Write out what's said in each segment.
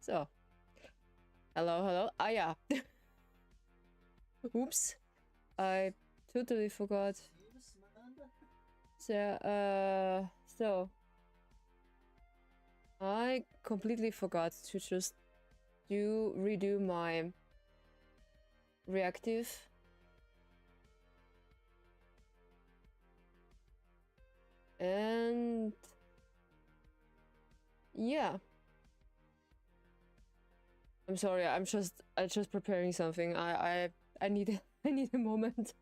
So, hello. Ah, yeah. Oops. I totally forgot. So, I completely forgot to just redo my reactive. And yeah. I'm sorry, I'm just preparing something. I need a moment.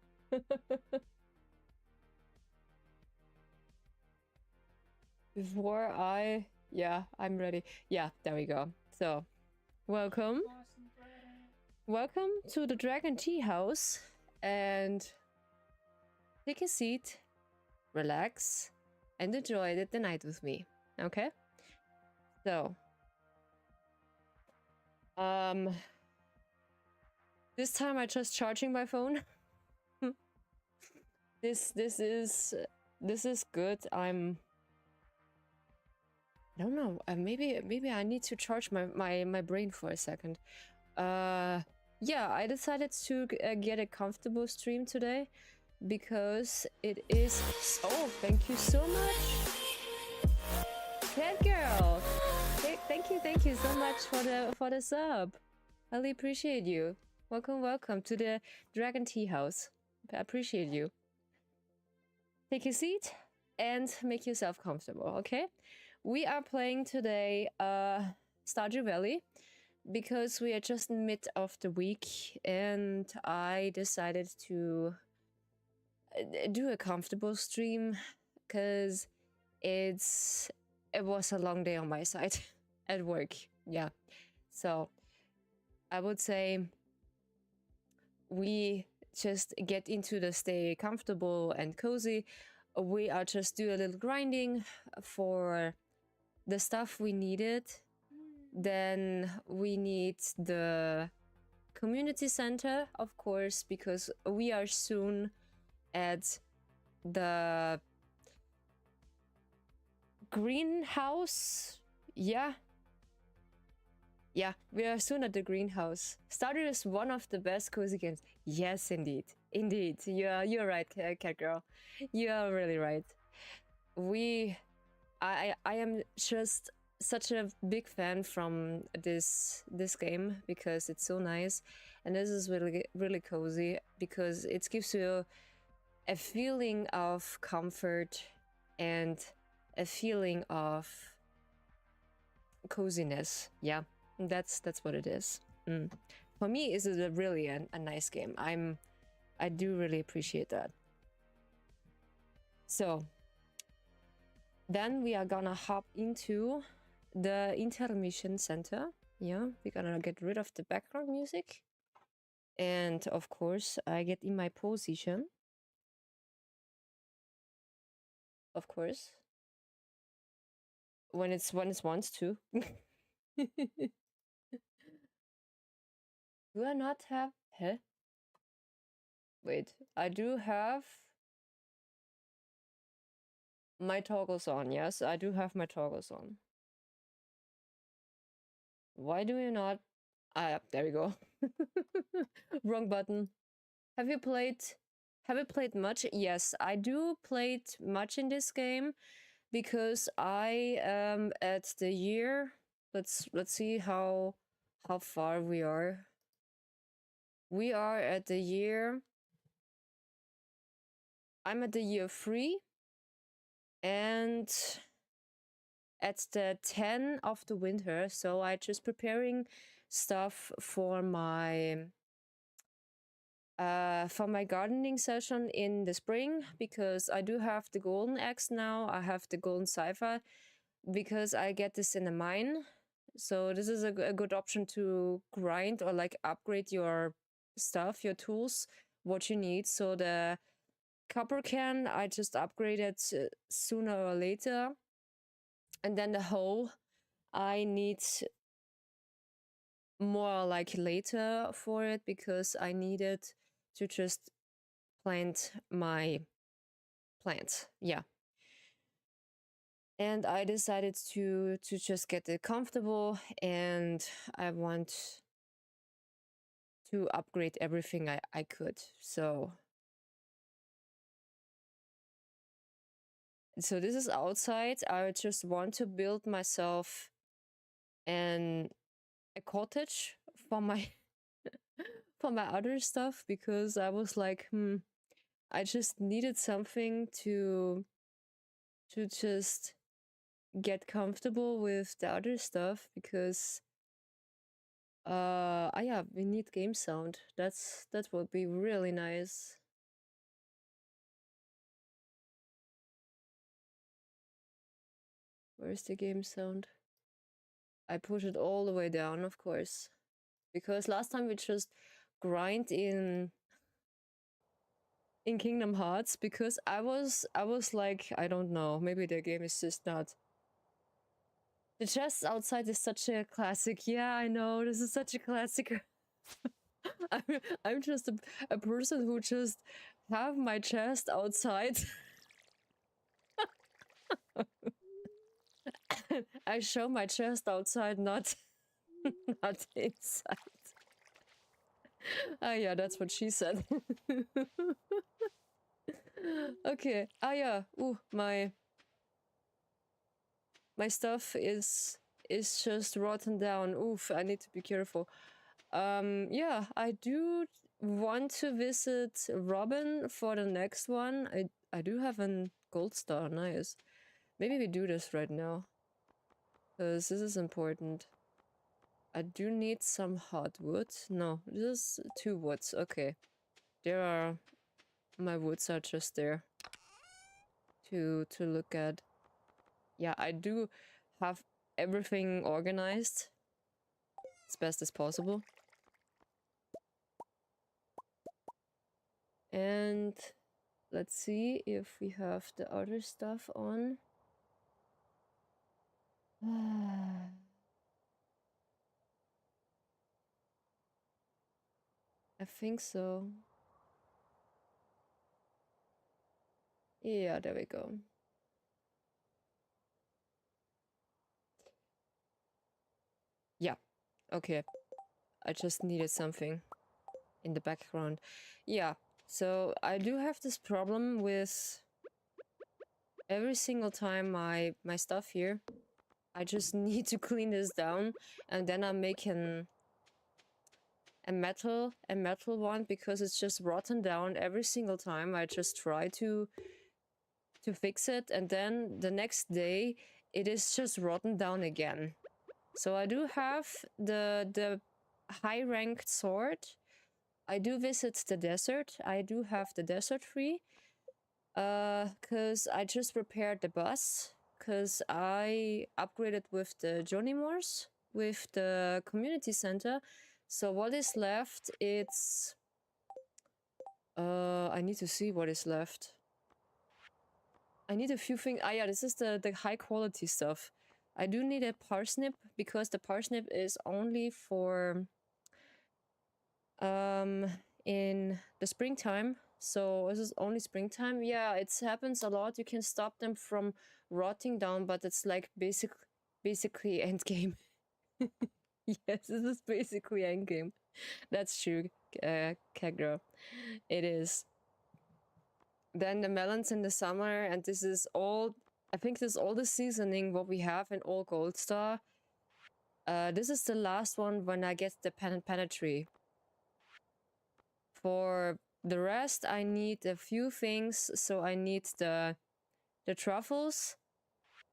Before I'm ready. Yeah, there we go. So, welcome. Welcome to the Dragon Tea House, and take a seat, relax, and enjoy the night with me. Okay? So, this time I just charging my phone. This is good. I don't know. Maybe I need to charge my brain for a second. Yeah, I decided to get a comfortable stream today because it is. Oh, thank you so much, Cat Girl. Thank you so much for the sub. I really appreciate you. Welcome to the Dragon Tea House. I appreciate you. Take a seat and make yourself comfortable. Okay, we are playing today Stardew Valley because we are just mid of the week, and I decided to do a comfortable stream because it was a long day on my side at work. Yeah, so I would say we just get into the stay comfortable and cozy. We are just do a little grinding for the stuff we needed. Then we need the community center, of course, because we are soon at the greenhouse. Yeah, we are soon at the greenhouse. Stardew is one of the best cozy games. Yes, indeed. You're right, Cat Girl. You are really right. I am just such a big fan from this game because it's so nice, and this is really cozy because it gives you a feeling of comfort and a feeling of coziness. Yeah, that's what it is. For me, this is really a nice game. I do really appreciate that. So then we are gonna hop into the intermission center. Yeah, we're gonna get rid of the background music, and of course I get in my position. Of course, when it's wants to. Do I not have? Huh? Wait, I do have my toggles on. Yes, I do have my toggles on. Why do you not? Ah, there we go. Wrong button. Have you played much? Yes, I do played much in this game because I am at the year. Let's see how far we are. We are at the year. I'm at the year 3, and at the 10 of the winter. So I just preparing stuff for my gardening session in the spring, because I do have the golden axe now. I have the golden cipher because I get this in a mine. So this is a good option to grind or like upgrade your stuff, your tools, what you need. So the copper can I just upgraded sooner or later. And then the hoe I need more like later for it because I needed to just plant my plants. Yeah. And I decided to just get it comfortable, and I want to upgrade everything I could. So this is outside. I just want to build myself a cottage for my for my other stuff, because I was like, I just needed something to just get comfortable with the other stuff, because yeah, we need game sound. That would be really nice. Where's the game sound? I push it all the way down, of course, because last time we just grind in Kingdom Hearts, because I was like, I don't know, maybe the game is just not. The chest outside is such a classic. Yeah, I know, this is such a classic. I'm just a person who just have my chest outside. I show my chest outside, not not inside. Ah, yeah, that's what she said. Okay. Ah, yeah. Ooh, my stuff is just rotten down. Oof, I need to be careful. Yeah, I do want to visit Robin for the next one. I do have a gold star. Nice. Maybe we do this right now, because this is important. I do need some hardwood. No, this is 2 woods. Okay. There are... my woods are just there to look at. Yeah, I do have everything organized as best as possible. And let's see if we have the other stuff on. I think so. Yeah, there we go. Yeah, okay. I just needed something in the background. Yeah, so I do have this problem with every single time my stuff here. I just need to clean this down, and then I'm making a metal one, because it's just rotten down every single time I just try to fix it, and then the next day it is just rotten down again. So I do have the high ranked sword. I do visit the desert. I do have the desert free, because I just repaired the bus, because I upgraded with the Johnny Moores with the community center. So what is left, it's I need to see what is left. I need a few things. Ah, yeah, this is the high quality stuff. I do need a parsnip, because the parsnip is only for in the springtime. So this is only springtime. Yeah, it happens a lot. You can stop them from rotting down, but it's like basically end game. Yes, this is basically end game. That's true, Kegra. It is. Then the melons in the summer, and this is all... I think this is all the seasoning what we have in all Gold Star. This is the last one when I get the panna tree. For the rest, I need a few things. So I need the truffles,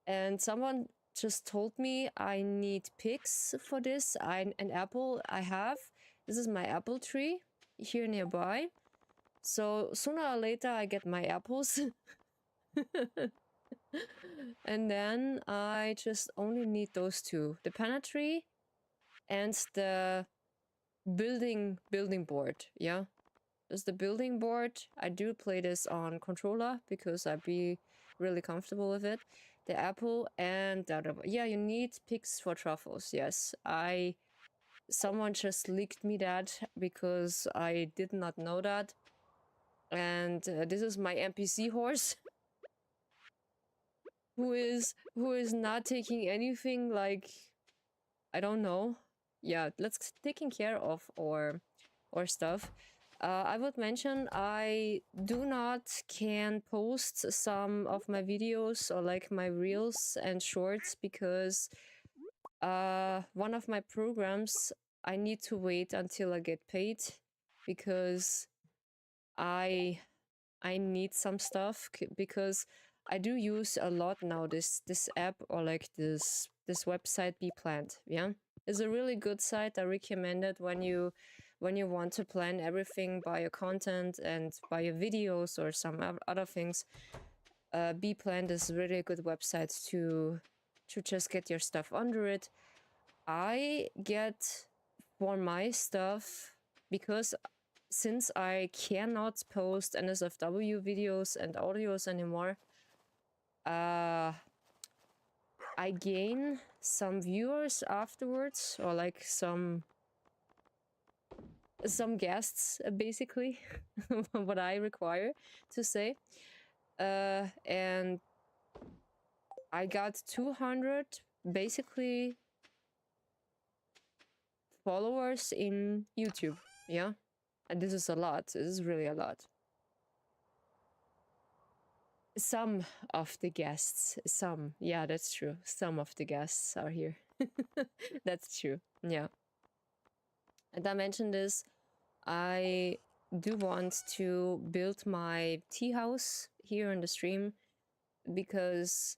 and someone just told me I need pigs for this. An apple I have. This is my apple tree here nearby. So sooner or later I get my apples. And then I just only need those 2. The panna tree and the building board. Yeah. There's the building board. I do play this on controller because I'd be really comfortable with it. The apple and the other... yeah, you need pigs for truffles. Yes. Someone just leaked me that because I did not know that. And this is my NPC horse. who is not taking anything, like, I don't know. Yeah, let's taking care of or stuff. I would mention I do not can post some of my videos or like my reels and shorts because one of my programs I need to wait until I get paid because I need some stuff because I do use a lot now this app or like this website Be Planned. Yeah, it's a really good site. I recommend it when you want to plan everything by your content and by your videos or some other things. Be Planned is really a good website to just get your stuff under it. I get for my stuff because since I cannot post NSFW videos and audios anymore, I gain some viewers afterwards, or like some guests, basically, what I require to say. And I got 200 basically followers in YouTube. Yeah, and this is a lot. This is really a lot. Some of the guests, yeah, that's true. Some of the guests are here. That's true. Yeah. And I mentioned this. I do want to build my tea house here in the stream because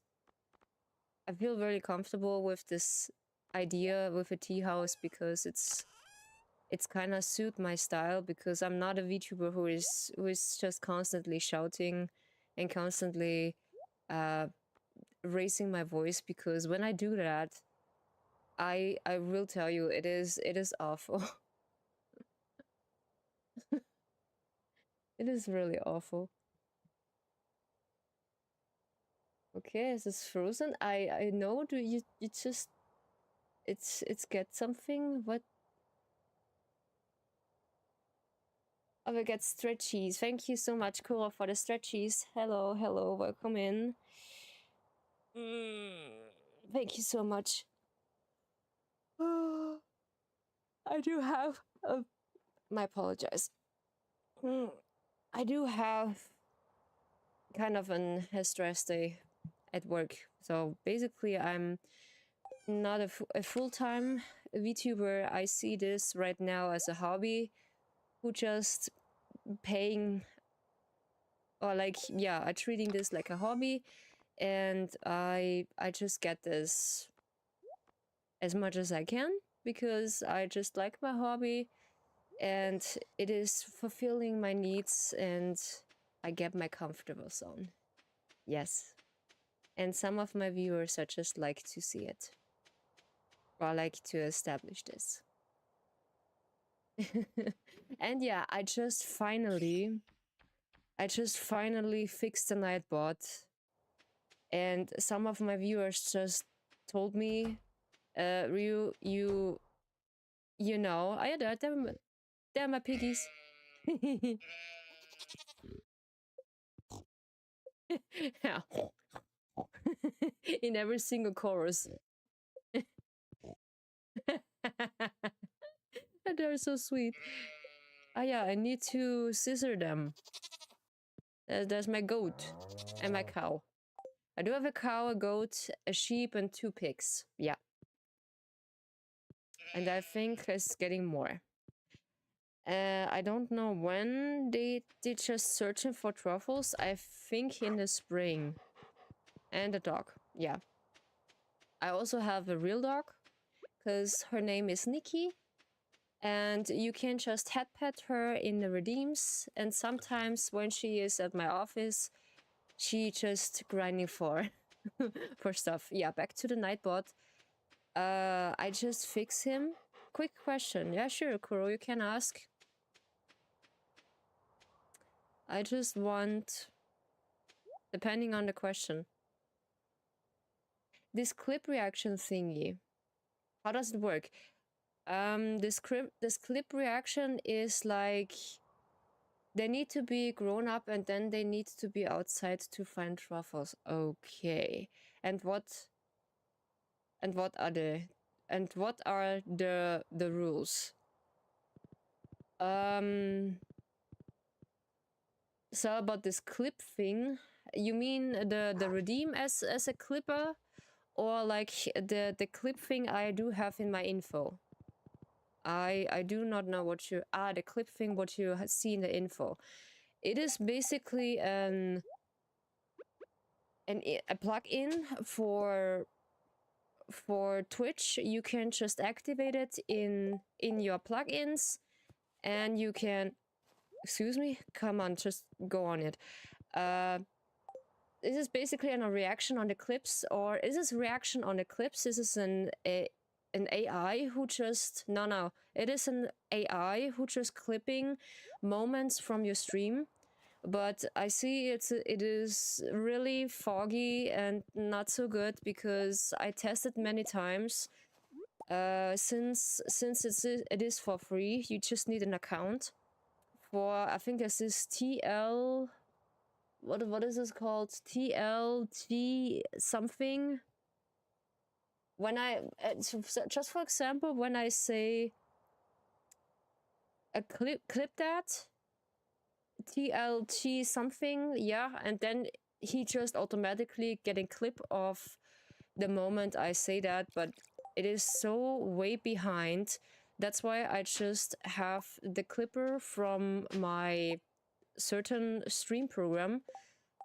I feel very comfortable with this idea with a tea house because it's kind of suit my style because I'm not a VTuber who is just constantly shouting and constantly raising my voice, because when I do that, I will tell you it is awful. It is really awful. Okay, is this frozen? I know. Do you just it's get something? What? Oh, I get stretchies. Thank you so much, Kuro, for the stretchies. Hello, hello, welcome in. Thank you so much. I do have my apologize. I do have kind of a stress day at work. So basically, I'm not a full-time VTuber. I see this right now as a hobby, who just paying, or like, yeah, I'm treating this like a hobby, and I just get this as much as I can because I just like my hobby and it is fulfilling my needs and I get my comfortable zone. Yes. And some of my viewers are just like to see it, or like to establish this. And yeah, I just finally fixed the Nightbot, and some of my viewers just told me, Ryu, you know, they're my piggies. Yeah. In every single chorus. They're so sweet. Ah, yeah, I need to scissor them. There's my goat and my cow. I do have a cow, a goat, a sheep, and 2 pigs. Yeah. And I think it's getting more. I don't know when they just searching for truffles. I think in the spring. And a dog. Yeah. I also have a real dog, because her name is Nikki. And you can just head pet her in the redeems. And sometimes when she is at my office, she just grinding for for stuff. Yeah, back to the Nightbot. I just fix him. Quick question. Yeah, sure, Kuro, you can ask. I just want, depending on the question, this clip reaction thingy. How does it work? This clip reaction is like, they need to be grown up and then they need to be outside to find truffles. Okay. and what are the rules? So about this clip thing, you mean the redeem as a clipper, or like the clip thing I do have in my info? I do not know what you the clip thing what you see in the info. It is basically a plugin for Twitch. You can just activate it in your plugins, and you can, excuse me, come on, just go on it. This is basically a reaction on the clips, or is this reaction on the clips? This is an AI who just it is an AI who just clipping moments from your stream. But I see it is really foggy and not so good, because I tested many times. Since it is for free, you just need an account. For, I think this is TL, what is this called? TLT something. When I just for example, when I say a clip that TLT something, yeah, and then he just automatically getting clip of the moment I say that, but it is so way behind. That's why I just have the clipper from my certain stream program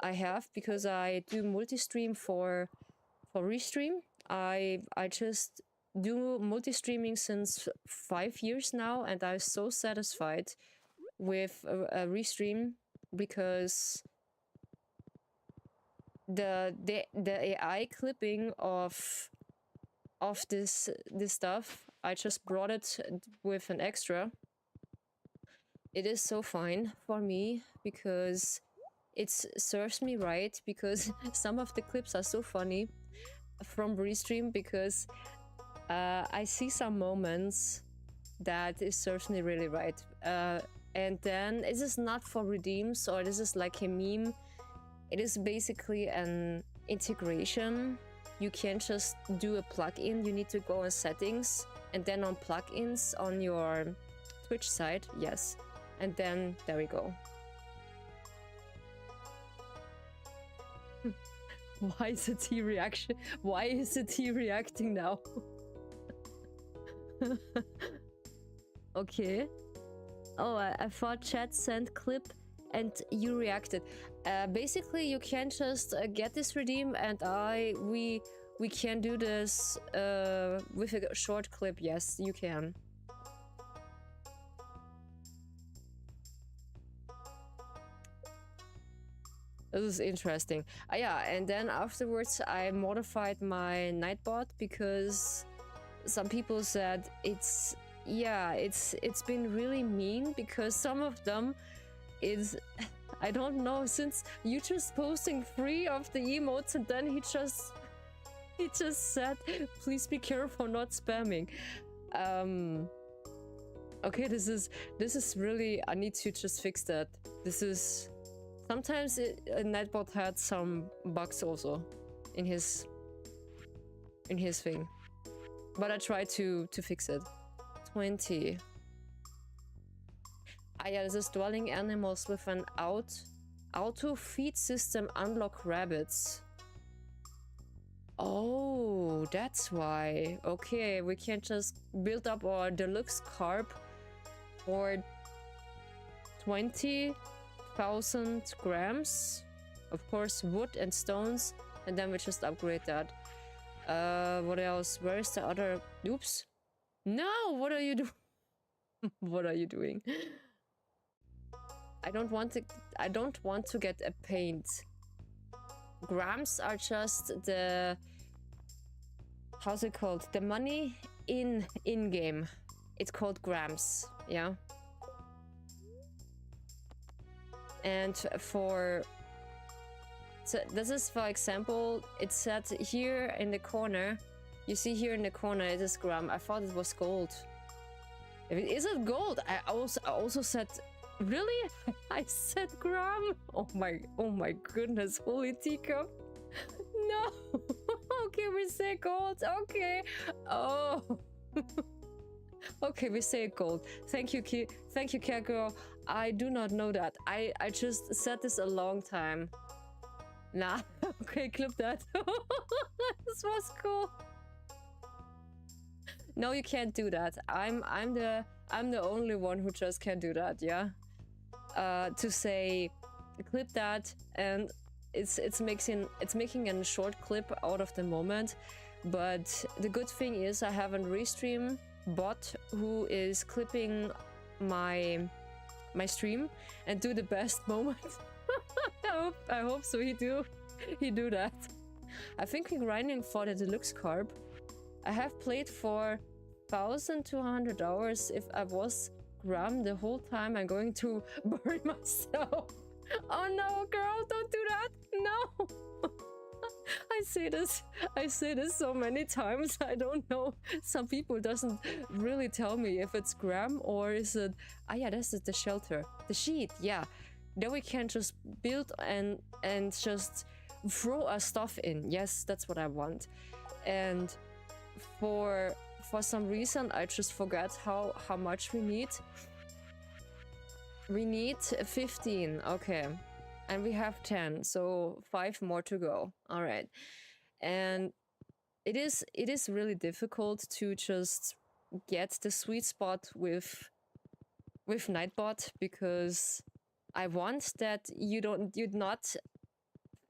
I have, because I do multi-stream for Restream. I just do multi-streaming since 5 years now, and I'm so satisfied with a Restream, because the AI clipping of this stuff, I just brought it with an extra. It is so fine for me, because it serves me right, because some of the clips are so funny from Restream, because I see some moments that it serves me really right. And then this is not for redeems, or this is like a meme. It is basically an integration. You can't just do a plugin. You need to go on settings, and then on plugins on your Twitch side, yes. And then there we go. Why is the T reaction? Why is the T reacting now? Okay. Oh, I thought chat sent clip and you reacted. Basically, you can just get this redeem, and we can do this with a short clip. Yes, you can. This is interesting. Yeah, and then afterwards I modified my Nightbot, because some people said it's been really mean, because some of them is I don't know, since you just posting 3 of the emotes, and then he just said please be careful not spamming. Okay, this is really, I need to just fix that. This is sometimes Nightbot had some bugs also in his thing, but I tried to fix it. 20. Yeah, this is dwelling animals with an auto feed system unlock rabbits. Oh, that's why. Okay, we can just build up our deluxe carp for 20,000 grams. Of course, wood and stones, and then we just upgrade that. What else? Where is the other? Oops. No, what are you doing? What are you doing? I don't want to get a paint. Grams are just the, how's it called? The money in game. It's called grams, yeah. And so this is, for example, it's set here in the corner. You see here in the corner it is gram. I thought it was gold. Is it gold? I also said, really? I said gram? Oh my goodness, holy teacup. No. Okay, we say gold. Okay. Oh. Okay, we say gold. Thank you, thank you, cat girl. I do not know that. I just said this a long time. Nah. Okay, clip that. This was cool. No, you can't do that. I'm the only one who just can't do that. Yeah. To say, clip that, and it's making a short clip out of the moment. But the good thing is I have a restream bot who is clipping my stream and do the best moment. I hope so. He do that. I think we're grinding for the deluxe carb. I have played for 1,200 hours. If I was Graham the whole time, I'm going to burn myself. Oh no, girl, don't do that. No. I say this so many times. I don't know. Some people doesn't really tell me if it's Graham or is it. Ah, yeah, this is the shelter, the sheet. Yeah, then we can just build and just throw our stuff in. Yes, that's what I want. And for some reason, I just forgot how much we need. We need 15. Okay. And we have 10, so 5 more to go. All right. And it is really difficult to just get the sweet spot with Nightbot, because I want that you'd not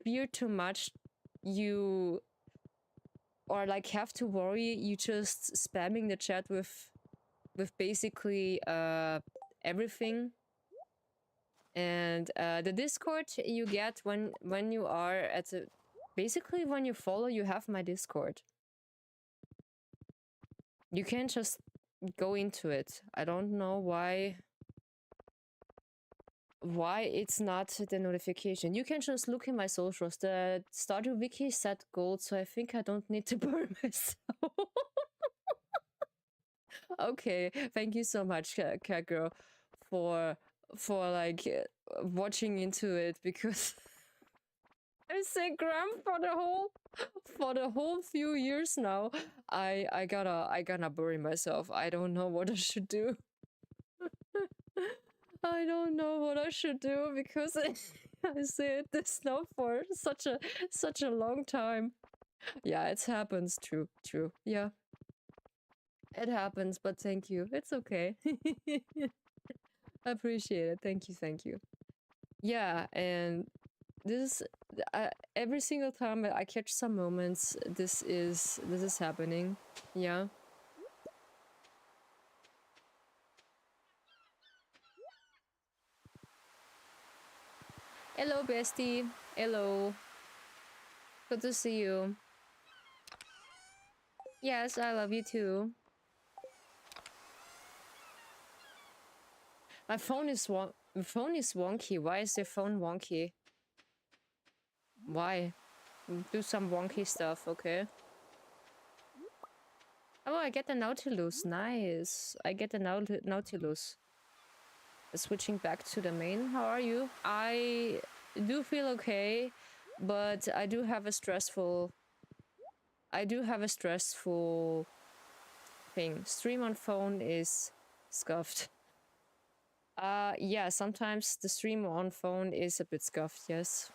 fear too much, you or like have to worry you just spamming the chat with basically everything. And the Discord you get when you are at a, basically when you follow, you have my Discord. You can just go into it. I don't know why it's not the notification. You can just look in my socials. The Stardew Wiki set gold, so I think I don't need to burn myself. Okay, thank you so much, cat girl, for like watching into it, because I say Graham for the whole few years now. I gotta bury myself. I don't know what I should do. I don't know what I should do, because I said this now for such a long time. Yeah, it happens. True. Yeah, it happens. But thank you. It's okay. I appreciate it. Thank you. Yeah, and this every single time I catch some moments, this is happening. Yeah. Hello, bestie. Hello. Good to see you. Yes, I love you too. My phone is wonky. Why is your phone wonky? Why? Do some wonky stuff, okay? Oh, I get the Nautilus. Nice. I get the Nautilus. Switching back to the main. How are you? I do feel okay, but I do have a stressful thing. Stream on phone is scuffed. Yeah, sometimes the stream on phone is a bit scuffed, yes.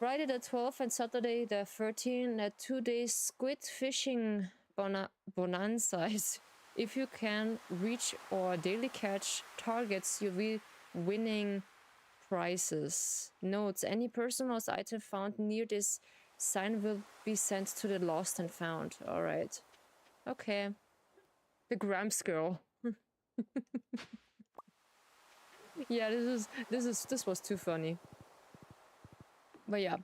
Friday the 12th and Saturday the 13th, 2 days squid fishing bonanzas. If you can reach or daily catch targets, you'll be winning prizes. Notes: any person or item found near this sign will be sent to the lost and found. All right. Okay. The Gramps girl. Yeah, this was too funny. But yeah.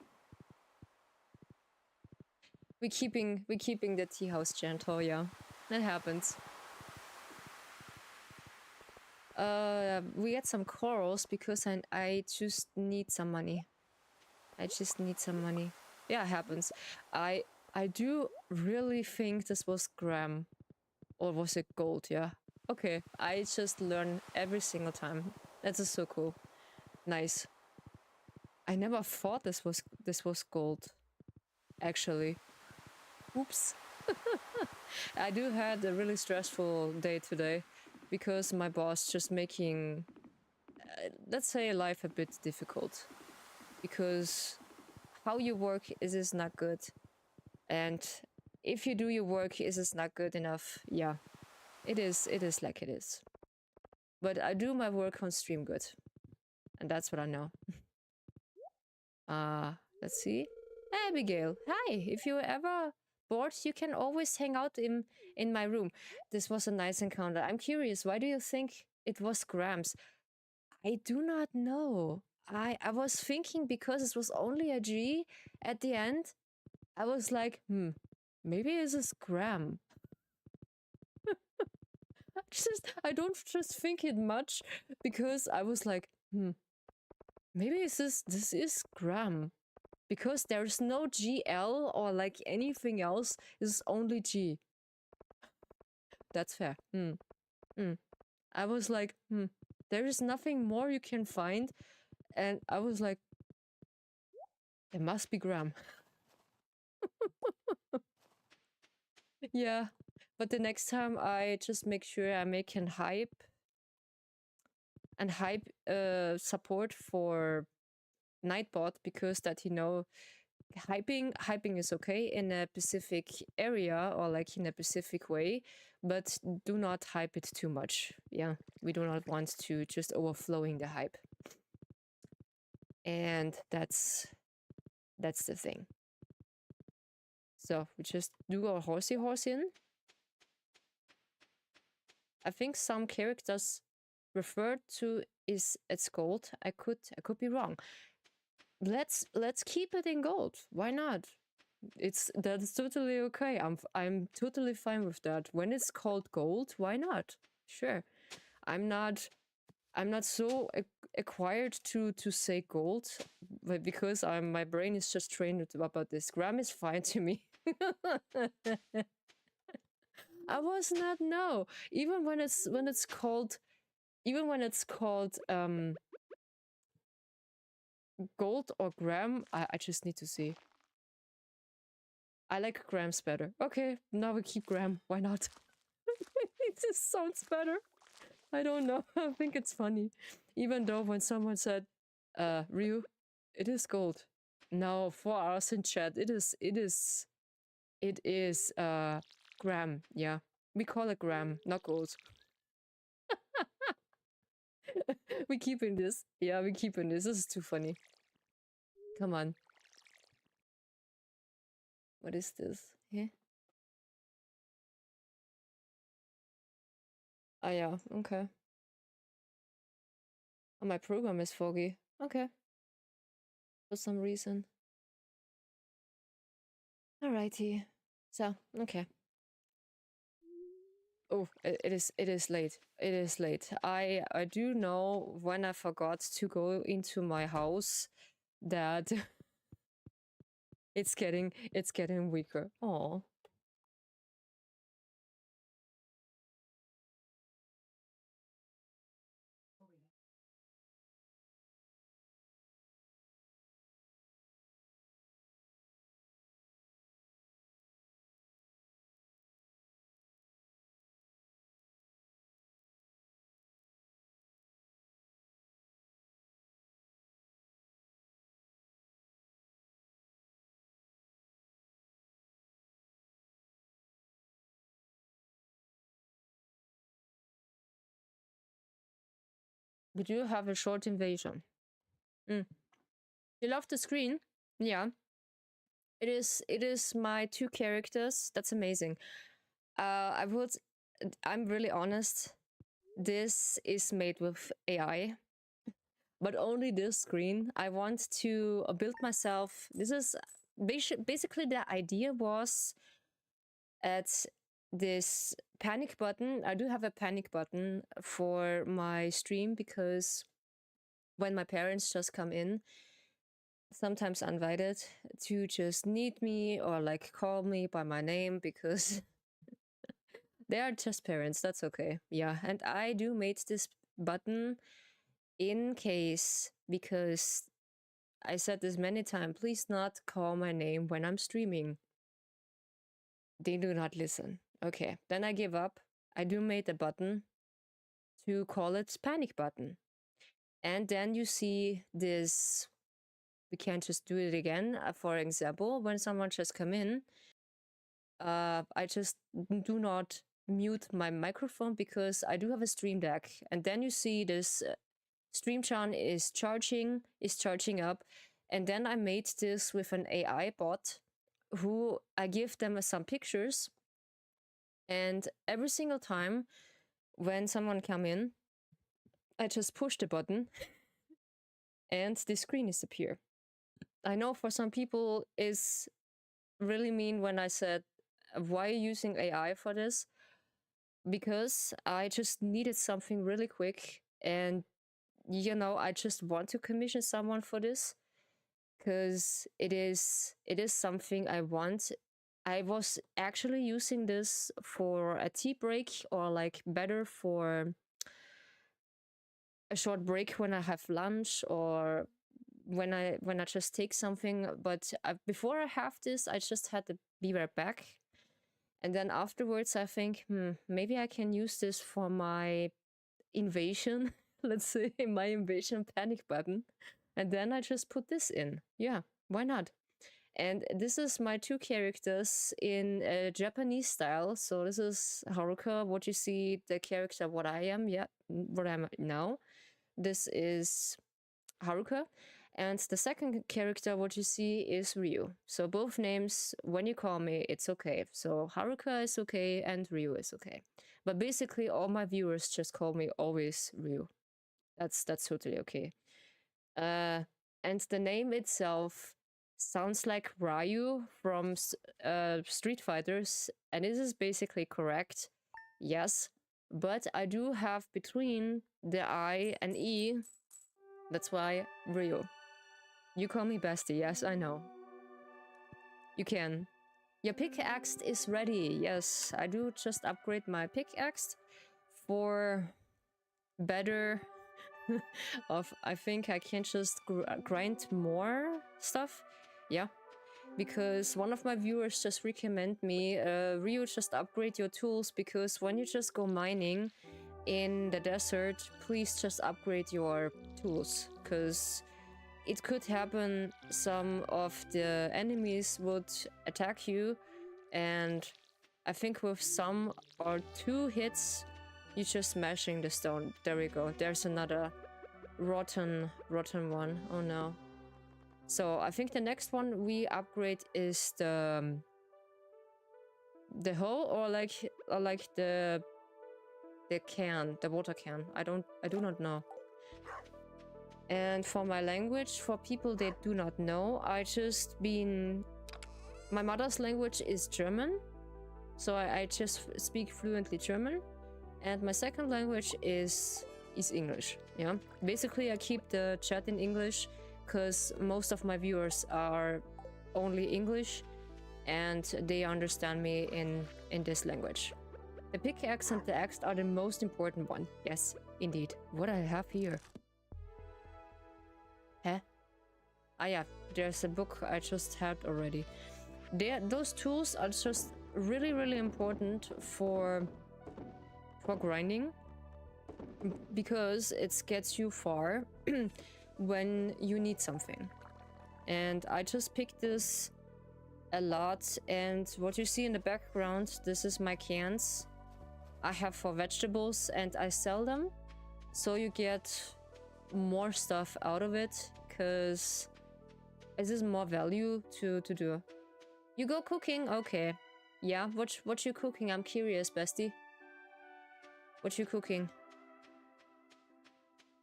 We're keeping the tea house gentle, yeah. That happens. We get some corals because I just need some money. I just need some money. Yeah, it happens. I do really think this was gram. Or was it gold? Yeah. Okay. I just learn every single time. That is so cool. Nice. I never thought this was gold. actually. Oops. I do had a really stressful day today because my boss just making, let's say, life a bit difficult. Because how you work is not good. And if you do your work is not good enough, yeah, it is like it is. But I do my work on stream good. And that's what I know. Let's see. Abigail, hi. If you're ever bored, you can always hang out in my room. This was a nice encounter. I'm curious, why do you think it was Grams? I do not know. I was thinking because it was only a G at the end. I was like, maybe it's a Gram. I don't just think it much because I was like, maybe this is Gram. Because there's no GL or like anything else, it's only G. That's fair. I was like, there is nothing more you can find. And I was like, it must be Gram. Yeah. But the next time I just make sure I make an hype support for Nightbot because that hyping is okay in a specific area or like in a specific way, but do not hype it too much. Yeah, we do not want to just overflowing the hype. And that's the thing. So we just do our horsey in. I think some characters referred to is it's gold. I could be wrong. Let's keep it in gold. Why not? That's totally okay. I'm totally fine with that. When it's called gold, why not? Sure. I'm not so acquired to say gold, but because my brain is just trained about this. Gram is fine to me. I was not no. Even when it's called gold or gram, I just need to see. I like grams better. Okay, now we keep gram. Why not? It just sounds better. I don't know. I think it's funny. Even though when someone said, Ryu, it is gold. No, for us in chat, it is gram. Yeah. We call it gram, not gold. We keeping this. Yeah, we keeping this. This is too funny. Come on. What is this? Yeah. Ah, yeah. Okay. Oh, my program is foggy. Okay. For some reason. Alrighty. So, okay. Oh, it is late. It is late. I do know when I forgot to go into my house that it's getting weaker. Oh. We do have a short invasion. You love the screen? Yeah. It is my two characters. That's amazing. I'm really honest. This is made with AI, but only this screen. I want to build myself. This is basically the idea was at this panic button. I do have a panic button for my stream because when my parents just come in, sometimes invited to just need me or like call me by my name because they are just parents. That's okay. Yeah. And I do made this button in case because I said this many times, please not call my name when I'm streaming. They do not listen. Okay, then I give up. I do made a button to call it panic button. And then you see this, we can't just do it again. For example, when someone just come in, I just do not mute my microphone because I do have a stream deck. And then you see this StreamChan is charging up. And then I made this with an AI bot who I give them some pictures. And every single time when someone come in, I just push the button and the screen disappear. I know for some people is really mean when I said, why are you using AI for this? Because I just needed something really quick, and you know, I just want to commission someone for this because it is something I want. I was actually using this for a tea break, or like better for a short break when I have lunch, or when I just take something. But before I have this, I just had to be right back. And then afterwards, I think, maybe I can use this for my invasion, let's say, my invasion panic button. And then I just put this in. Yeah, why not? And this is my two characters in a Japanese style. So this is Haruka, what you see, the character, what I am, what I'm now. This is Haruka. And the second character, what you see, is Ryu. So both names, when you call me, it's okay. So Haruka is okay and Ryu is okay. But basically, all my viewers just call me always Ryu. That's totally okay. And the name itself sounds like Ryu from Street Fighters, and this is basically correct. Yes, but I do have between the I and E. That's why Ryu. You call me bestie, yes, I know. You can. Your pickaxe is ready. Yes, I do just upgrade my pickaxe for better of, I think I can just grind more stuff. Yeah, because one of my viewers just recommend me, Ryu, just upgrade your tools, because when you just go mining in the desert, please just upgrade your tools, because it could happen some of the enemies would attack you, and I think with some or two hits, you're just smashing the stone. There we go. There's another rotten one. Oh no. So I think the next one we upgrade is the hole, or like the can, the water can. I do not know. And for my language, for people that do not know, my mother's language is German, so I just speak fluently German, and my second language is English. Yeah, basically I keep the chat in English because most of my viewers are only English, and they understand me in this language. The pickaxe and the axe are the most important one. Yes, indeed. What I have here. Huh? Ah yeah, there's a book I just had already. Those tools are just really, really important for grinding, because it gets you far when you need something. And I just picked this a lot, and what you see in the background, this is my cans I have for vegetables, and I sell them, so you get more stuff out of it, because this is more value to do. You go cooking? Okay. Yeah, what you cooking? I'm curious, bestie. What you cooking?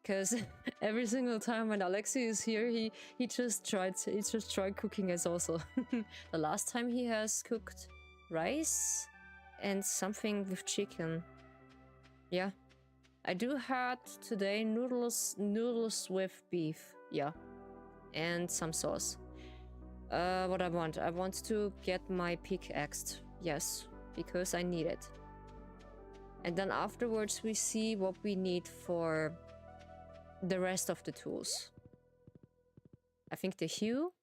Because every single time when Alexi is here, he just tried cooking as also. The last time he has cooked rice and something with chicken. Yeah. I do had today noodles with beef. Yeah. And some sauce. What I want to get my pickaxe. Yes, because I need it. And then afterwards we see what we need for the rest of the tools. I think the hue.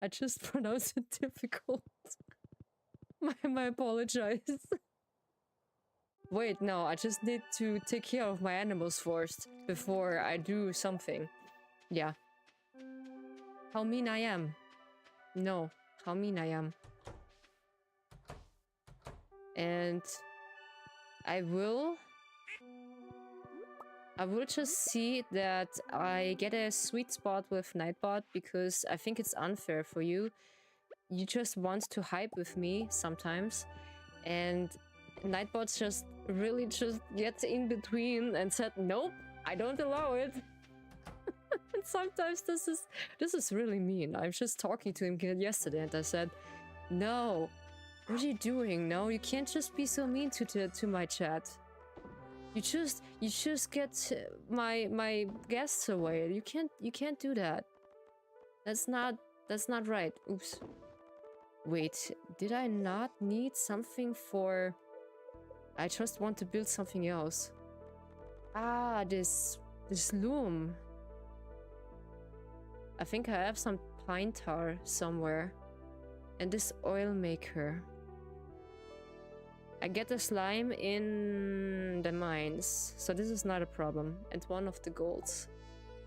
I just pronounced it difficult. my apologize. Wait, no, I just need to take care of my animals first before I do something. Yeah. How mean I am. No, how mean I am. And I will just see that I get a sweet spot with Nightbot, because I think it's unfair for you. You just want to hype with me sometimes, and Nightbot just really just gets in between and said, nope, I don't allow it. And sometimes this is really mean. I was just talking to him yesterday and I said, no, what are you doing? No, you can't just be so mean to my chat. You just get my guests away. You can't do that. That's not right. Oops. Wait, did I not need something for... I just want to build something else. Ah, this loom. I think I have some pine tar somewhere. And this oil maker. I get the slime in the mines, so this is not a problem. And one of the golds.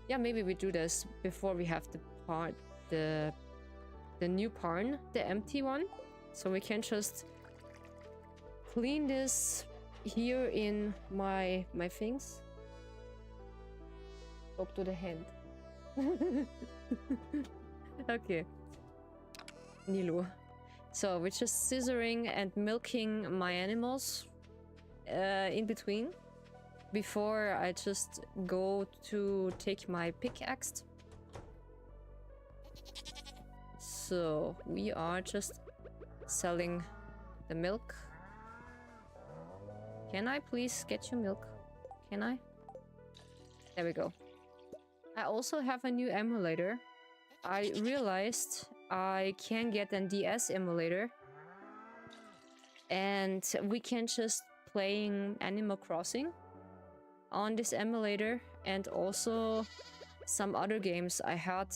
Yeah, maybe we do this before we have the new barn, the empty one. So we can just clean this here in my things. Up to the hand. Okay. Nilo. So we're just scissoring and milking my animals in between before I just go to take my pickaxe. So we are just selling the milk. Can I please get you milk? Can I? There we go. I also have a new emulator. I realized I can get an DS emulator. And we can just playing Animal Crossing on this emulator. And also some other games I had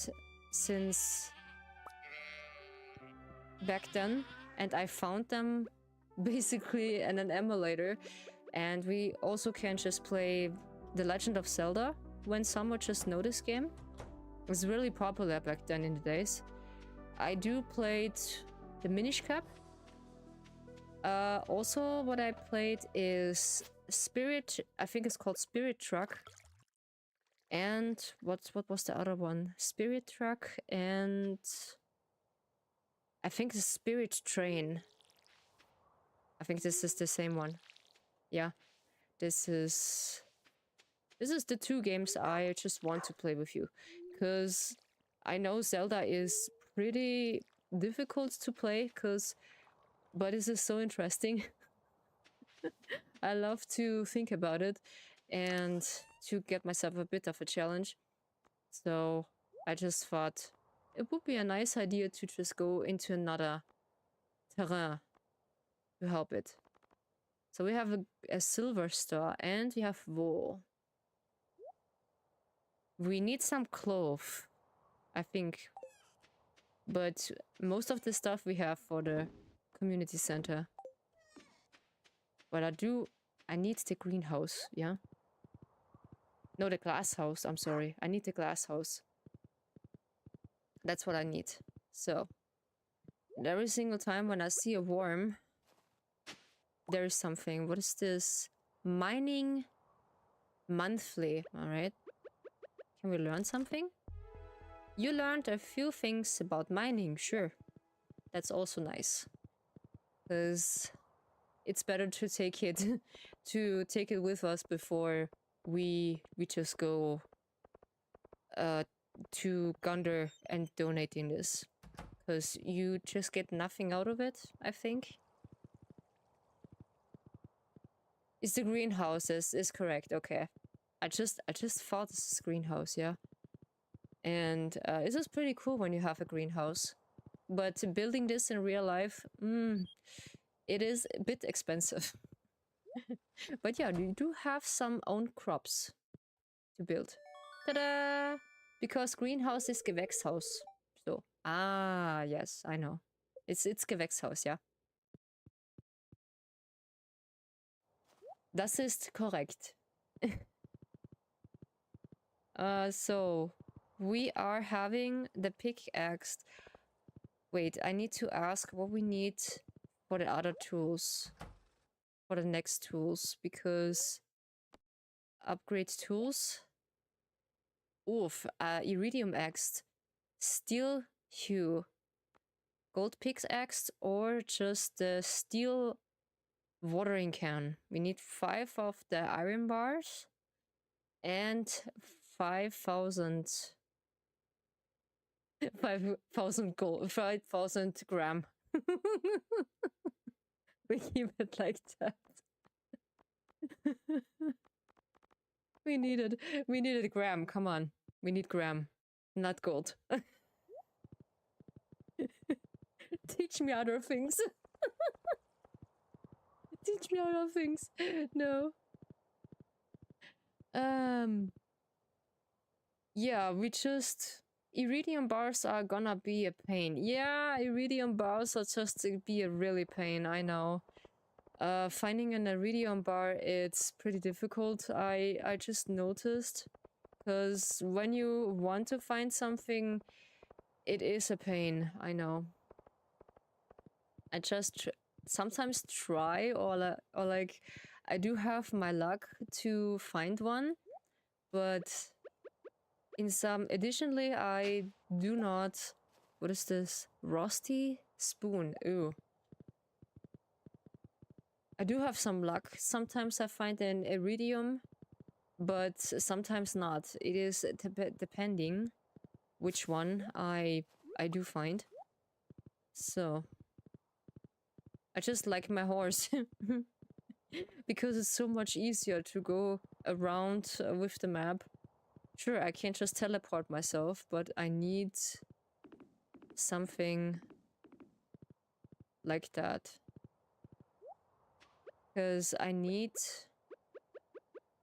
since back then. And I found them basically in an emulator. And we also can just play The Legend of Zelda when someone just know this game. It was really popular back then in the days. I do played the Minish Cap. Also what I played is Spirit, I think it's called Spirit Truck. And what was the other one? Spirit Truck and I think the Spirit Train. I think this is the same one. Yeah. This is the two games I just want to play with you. Because I know Zelda is pretty difficult to play, but this is so interesting. I love to think about it and to get myself a bit of a challenge. So I just thought it would be a nice idea to just go into another terrain to help it. So we have a silver star and we have wool. We need some cloth, I think. But most of the stuff we have for the community center. But I need the greenhouse, yeah? No, the glass house, I'm sorry. I need the glass house. That's what I need. So, every single time when I see a worm, there is something. What is this? Mining monthly, alright. Can we learn something? You learned a few things about mining, sure. That's also nice. Because it's better to take it with us before we just go to Gunder and donating this. Because you just get nothing out of it, I think. It's the greenhouses, is correct, okay. I just thought this is greenhouse, yeah. And this is pretty cool when you have a greenhouse. But building this in real life, it is a bit expensive. But yeah, you do have some own crops to build. Ta-da! Because greenhouse is Gewächshaus. So, yes, I know. It's Gewächshaus, ja. Das ist korrekt. So, we are having the pickaxe. Wait, I need to ask what we need for the other tools. For the next tools, because upgrade tools. Oof, iridium axe, steel hue, gold pickaxe, or just the steel watering can. We need 5 of the iron bars and 5,000 5,000 gold, 5,000 gram. We keep it like that. We needed gram. Come on, we need gram, not gold. Teach me other things. Teach me other things. No. Yeah, we just iridium bars are gonna be a pain. Yeah, iridium bars are just be a really pain, I know. Finding an iridium bar, it's pretty difficult. I just noticed, because when you want to find something, it is a pain, I know. I just sometimes try, or like I do have my luck to find one, but in some, additionally, I do not. What is this? Rusty spoon. Ooh. I do have some luck. Sometimes I find an iridium, but sometimes not. It is depending which one I do find. So I just like my horse because it's so much easier to go around with the map. Sure, I can't just teleport myself, but I need something like that. Because I need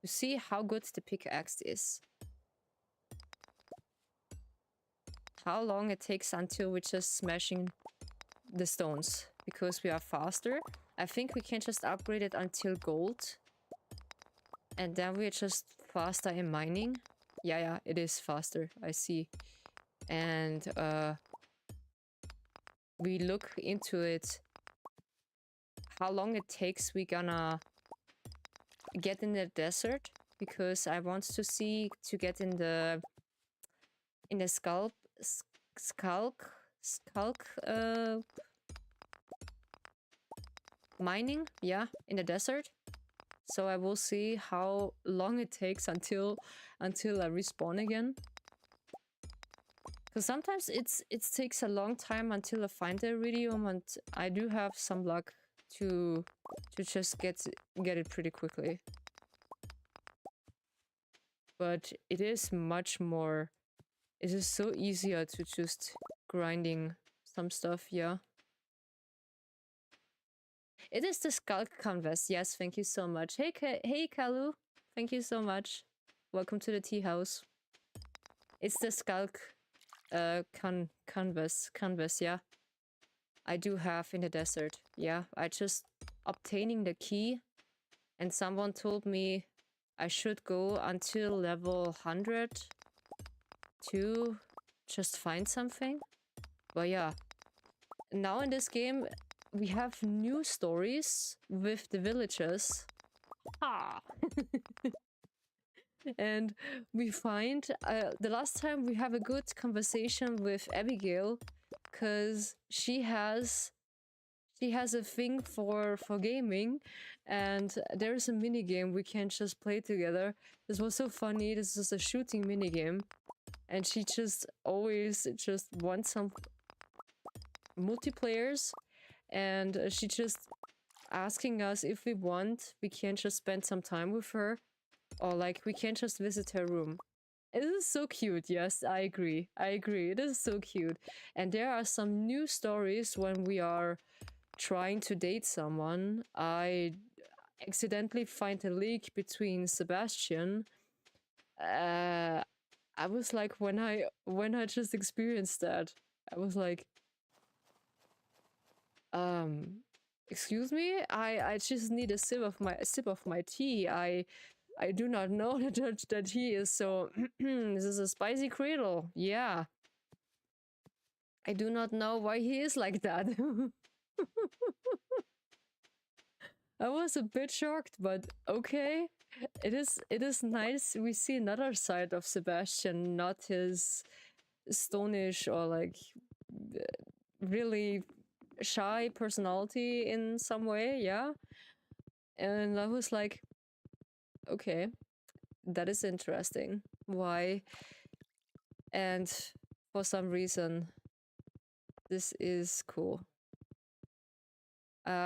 to see how good the pickaxe is. How long it takes until we're just smashing the stones. Because we are faster. I think we can just upgrade it until gold. And then we're just faster in mining. Yeah, it is faster. I see. And we look into it. How long it takes we gonna get in the desert, because I want to see to get in the skulk mining, yeah, in the desert. So I will see how long it takes until I respawn again. Because sometimes it takes a long time until I find the iridium, and I do have some luck to just get it pretty quickly. But it is much more. It is so easier to just grinding some stuff, yeah. It is the Skulk canvas. Yes, thank you so much. Hey, Kalu. Thank you so much. Welcome to the tea house. It's the Skulk canvas, yeah. I do have in the desert. Yeah, I just obtaining the key, and someone told me I should go until level 100 to just find something. But yeah, now in this game we have new stories with the villagers. Ah. And we find the last time we have a good conversation with Abigail, because she has a thing for gaming, and there's a mini game we can just play together. This was so funny. This is a shooting mini game, and she just always just wants some multiplayers, and she just asking us if we want, we can just spend some time with her, or like we can just visit her room. It is so cute. Yes, I agree. It is so cute. And there are some new stories when we are trying to date someone. I accidentally find a leak between Sebastian. I was like, when I just experienced that, I was like, excuse me, I just need a sip of my tea. I do not know that he is so. This is a spicy cradle. Yeah, I do not know why he is like that. I was a bit shocked, but okay. It is nice. We see another side of Sebastian, not his stonish or like really shy personality in some way, yeah. And I was like, okay, that is interesting. Why? And for some reason, this is cool.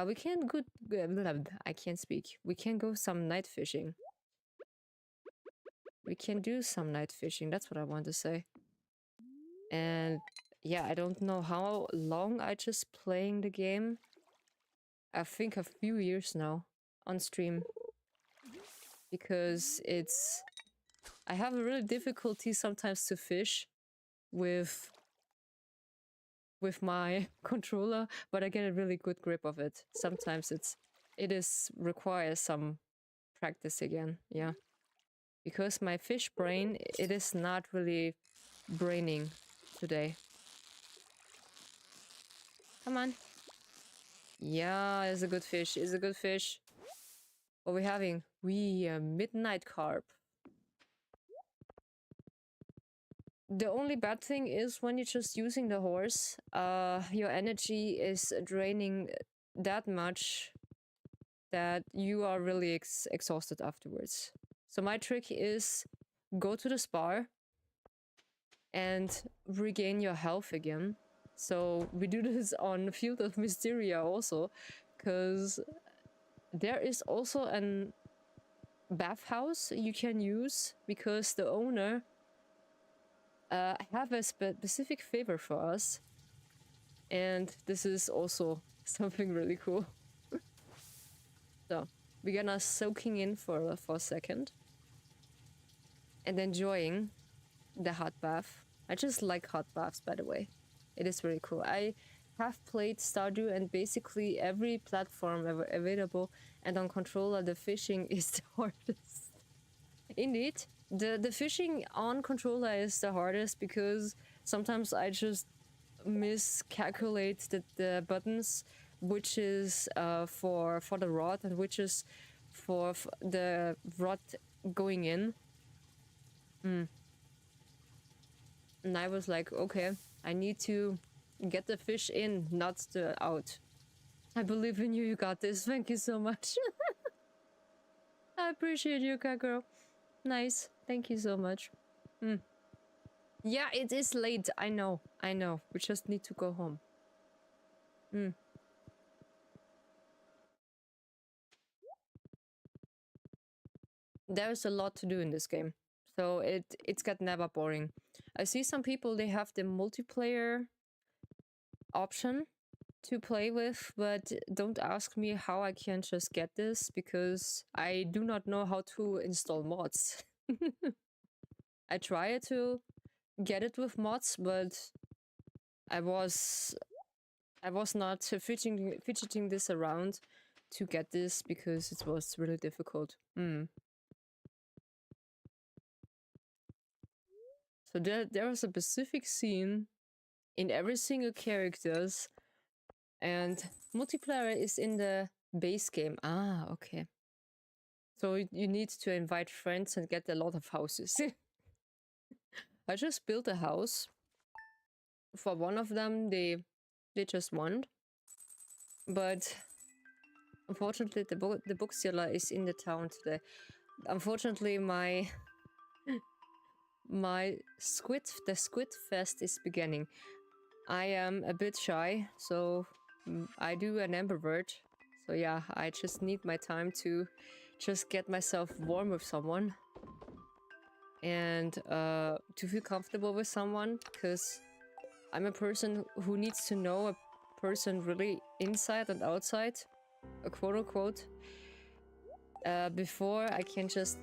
We can go. I can't speak. We can go some night fishing. We can do some night fishing. That's what I want to say. And yeah, I don't know how long I just playing the game. I think a few years now on stream because it's. I have a really difficulty sometimes to fish with my controller, but I get a really good grip of it. Sometimes it is requires some practice again, yeah. Because my fish brain, it is not really braining today. Come on. Yeah, it's a good fish. It's a good fish. What are we having? We midnight carp. The only bad thing is when you're just using the horse, your energy is draining that much that you are really exhausted afterwards. So my trick is go to the spa and regain your health again. So we do this on Field of Mysteria also, because there is also an bathhouse you can use because the owner have a specific favor for us, and this is also something really cool. So we're gonna soaking in for a second and enjoying the hot bath. I just like hot baths, by the way. It is really cool. I have played Stardew and basically every platform ever available, and on controller the fishing is the hardest. Indeed, the fishing on controller is the hardest because sometimes I just miscalculate the buttons, which is for the rod and which is for the rod going in. And I was like, okay, I need to get the fish in, not the out. I believe in you. You got this. Thank you so much. I appreciate you, cat girl. Nice. Thank you so much. Yeah, it is late. I know. I know. We just need to go home. There's a lot to do in this game, so it's got never boring. I see some people, they have the multiplayer option to play with, but don't ask me how I can just get this because I do not know how to install mods. I tried to get it with mods, but I was not fidgeting this around to get this because it was really difficult. So there was a specific scene in every single characters, and multiplayer is in the base game. Ah, okay. So you need to invite friends and get a lot of houses. I just built a house. For one of them, they just won. But unfortunately, the bookseller is in the town today. Unfortunately, the squid fest is beginning. I am a bit shy, so I do an ambivert. So yeah, I just need my time to just get myself warm with someone and to feel comfortable with someone, because I'm a person who needs to know a person really inside and outside, quote unquote, before I can just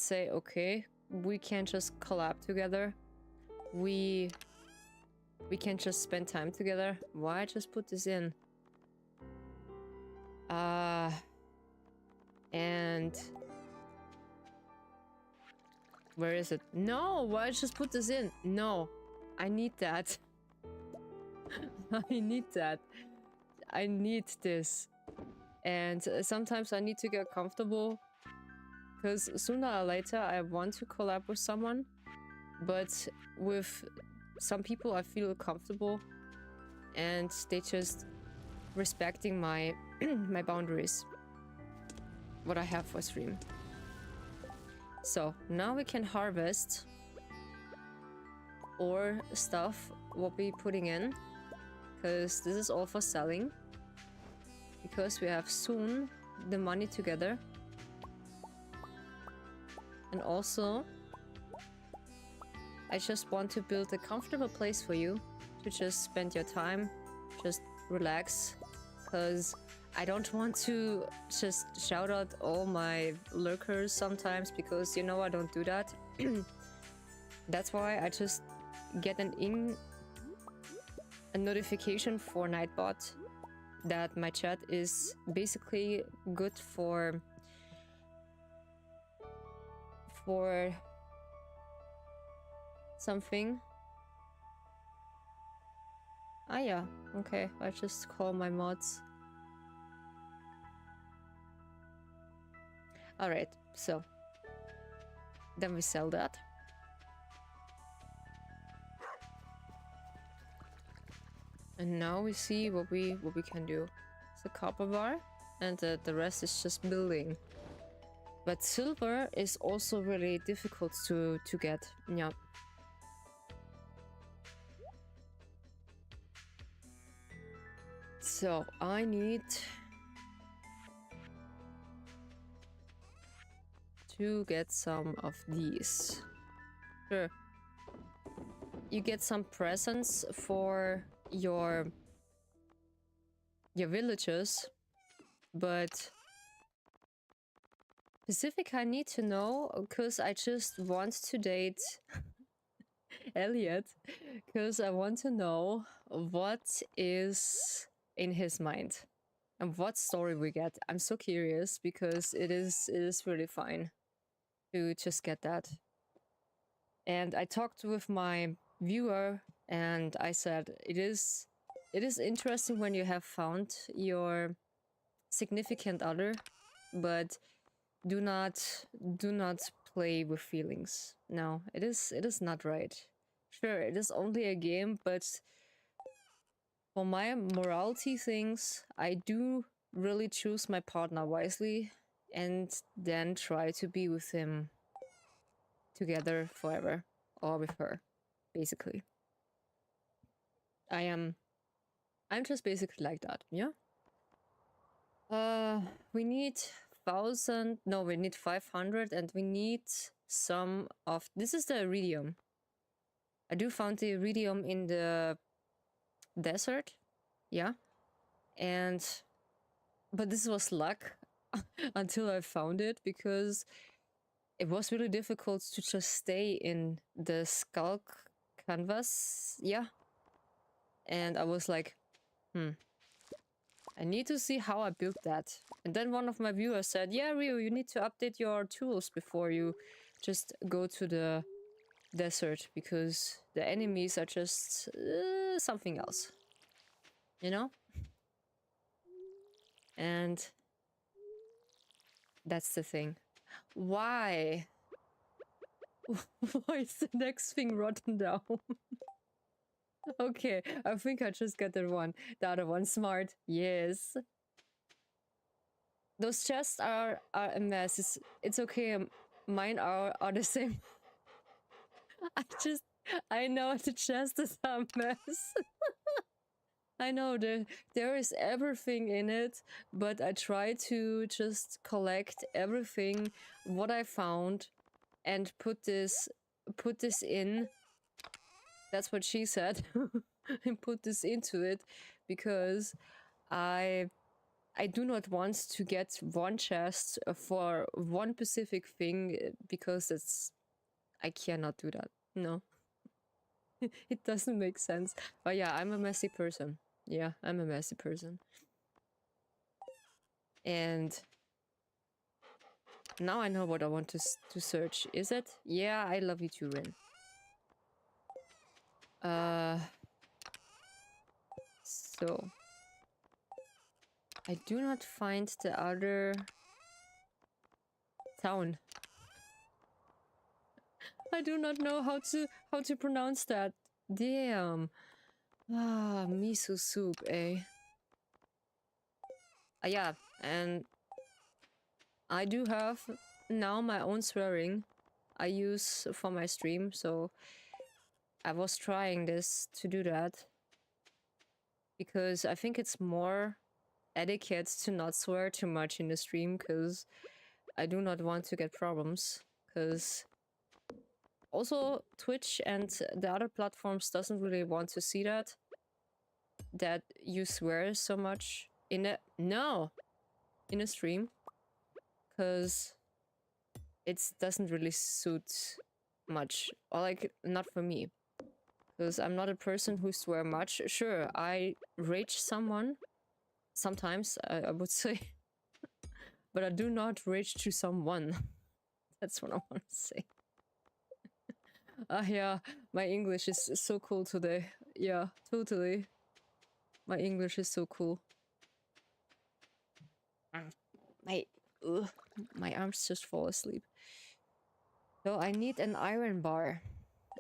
say, okay, we can just collab together. We can just spend time together. Why just put this in? And where is it? No, why just put this in? No, I need that. I need that. I need this. And sometimes I need to get comfortable, because sooner or later I want to collab with someone, but with some people I feel comfortable and they just respecting my my boundaries, what I have for stream. So now we can harvest or stuff what we putting in, because this is all for selling, because we have soon the money together. And also I just want to build a comfortable place for you to just spend your time, just relax, because I don't want to just shout out all my lurkers sometimes, because you know I don't do that. That's why I just get a notification for Nightbot that my chat is basically good for something. Ah yeah, okay, I just call my mods. Alright, so then we sell that. And now we see what we can do. It's a copper bar, and the rest is just building. But silver is also really difficult to get. Yeah. So I need to get some of these. Sure. You get some presents for your villagers, but specific I need to know, because I just want to date Elliot, because I want to know what is in his mind and what story we get. I'm so curious, because it is really fine to just get that. And I talked with my viewer and I said it is interesting when you have found your significant other, but do not play with feelings. No, it is not right. Sure, it is only a game, but for my morality things, I do really choose my partner wisely and then try to be with him together forever, or with her, basically. I'm just basically like that, yeah? We need 1,000, no, we need 500, and we need some of, this is the iridium. I do found the iridium in the desert, yeah? But this was luck until I found it, because it was really difficult to just stay in the skulk canvas, yeah? And I was like, I need to see how I built that. And then one of my viewers said, yeah, Rio, you need to update your tools before you just go to the desert, because the enemies are just something else, you know? And that's the thing. Why? Why is the next thing rotten down? Okay, I think I just got the other one. Smart. Yes. Those chests are a mess. It's okay. Mine are the same. I know the chest is a mess. I know there is everything in it, but I try to just collect everything what I found and put this in. That's what she said. And put this into it, because I do not want to get one chest for one specific thing, because I cannot do that. No. It doesn't make sense. But yeah, I'm a messy person. Yeah, I'm a messy person. And now I know what I want to search. Is it? Yeah, I love you too, Rin. So I do not find the other town. I do not know how to pronounce that. Damn. Ah, miso soup, eh? Yeah, and I do have now my own swearing I use for my stream, so I was trying this to do that because I think it's more etiquette to not swear too much in the stream because I do not want to get problems, because also Twitch and the other platforms doesn't really want to see that you swear so much in a stream, because it doesn't really suit much, or like not for me, because I'm not a person who swear much. Sure, I rage someone sometimes, I would say, but I do not rage to someone. That's what I want to say. Yeah, my English is so cool today. Yeah, totally. My English is so cool. My arms just fall asleep. So I need an iron bar.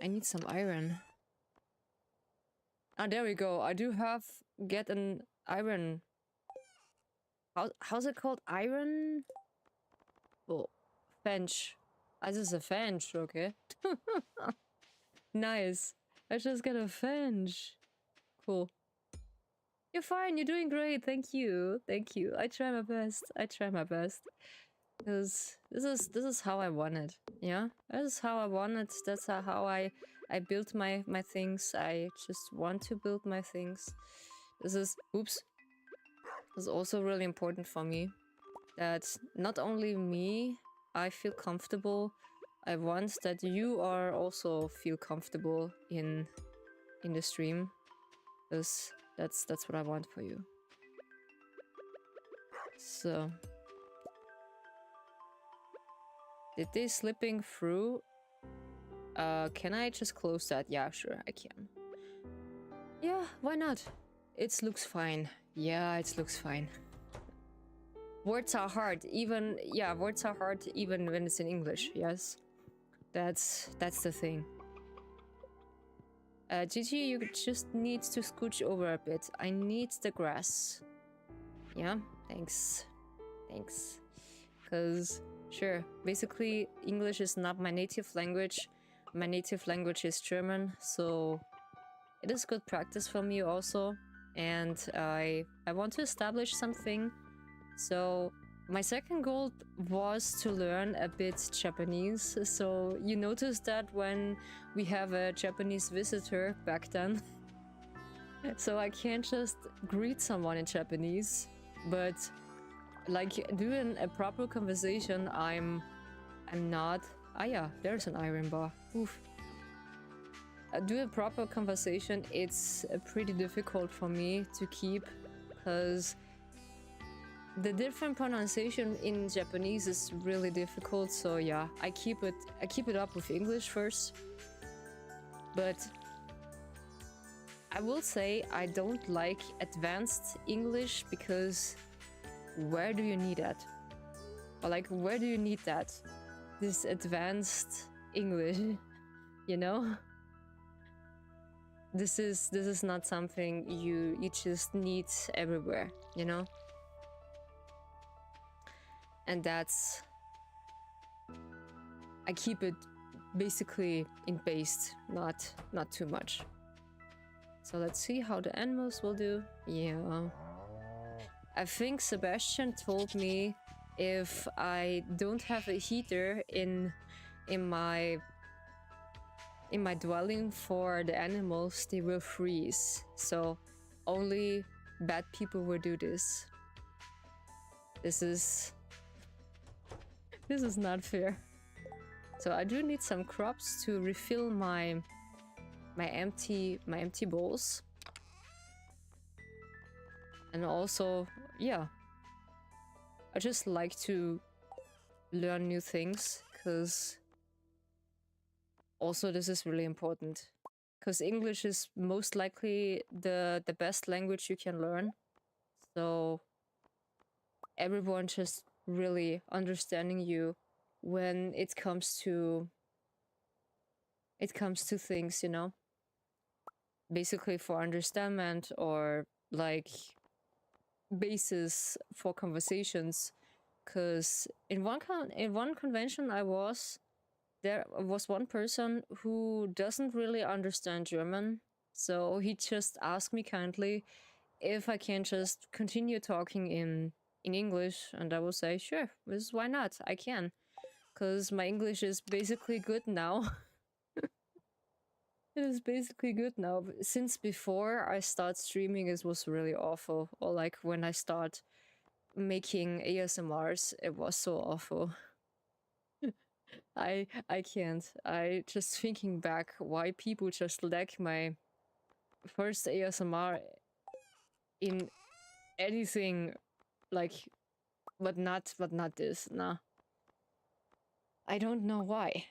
I need some iron. Ah, there we go. I do get an iron. How's it called? Iron? Oh, bench. This is a bench, okay. Nice. I just got a bench. Cool. You're fine, you're doing great, thank you. Thank you. I try my best. I try my best. Because this is how I want it. Yeah? This is how I want it. That's how I built my things. I just want to build my things. This is also really important for me. That not only me, I feel comfortable. I want that you are also feel comfortable in the stream. Because that's what I want for you. So did they slipping through? Can I just close that? Yeah, sure, I can. Yeah, why not? It looks fine. Yeah, it looks fine. Words are hard, words are hard even when it's in English, yes. That's the thing. Gigi, you just need to scooch over a bit. I need the grass. Yeah, thanks. Thanks. Because, sure, basically, English is not my native language. My native language is German, so it is good practice for me also. And I want to establish something. So my second goal was to learn a bit Japanese. So you noticed that when we have a Japanese visitor back then. So I can't just greet someone in Japanese, but like doing a proper conversation, I'm not. Ah yeah, there's an iron bar. Oof. Do a proper conversation, it's pretty difficult for me to keep, because the different pronunciation in Japanese is really difficult. So yeah, I keep it up with English first. But I will say I don't like advanced English, because where do you need that? Or like, where do you need that? This advanced English, you know? This is not something you just need everywhere, you know? And that's... I keep it basically in base, not too much. So let's see how the animals will do. Yeah. I think Sebastian told me if I don't have a heater in my dwelling for the animals, they will freeze. So only bad people will do this. This is not fair. So I do need some crops to refill my empty bowls. And also, yeah, I just like to learn new things, because also this is really important, because English is most likely the best language you can learn. So everyone just really understanding you when it comes to things, you know, basically for understandment, or like basis for conversations. Because in one convention there was one person who doesn't really understand German, so he just asked me kindly if I can just continue talking in English, and I will say sure, why not, I can, because my English is basically good now. It is basically good now. Since before I start streaming, it was really awful. Or like when I start making ASMRs, it was so awful. I can't. I just thinking back why people just like my first ASMR in anything, like, but not this. Nah. I don't know why.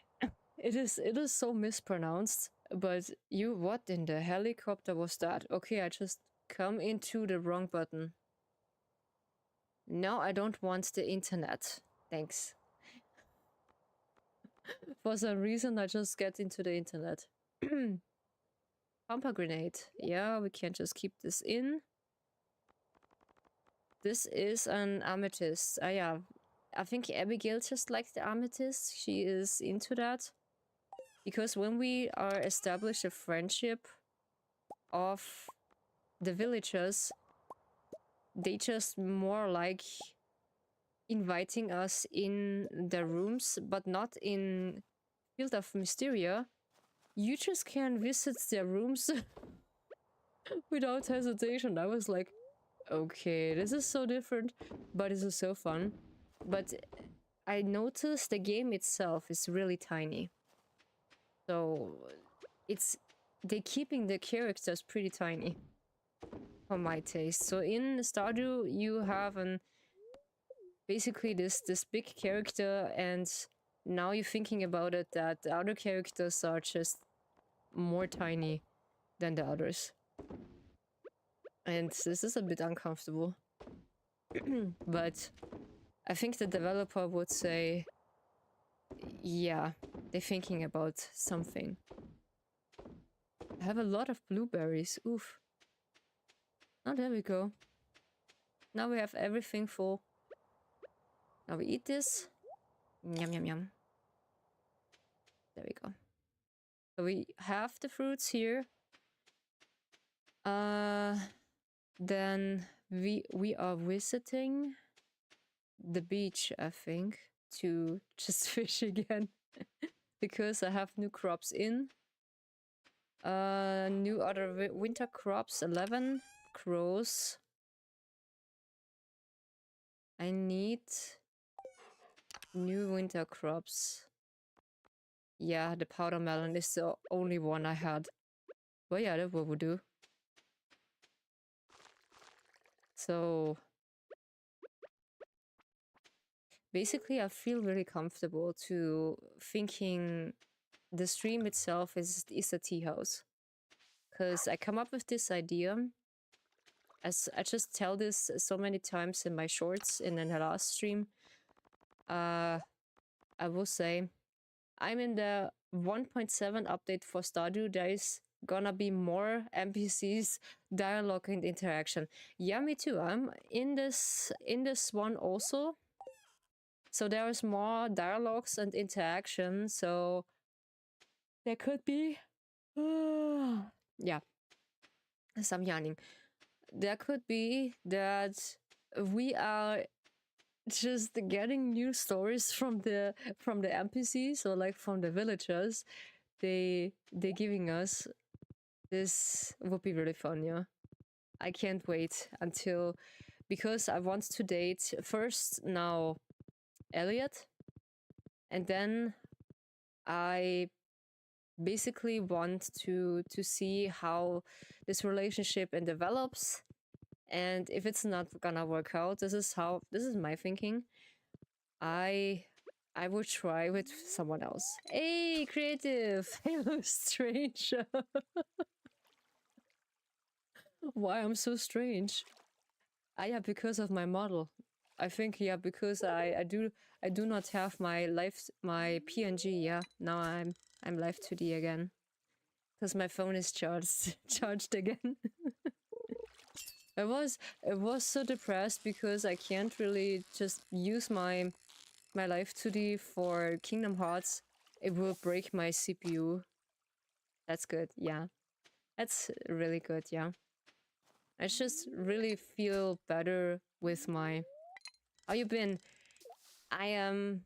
It is so mispronounced. But what in the helicopter was that? Okay, I just come into the wrong button. No, I don't want the internet. Thanks. For some reason, I just get into the internet. Pumper grenade. Yeah, we can just keep this in. This is an amethyst. Yeah. I think Abigail just likes the amethyst. She is into that. Because when we are established a friendship of the villagers, they just more like inviting us in their rooms, but not in Field of Mysteria. You just can visit their rooms without hesitation. I was like, okay, this is so different, but this is so fun. But I noticed the game itself is really tiny. So they're keeping the characters pretty tiny for my taste. So in Stardew, you have basically this big character, and now you're thinking about it that the other characters are just more tiny than the others. And this is a bit uncomfortable. But I think the developer would say, yeah, they're thinking about something. I have a lot of blueberries. Oof. Oh, there we go. Now we have everything full. Now we eat this. Yum, yum, yum. There we go. So we have the fruits here. Then we are visiting the beach, I think, to just fish again. Because I have new crops in. New other winter crops, 11 crows. I need new winter crops. Yeah, the powder melon is the only one I had. Well, yeah, that will do. So basically, I feel really comfortable to thinking the stream itself is a tea house. Because I come up with this idea, as I just tell this so many times in my shorts and in the last stream. I will say, I'm in the 1.7 update for Stardew. There is gonna be more NPCs, dialogue and interaction. Yeah, me too. I'm in this one also. So there is more dialogues and interaction. So there could be, yeah, some yawning. There could be that we are just getting new stories from the NPCs, or like from the villagers. They're giving us. This would be really fun, yeah. I can't wait until, because I want to date first now Elliot, and then I basically want to see how this relationship and develops, and if it's not gonna work out, this is my thinking. I would try with someone else. Hey, creative. Hello, strange. Why I'm so strange? Yeah, because of my model. I think, yeah, because I do not have my PNG. Yeah, now I'm live 2D again because my phone is charged again. I was so depressed because I can't really just use my live 2D for Kingdom Hearts. It will break my CPU. That's good. Yeah, that's really good. Yeah, I just really feel better with my. How you been? I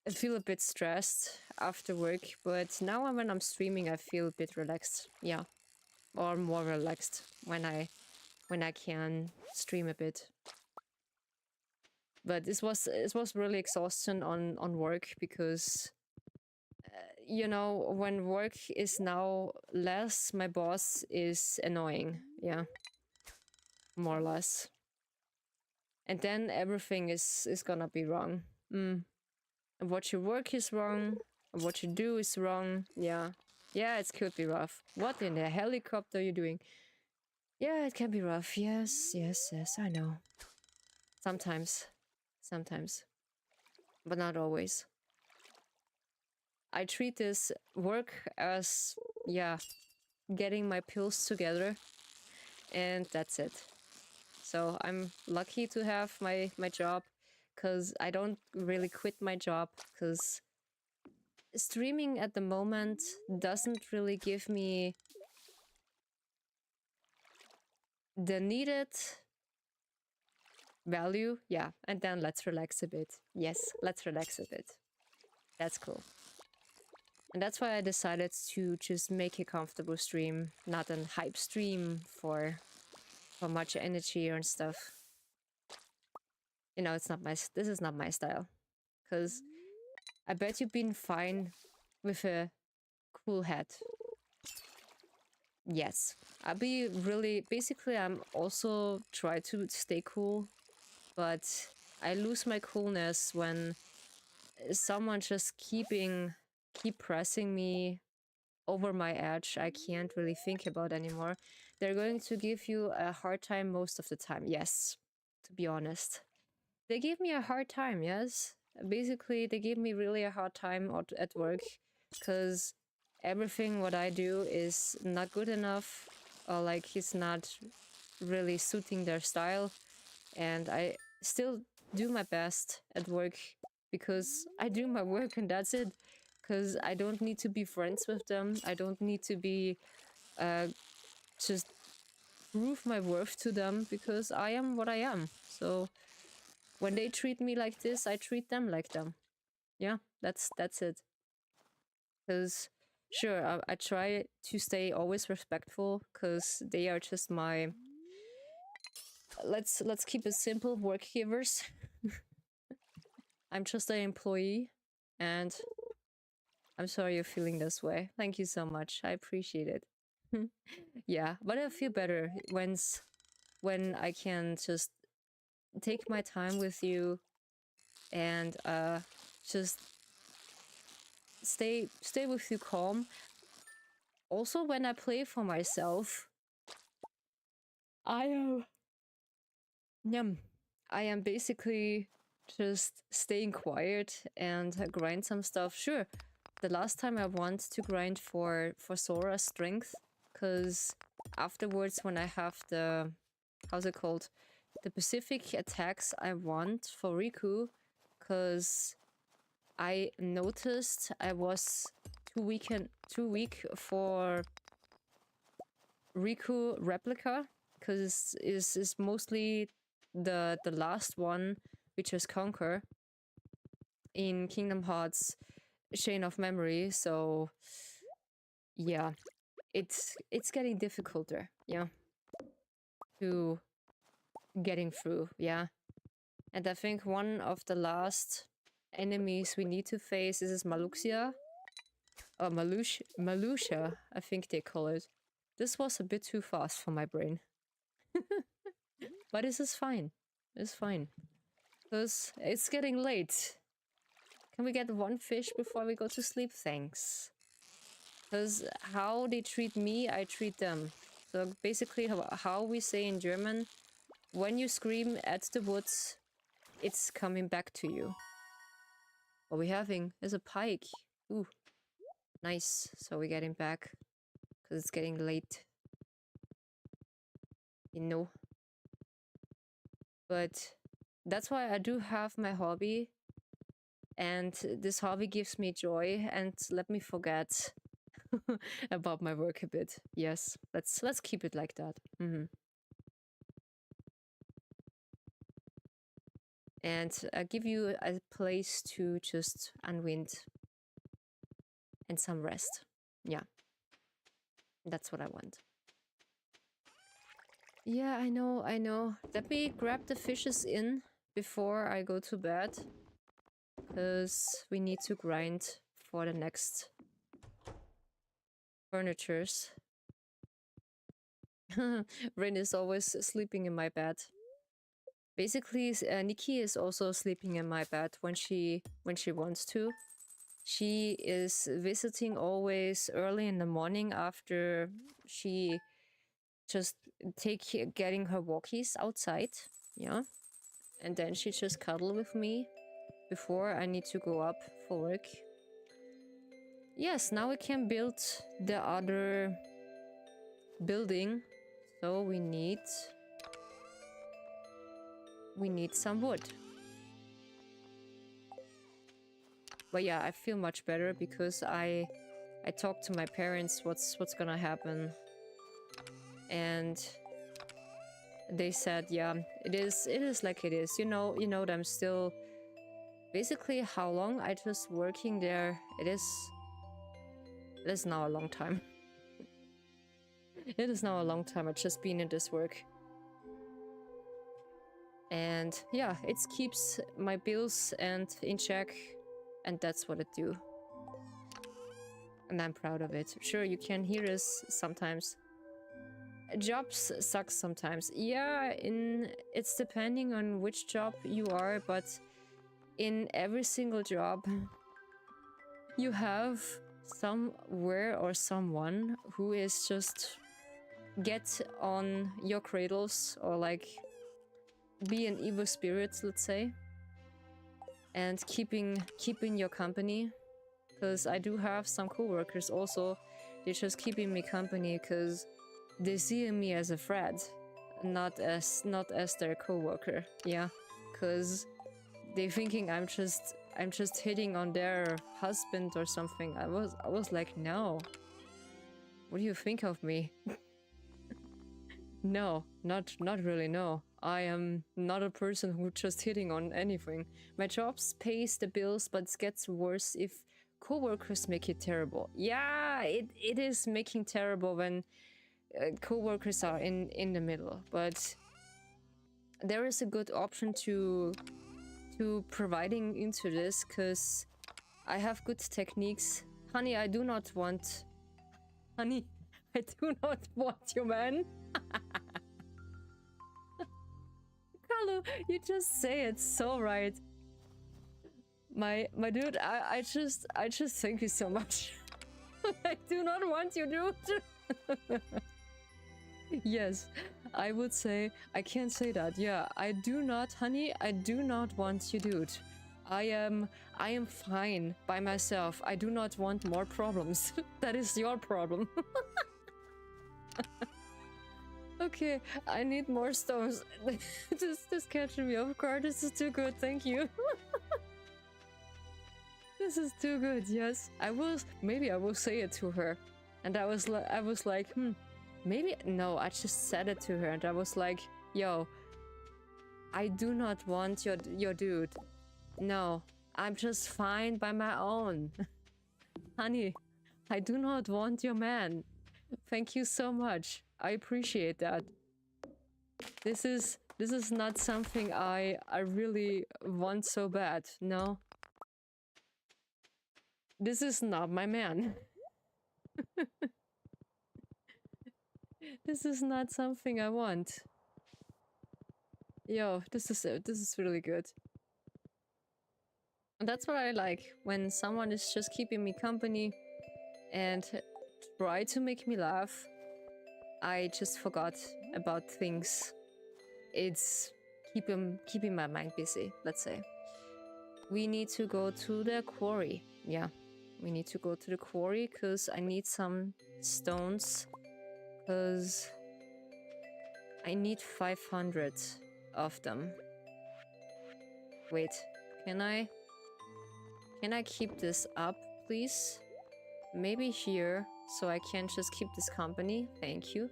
feel a bit stressed after work, but now when I'm streaming, I feel a bit relaxed. Yeah, or more relaxed when I can stream a bit. But it was really exhausting on work because you know, when work is now less, my boss is annoying. Yeah, more or less. And then everything is gonna be wrong. Mm. And what you work is wrong. And what you do is wrong. Yeah. Yeah, it could be rough. What in the helicopter are you doing? Yeah, it can be rough. Yes, yes, yes, I know. Sometimes. Sometimes. But not always. I treat this work as, yeah, getting my pills together. And that's it. So I'm lucky to have my job because I don't really quit my job because streaming at the moment doesn't really give me the needed value. Yeah, and then let's relax a bit. Yes, let's relax a bit. That's cool. And that's why I decided to just make a comfortable stream, not a hype stream for much energy and stuff. You know, it's not this is not my style. Because I bet you've been fine with a cool hat. Yes. I'll be really... Basically, I'm also try to stay cool. But I lose my coolness when someone just keep pressing me over my edge. I can't really think about anymore. They're going to give you a hard time most of the time. Yes, to be honest. They give me a hard time, yes. Basically, they give me really a hard time at work because everything what I do is not good enough, or like it's not really suiting their style. And I still do my best at work because I do my work and that's it. Because I don't need to be friends with them. I don't need to be just prove my worth to them because I am what I am. So when they treat me like this, I treat them like them. Yeah, that's it. Because sure, I try to stay always respectful because they are just my... Let's keep it simple, work givers. I'm just an employee, and I'm sorry you're feeling this way. Thank you so much. I appreciate it. Yeah, but I feel better when I can just take my time with you and just stay with you calm. Also, when I play for myself, I am I am basically just staying quiet and grind some stuff. Sure, the last time I want to grind for Sora's strength, because afterwards when I have the... how's it called? The specific attacks I want for Riku, because I noticed I was too weak for Riku replica, because is mostly the last one, which is Conquer in Kingdom Hearts Chain of Memory. So yeah, it's getting difficulter, yeah, to getting through, yeah. And I think one of the last enemies we need to face is Maluxia. Oh, Malusha, I think they call it. This was a bit too fast for my brain. But this is fine. It's fine. Because it's getting late. Can we get one fish before we go to sleep? Thanks. Because how they treat me, I treat them. So basically how we say in German, when you scream at the woods, it's coming back to you. What we're having is a pike. Ooh, nice. So we're getting back. Because it's getting late. You know. But that's why I do have my hobby. And this hobby gives me joy and let me forget about my work a bit. Yes, let's keep it like that. And give you a place to just unwind and some rest. Yeah, that's what I want. Yeah, I know. Let me grab the fishes in before I go to bed. Because we need to grind for the next furnitures. Rin is always sleeping in my bed. Basically, Nikki is also sleeping in my bed when she wants to. She is visiting always early in the morning after she just getting her walkies outside, yeah, and then she just cuddle with me before I need to go up for work. Yes, now we can build the other building, so we need some wood. But yeah, I feel much better because I talked to my parents what's gonna happen, and they said, yeah, it is like it is. You know that I'm still basically how long I just working there. It is now a long time. It is now a long time. I've just been in this work. And yeah, it keeps my bills and in check, and that's what it do. And I'm proud of it. Sure, you can hear us sometimes. Jobs suck sometimes. Yeah, it's depending on which job you are, but in every single job, you have somewhere or someone who is just get on your cradles or like be an evil spirit, let's say, and keeping your company. Because I do have some co-workers also, they're just keeping me company because they see me as a friend, not as their co-worker. Yeah, because they thinking I'm just hitting on their husband or something. I was like, no. What do you think of me? No, not really, no. I am not a person who just hitting on anything. My job pays the bills, but it gets worse if co-workers make it terrible. Yeah, it is making terrible when co-workers are in the middle, but there is a good option to providing into this, because I have good techniques. Honey, I do not want... Honey, I do not want you, man. Carlo, you just say it so right. My dude, I just thank you so much. I do not want you, dude. Yes, I would say, I can't say that. Yeah, I do not, honey, I do not want you, dude. I am fine by myself. I do not want more problems. That is your problem. Okay, I need more stones. Just catching me off guard. This is too good, thank you. This is too good, yes. Maybe I will say it to her. And I was like, maybe, no, I just said it to her and I was like, yo, I do not want your dude. No, I'm just fine by my own. Honey, I do not want your man. Thank you so much. I appreciate that. This is not something I really want so bad, no? This is not my man. This is not something I want. Yo, this is really good. And that's what I like, when someone is just keeping me company and try to make me laugh. I just forgot about things. It's keeping my mind busy, let's say. We need to go to the quarry. Yeah, we need to go to the quarry because I need some stones. Because I need 500 of them. Wait, can I keep this up, please? Maybe here, so I can just keep this company. Thank you.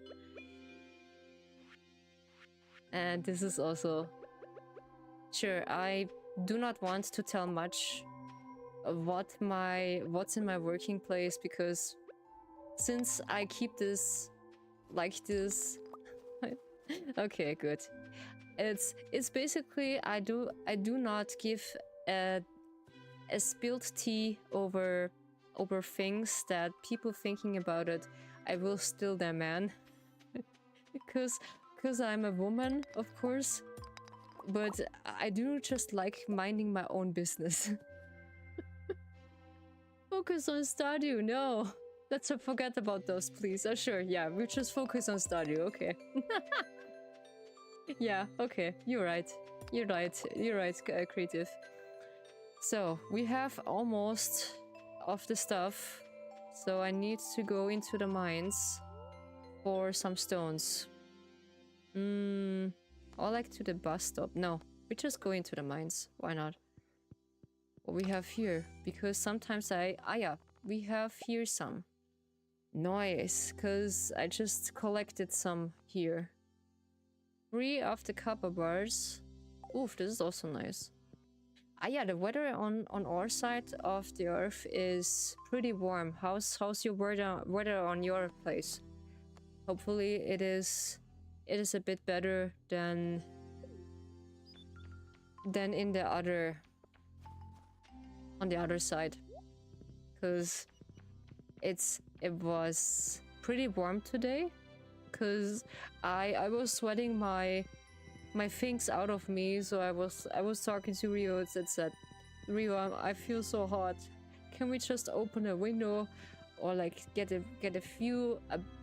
And this is also... Sure, I do not want to tell much of what's in my working place, because since I keep this like this... Okay, good. It's basically I do not give a spilled tea over things that people thinking about it. I will steal their man. because I'm a woman, of course, but I do just like minding my own business. Focus on Stardew. No, let's forget about those, please. Sure, yeah, we just focus on Stardew. Okay. Yeah, okay, you're right, creative. So we have almost of the stuff, so I need to go into the mines for some stones. Or like to the bus stop. No, we just go into the mines. Why not? What we have here, because sometimes yeah, we have here some. Nice, because I just collected some here. 3 of the copper bars. Oof, this is also nice. Ah yeah, the weather on our side of the earth is pretty warm. How's your weather on your place? Hopefully it is a bit better than in the other on the other side, because it was pretty warm today, because I was sweating my things out of me, so I was talking to Rio and said, Rio, I feel so hot. Can we just open a window or like get a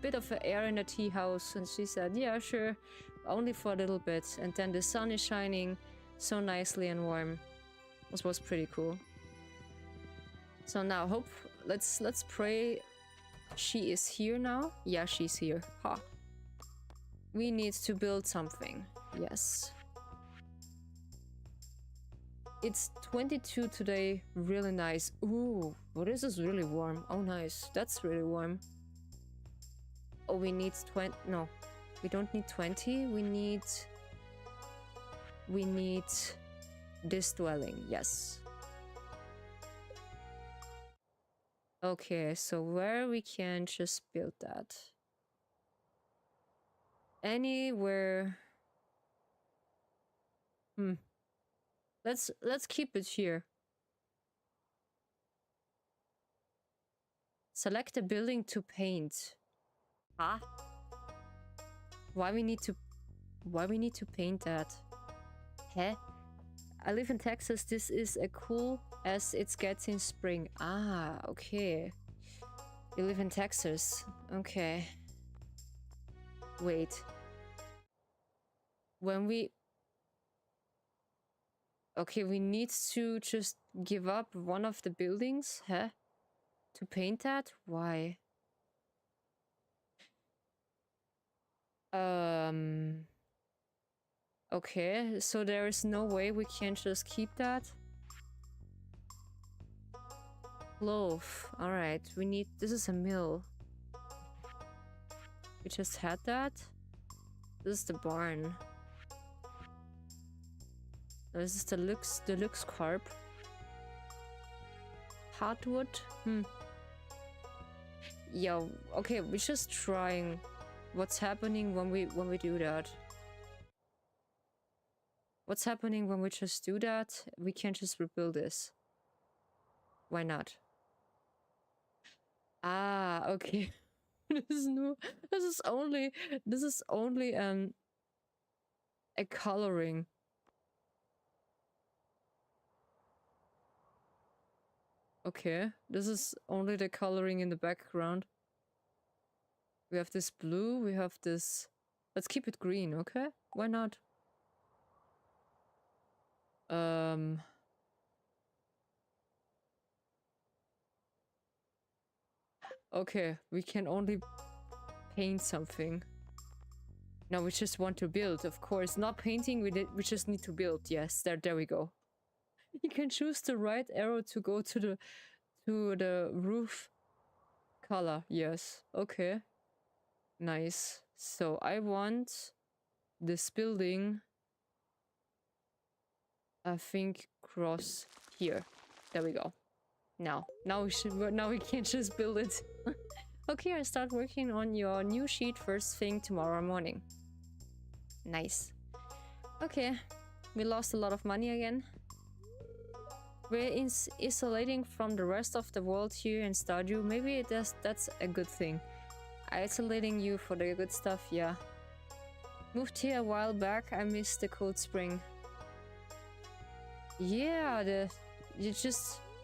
bit of air in the tea house? And she said, yeah, sure, only for a little bit. And then the sun is shining so nicely and warm. This was pretty cool. So now let's pray she is here now. Yeah, she's here. Ha. We need to build something. Yes. It's 22 today. Really nice. Ooh, what is this? Really warm. Oh, nice. That's really warm. Oh, we need 20. No, we don't need 20. We need this dwelling. Yes. Okay, so where we can just build that? Anywhere. Let's keep it here. Select a building to paint. Huh? Why we need to paint that? Huh? I live in Texas. This is as cool as it gets in spring. Ah, okay. You live in Texas. Okay. Wait. When we... Okay, we need to just give up one of the buildings, huh? To paint that? Why? Okay, so there is no way we can just keep that? Loaf. Alright, we need... This is a mill. We just had that? This is the barn. This is the deluxe carp. Hardwood? Yeah, okay, we're just trying what's happening when we do that. What's happening when we just do that? We can't just rebuild this. Why not? Ah, okay. This is new. This is only a coloring. Okay, this is only the coloring in the background. We have this blue, we have this... Let's keep it green, okay? Why not? Okay, we can only paint something. No, we just want to build, of course. Not painting, we just need to build. Yes, there we go. You can choose the right arrow to go to the roof color. Yes, okay. Nice. So I want this building, I think, cross here. There we go. Now we can just build it. Okay, I start working on your new sheet first thing tomorrow morning. Nice. Okay, we lost a lot of money again. We're isolating from the rest of the world here in Stardew. Maybe that's a good thing. Isolating you for the good stuff, yeah. Moved here a while back. I missed the cold spring. Yeah, this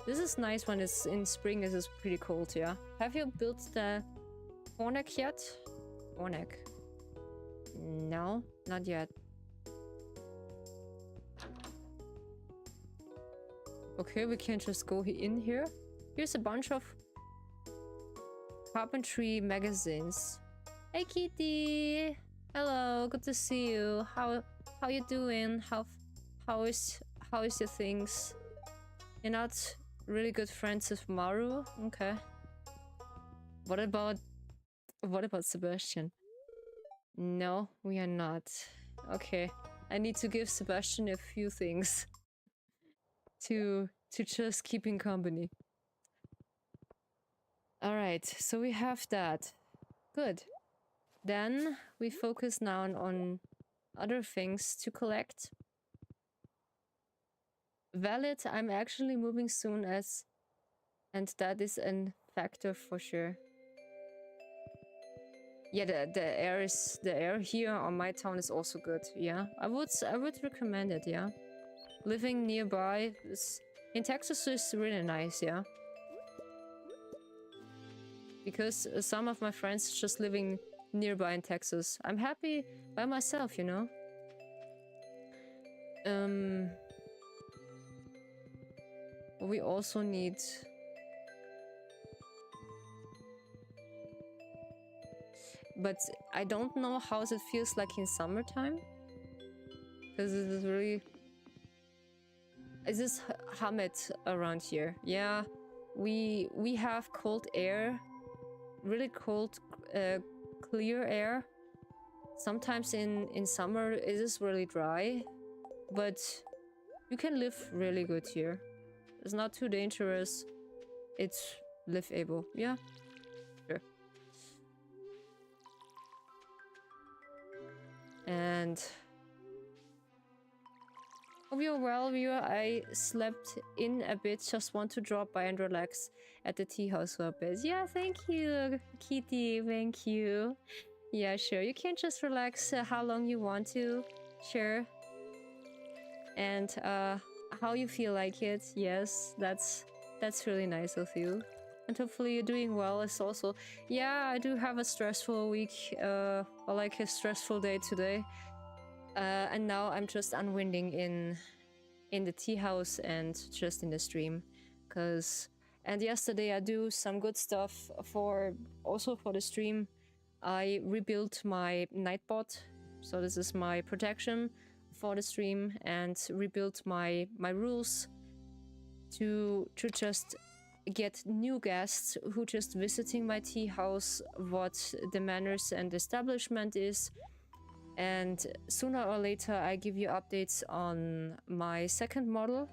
is nice when it's in spring. This is pretty cold, yeah. Have you built the Hornek yet? Hornek. No, not yet. Okay, we can just go in here. Here's a bunch of carpentry magazines. Hey Kitty! Hello, good to see you. How you doing? How is your things? You're not really good friends with Maru? Okay. What about Sebastian? No, we are not. Okay. I need to give Sebastian a few things to just keep in company. Alright, so we have that. Good. Then we focus now on other things to collect. Valid, I'm actually moving soon and that is a factor for sure. Yeah, the air here on my town is also good. Yeah, I would recommend it. Yeah, living nearby in Texas is really nice. Yeah, because some of my friends just living nearby in Texas. I'm happy by myself, you know. We also need... But I don't know how it feels like in summertime. Because it is really... Is this humid around here? Yeah, we have cold air. Really cold, clear air. Sometimes in summer it is really dry. But you can live really good here. It's not too dangerous. It's livable. Yeah, sure. And hope you're well, viewer. I slept in a bit. Just want to drop by and relax at the tea house for a bit. Yeah, thank you, Kitty. Thank you. Yeah, sure. You can just relax how long you want to. Sure. And how you feel like it. Yes, that's really nice of you. And hopefully you're doing well. It's also... Yeah, I do have a stressful week. Or like a stressful day today. And now I'm just unwinding in the tea house and just in the stream. And yesterday I do some good stuff also for the stream. I rebuilt my Nightbot. So this is my protection for the stream, and rebuilt my rules to just get new guests who just visiting my tea house, what the manners and establishment is. And sooner or later I give you updates on my second model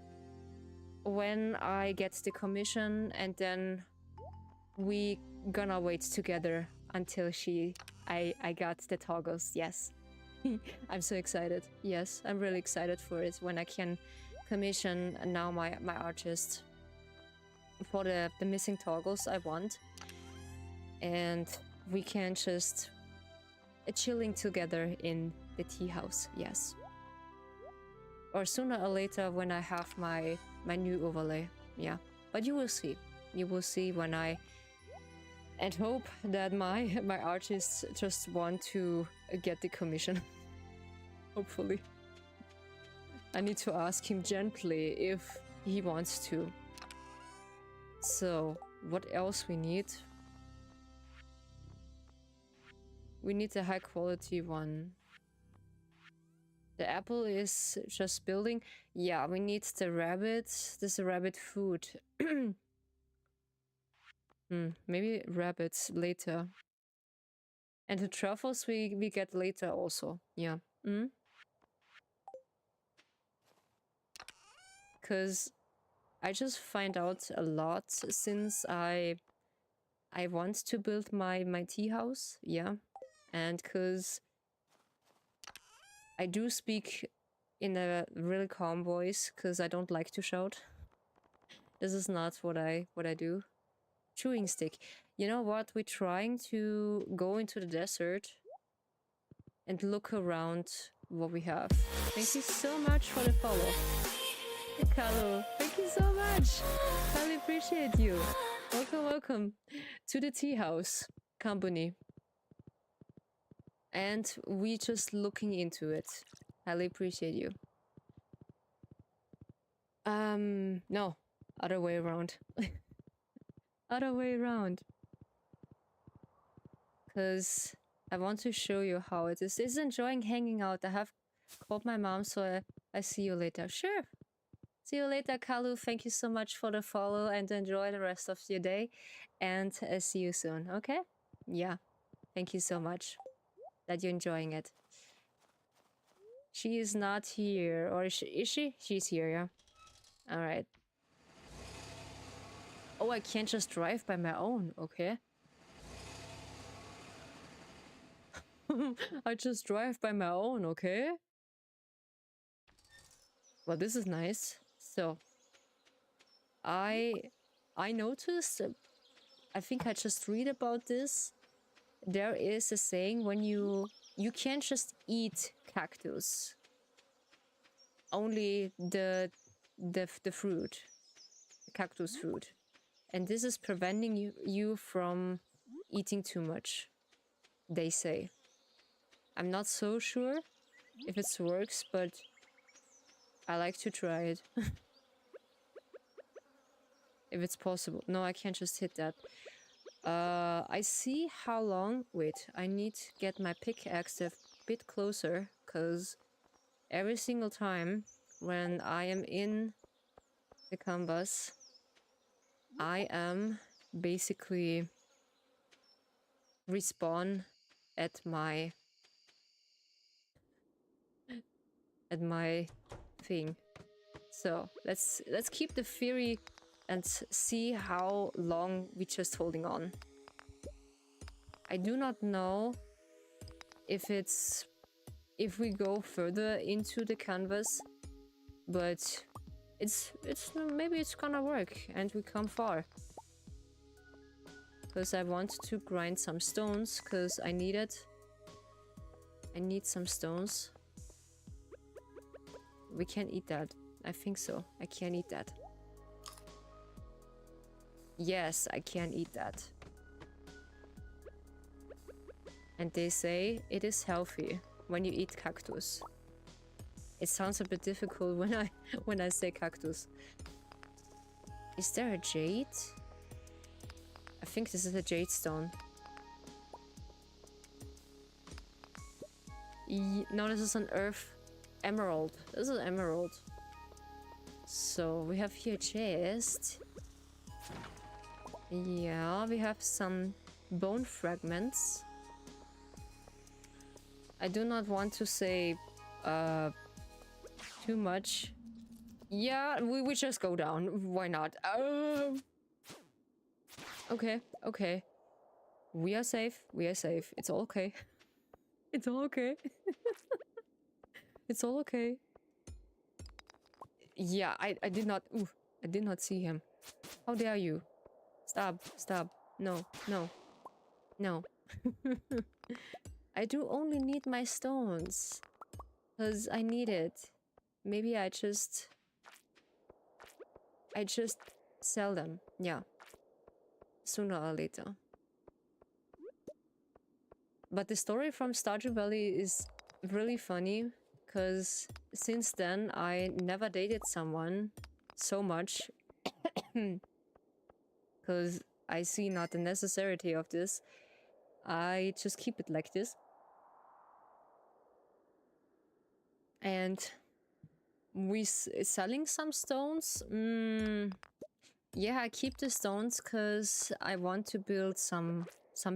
when I get the commission, and then we gonna wait together until I got the toggles. Yes. I'm so excited. Yes, I'm really excited for it when I can commission now my artist for the missing toggles I want. and we can just chilling together in the tea house. Yes, or sooner or later when I have my new overlay. Yeah, but you will see. You will see when I, and hope that my artists just want to get the commission. Hopefully. I need to ask him gently if he wants to. So, what else we need? We need a high quality one. The apple is just building. Yeah, we need the rabbit. There's a rabbit food. Maybe rabbits later. And the truffles we get later also. Yeah. Because I just find out a lot since I want to build my tea house. Yeah. And because I do speak in a really calm voice because I don't like to shout. This is not what I do. Chewing stick. You know what? We're trying to go into the desert and look around what we have. Thank you so much for the follow. Carlo, thank you so much. Highly appreciate you. Welcome to the tea house company. And we just looking into it. Highly appreciate you. No, other way around. Other way around. Because I want to show you how it is. It's enjoying hanging out. I have called my mom, so I see you later. Sure. See you later, Kalu. Thank you so much for the follow and enjoy the rest of your day. And see you soon, okay? Yeah. Thank you so much that you're enjoying it. She is not here. Or is she? She's here, yeah. Alright. Oh, I can't just drive by my own, okay? I just drive by my own, okay? Well, this is nice. So, I noticed, I think I just read about this. There is a saying when you can't just eat cactus. Only the fruit, the cactus fruit. And this is preventing you from eating too much, they say. I'm not so sure if it works, but I like to try it. If it's possible. No, I can't just hit that. I see how long... Wait, I need to get my pickaxe a bit closer, because every single time when I am in the canvas, I am basically respawn at my thing. So let's keep the theory and see how long we just holding on. I do not know if we go further into the canvas, but it's maybe it's gonna work and we come far. Because I want to grind some stones, because I need it. I need some stones. We can't eat that. I think so. I can't eat that. Yes, I can eat that. And they say it is healthy when you eat cactus. It sounds a bit difficult when I say cactus. Is there a jade? I think this is a jade stone. No, this is an earth emerald. This is emerald. So we have here a chest. Yeah, we have some bone fragments. I do not want to say too much. Yeah, we just go down. Why not? Okay, okay. We are safe. We are safe. It's all okay. It's all okay. It's all okay. Yeah, I did not... Ooh, I did not see him. How dare you? Stop, stop. No, no. No. I do only need my stones. Because I need it. Maybe I just sell them. Yeah. Sooner or later. But the story from Stardew Valley is really funny. Because since then, I never dated someone so much. Because I see not the necessity of this. I just keep it like this. And we selling some stones? Yeah, I keep the stones because I want to build some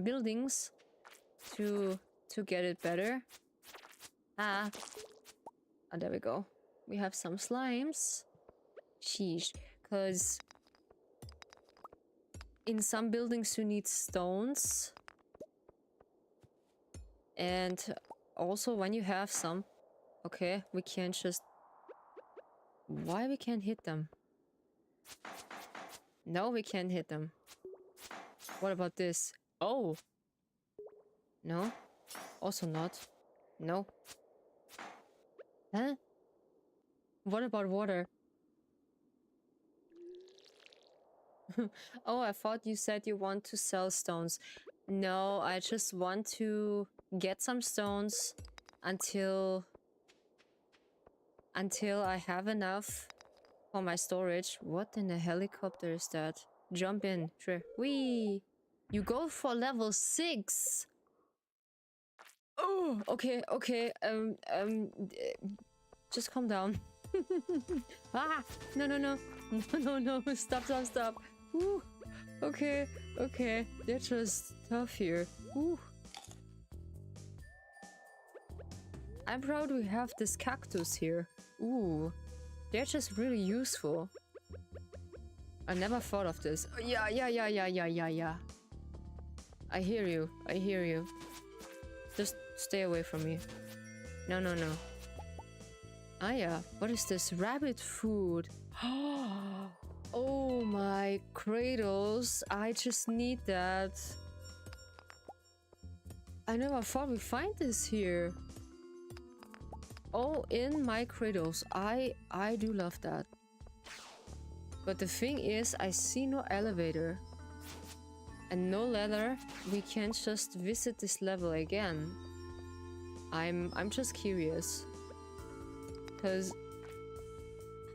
buildings to get it better. Ah, there we go. We have some slimes. Sheesh, because in some buildings you need stones, and also when you have some, okay, we can't just. Why we can't hit them? No, we can't hit them. What about this? Oh. No. Also not. No. Huh? What about water? Oh, I thought you said you want to sell stones. No, I just want to get some stones until I have enough for my storage. What in the helicopter is that? Jump in. Sure. Whee! You go for level 6. Oh, okay, okay. Just calm down. Ah, no, no, no. No, no, no. Stop, stop, stop. Ooh. Okay, okay. They're just tough here. Ooh. I'm proud we have this cactus here. Ooh. They're just really useful. I never thought of this. Yeah, yeah, yeah, yeah, yeah, yeah, yeah. I hear you. I hear you. Just stay away from me. No, no, no. Ah, yeah. What is this? Rabbit food. Oh my cradles. I just need that. I never thought we'd find this here. Oh, in my cradles. I do love that. But the thing is, I see no elevator. And no ladder. We can't just visit this level again. I'm just curious. Because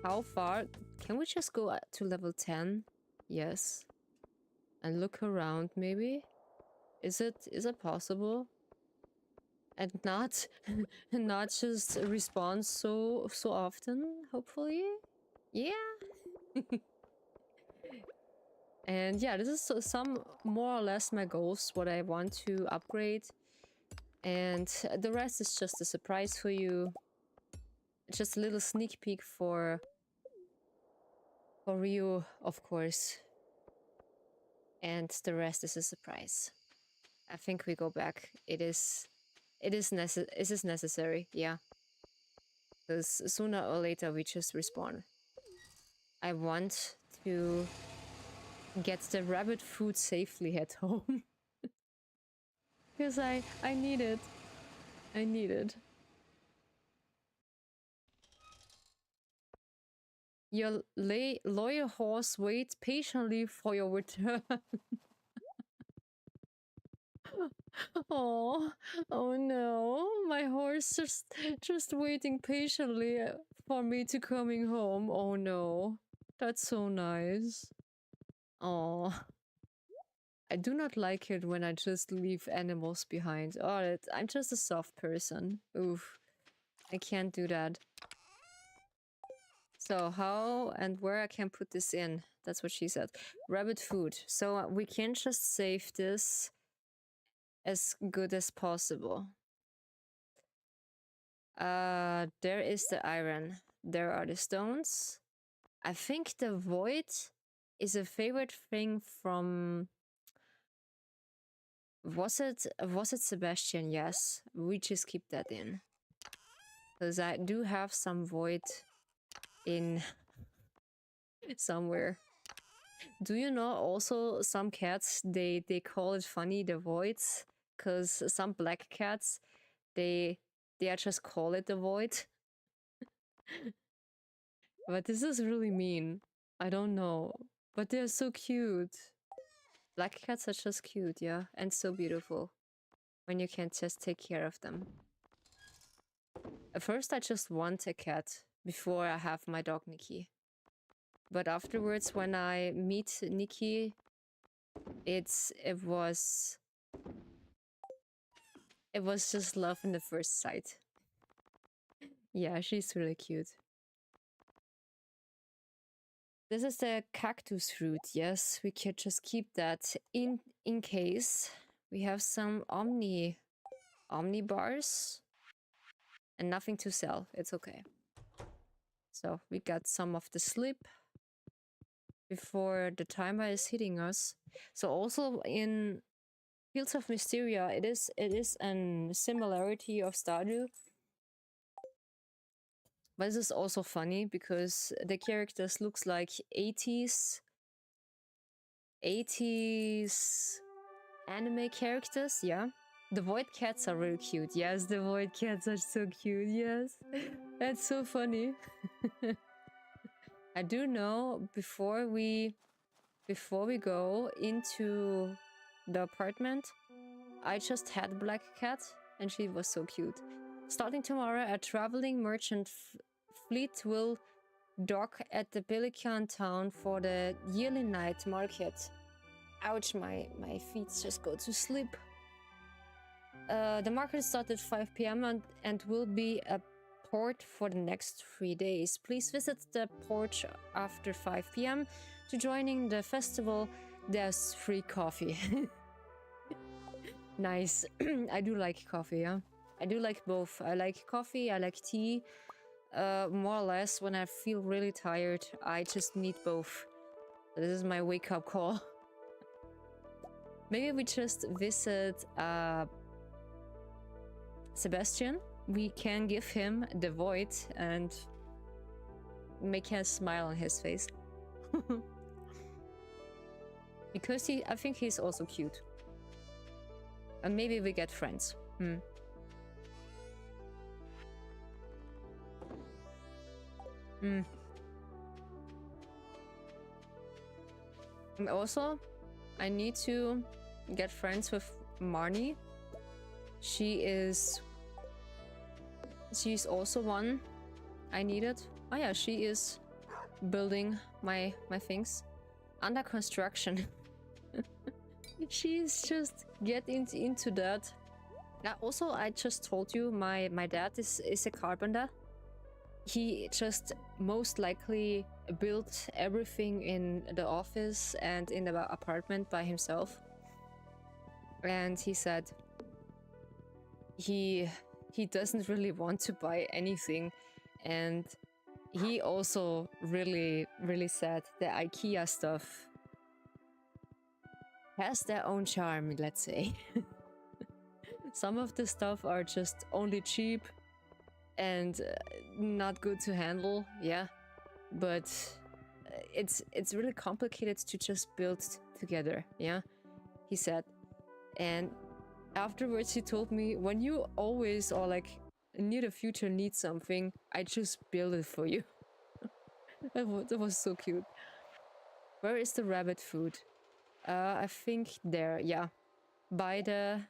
how far? Can we just go to level 10? Yes. And look around maybe? Is it possible? And not not just respawn so often, hopefully? Yeah. And yeah, this is some more or less my goals, what I want to upgrade. And the rest is just a surprise for you. Just a little sneak peek for Rio, of course. And the rest is a surprise. I think we go back. It is necessary, yeah. Because sooner or later we just respawn. I want to get the rabbit food safely at home. Because I need it. I need it. Your loyal horse waits patiently for your return. Oh, oh no! My horse just waiting patiently for me to coming home. Oh no, that's so nice. Oh, I do not like it when I just leave animals behind. Oh, I'm just a soft person. Oof, I can't do that. So how and where I can put this in? That's what she said. Rabbit food. So we can just save this as good as possible. There is the iron. There are the stones. I think the void is a favorite thing from... Was it Sebastian? Yes. We just keep that in. Because I do have some void in somewhere. Do you know also some cats they call it funny the voids? Because some black cats they are just call it the void. But this is really mean. I don't know. But they're so cute. Black cats are just cute, yeah, and so beautiful when you can just take care of them. At first, I just want a cat before I have my dog Nikki. But afterwards, when I meet Nikki, it was just love in the first sight. Yeah, she's really cute. This is the cactus fruit. Yes, we could just keep that in case we have some omni bars and nothing to sell. It's okay. So we got some of the slip before the timer is hitting us. So also in Fields of Mysteria, it is an similarity of Stardew. But this is also funny because the characters looks like 80s anime characters, yeah. The void cats are really cute. Yes, the void cats are so cute. Yes, that's so funny. I do know before we go into the apartment, I just had a black cat and she was so cute. Starting tomorrow, a traveling merchant fleet will dock at the Pelican town for the yearly night market. Ouch, my feet just go to sleep. The market starts at 5 p.m. and will be a port for the next 3 days. Please visit the port after 5 p.m. to joining the festival. There's free coffee. Nice. I do like coffee, yeah. I do like both. I like coffee, I like tea. More or less, when I feel really tired, I just need both. This is my wake-up call. Maybe we just visit Sebastian. We can give him the void and make a smile on his face. Because I think he's also cute. And maybe we get friends. And also, I need to get friends with Marnie. She's also one I needed. Oh yeah, she is building my things. Under construction. She's just getting into that. Also, I just told you my dad is a carpenter. He just most likely built everything in the office and in the apartment by himself. And he said he doesn't really want to buy anything. And he also really said the IKEA stuff has their own charm, let's say. Some of the stuff are just only cheap and not good to handle, yeah. But it's really complicated to just build together, yeah, he said. And afterwards he told me, when you always or like near the future need something, I just build it for you. That was so cute. Where is the rabbit food? I think there, yeah. By the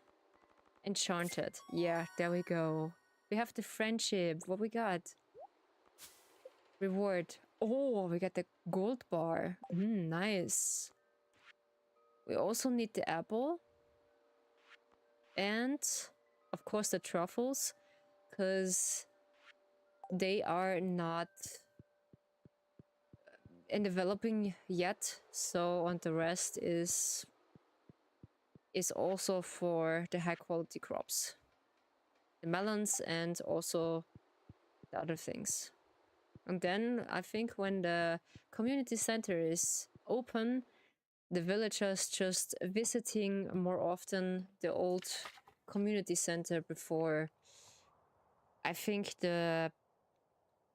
Enchanted. Yeah, there we go. We have the friendship. What we got? Reward. Oh, we got the gold bar. Nice. We also need the apple. And, of course, the truffles. Because they are not in developing yet. So, and the rest is also for the high quality crops. The melons and also the other things. And then I think when the community center is open, the villagers just visiting more often the old community center before. I think the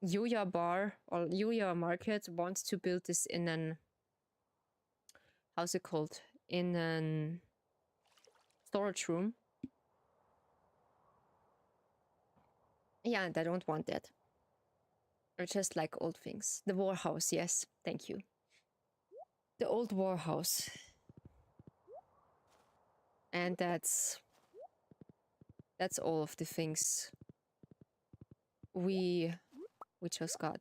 Yuya bar or Yuya market wants to build this in an how's it called? In an storage room. Yeah, and I don't want that. I just like old things. The warhouse, yes, thank you. The old warhouse. And that's all of the things we just got.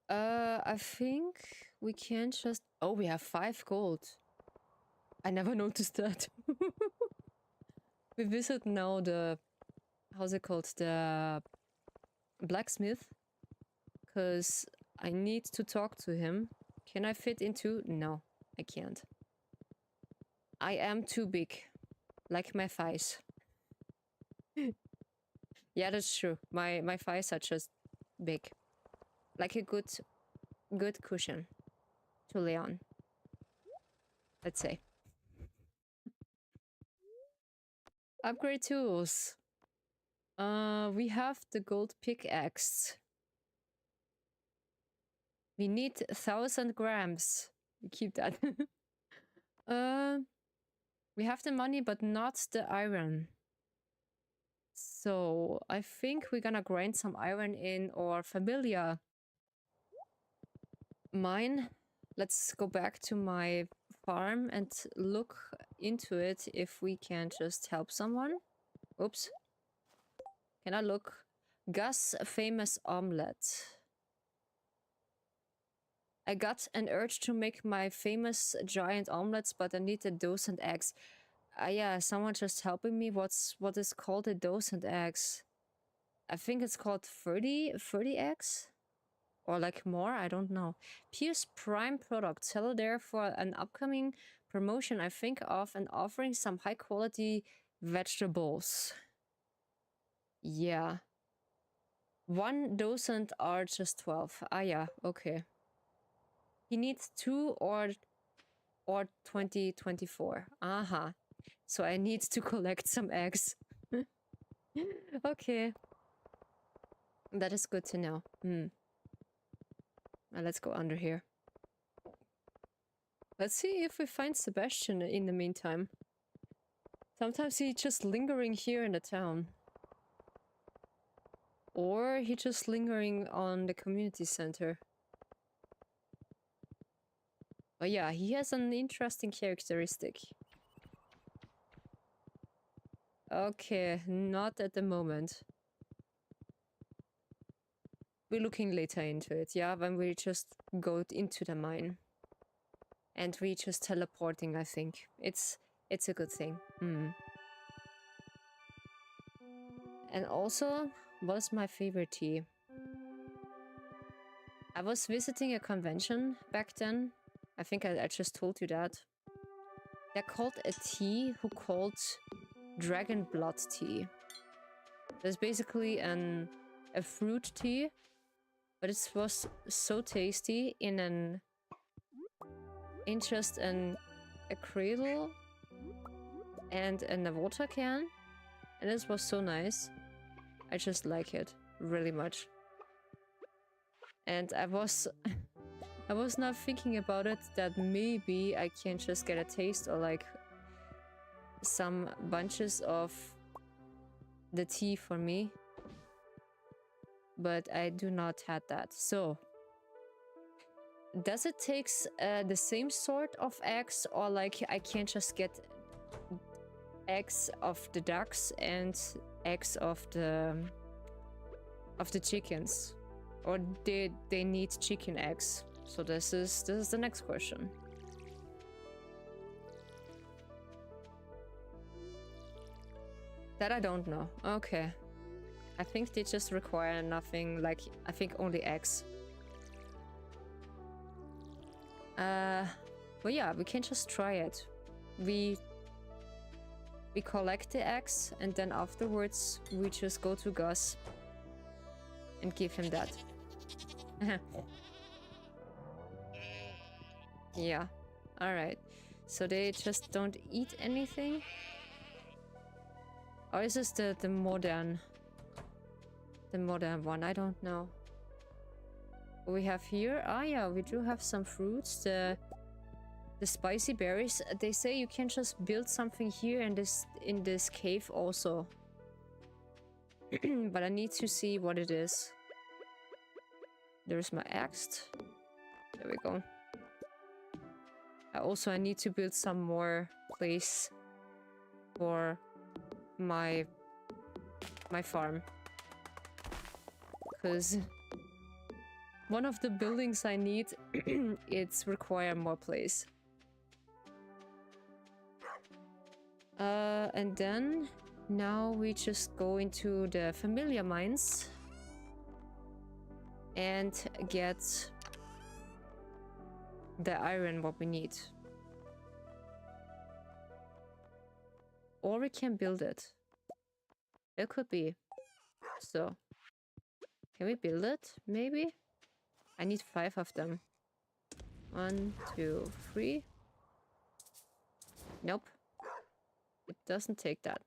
I think we can just... Oh, we have 5 gold. I never noticed that. We visit now the... How's it called? The blacksmith. Because I need to talk to him. Can I fit into... No, I can't. I am too big. Like my thighs. Yeah, that's true. My thighs are just big. Like a good cushion to lay on. Let's say. Upgrade tools. We have the gold pickaxe. We need 1,000 grams. We keep that. We have the money, but not the iron. So I think we're gonna grind some iron in our familiar mine. Let's go back to my farm and look into it if we can just help someone. Oops. Can I look? Gus famous omelette. I got an urge to make my famous giant omelets, but I need a dozen eggs. Yeah, someone just helping me. What is called a dozen eggs? I think it's called 30 eggs? Or like more, I don't know. Pierce Prime product. Hello there for an upcoming promotion. I think of and offering some high quality vegetables. Yeah. 1 dozen are just 12. Ah yeah, okay. He needs 2 or 2024. Aha. So I need to collect some eggs. Okay. That is good to know. Now let's go under here. Let's see if we find Sebastian in the meantime. Sometimes he's just lingering here in the town. Or he's just lingering on the community center. But yeah, he has an interesting characteristic. Okay, not at the moment. We're looking later into it, yeah, when we just go into the mine. And we just teleporting, I think. It's a good thing. And also, what's my favorite tea? I was visiting a convention back then. I think I just told you that. They're called a tea who called dragon blood tea. There's basically a fruit tea, but it was so tasty in just a cradle and in a water can, and this was so nice. I just like it really much. And I was now thinking about it that maybe I can just get a taste or like some bunches of the tea for me, but I do not have that. So does it take the same sort of eggs, or like I can just get eggs of the ducks and eggs of the chickens, or they need chicken eggs? So this is the next question. That I don't know. Okay. I think they just require nothing, like, I think only eggs. But yeah, we can just try it. We collect the eggs, and then afterwards we just go to Gus and give him that. Yeah. Alright. So they just don't eat anything? Or is this the modern one? I don't know. What we have here? Ah yeah, we do have some fruits. The the spicy berries. They say you can just build something here in this cave also. But I need to see what it is. There's my axe. There we go. Also, I need to build some more place for my farm. Because one of the buildings I need, it's require more place. And then now we just go into the familiar mines and get the iron what we need. Or we can build it. It could be. So, can we build it? Maybe? I need 5 of them. 1, 2, 3. Nope. It doesn't take that.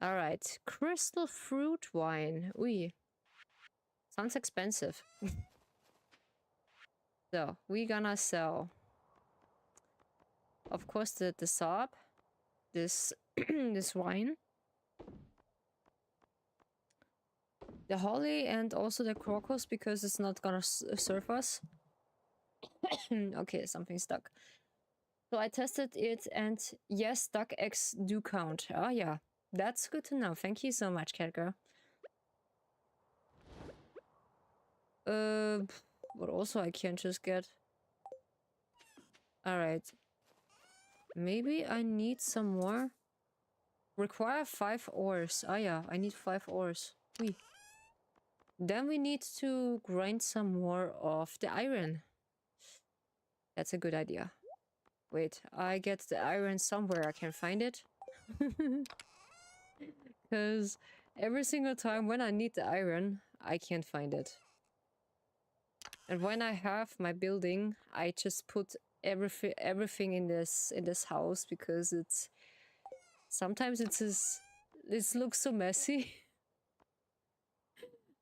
Alright. Crystal fruit wine. Ooh. Sounds expensive. So, we're gonna sell. Of course, the sob. This, this wine. The holly and also the crocus because it's not gonna serve us. Okay, something stuck. So I tested it and yes, duck eggs do count. Oh yeah, that's good to know. Thank you so much, cat girl. But also I can't just get... Alright. Maybe I need some more. Require 5 ores. Ah yeah, I need 5 ores. Whee. Then we need to grind some more of the iron. That's a good idea. Wait, I get the iron somewhere. I can find it. Because every single time when I need the iron, I can't find it. And when I have my building, I just put everything in this house because it's sometimes it looks so messy.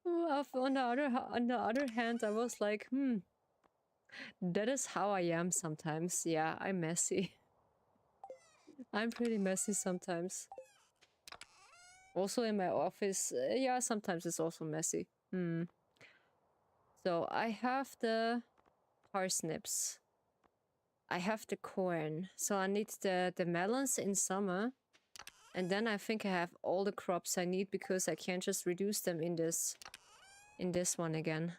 On the other hand, I was like, that is how I am sometimes. Yeah, I'm messy. I'm pretty messy sometimes. Also in my office, yeah, sometimes it's also messy. So I have the parsnips. I have the corn. So I need the melons in summer. And then I think I have all the crops I need because I can't just reduce them in this one again.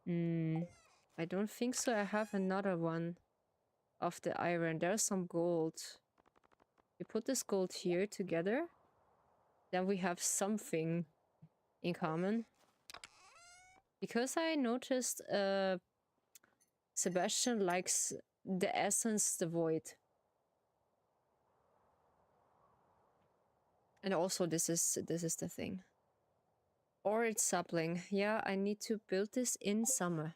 I don't think so. I have another one of the iron. There's some gold. We put this gold here together. Then we have something in common. Because I noticed Sebastian likes the essence, the void. And also this is the thing. Or it's sapling. Yeah, I need to build this in summer.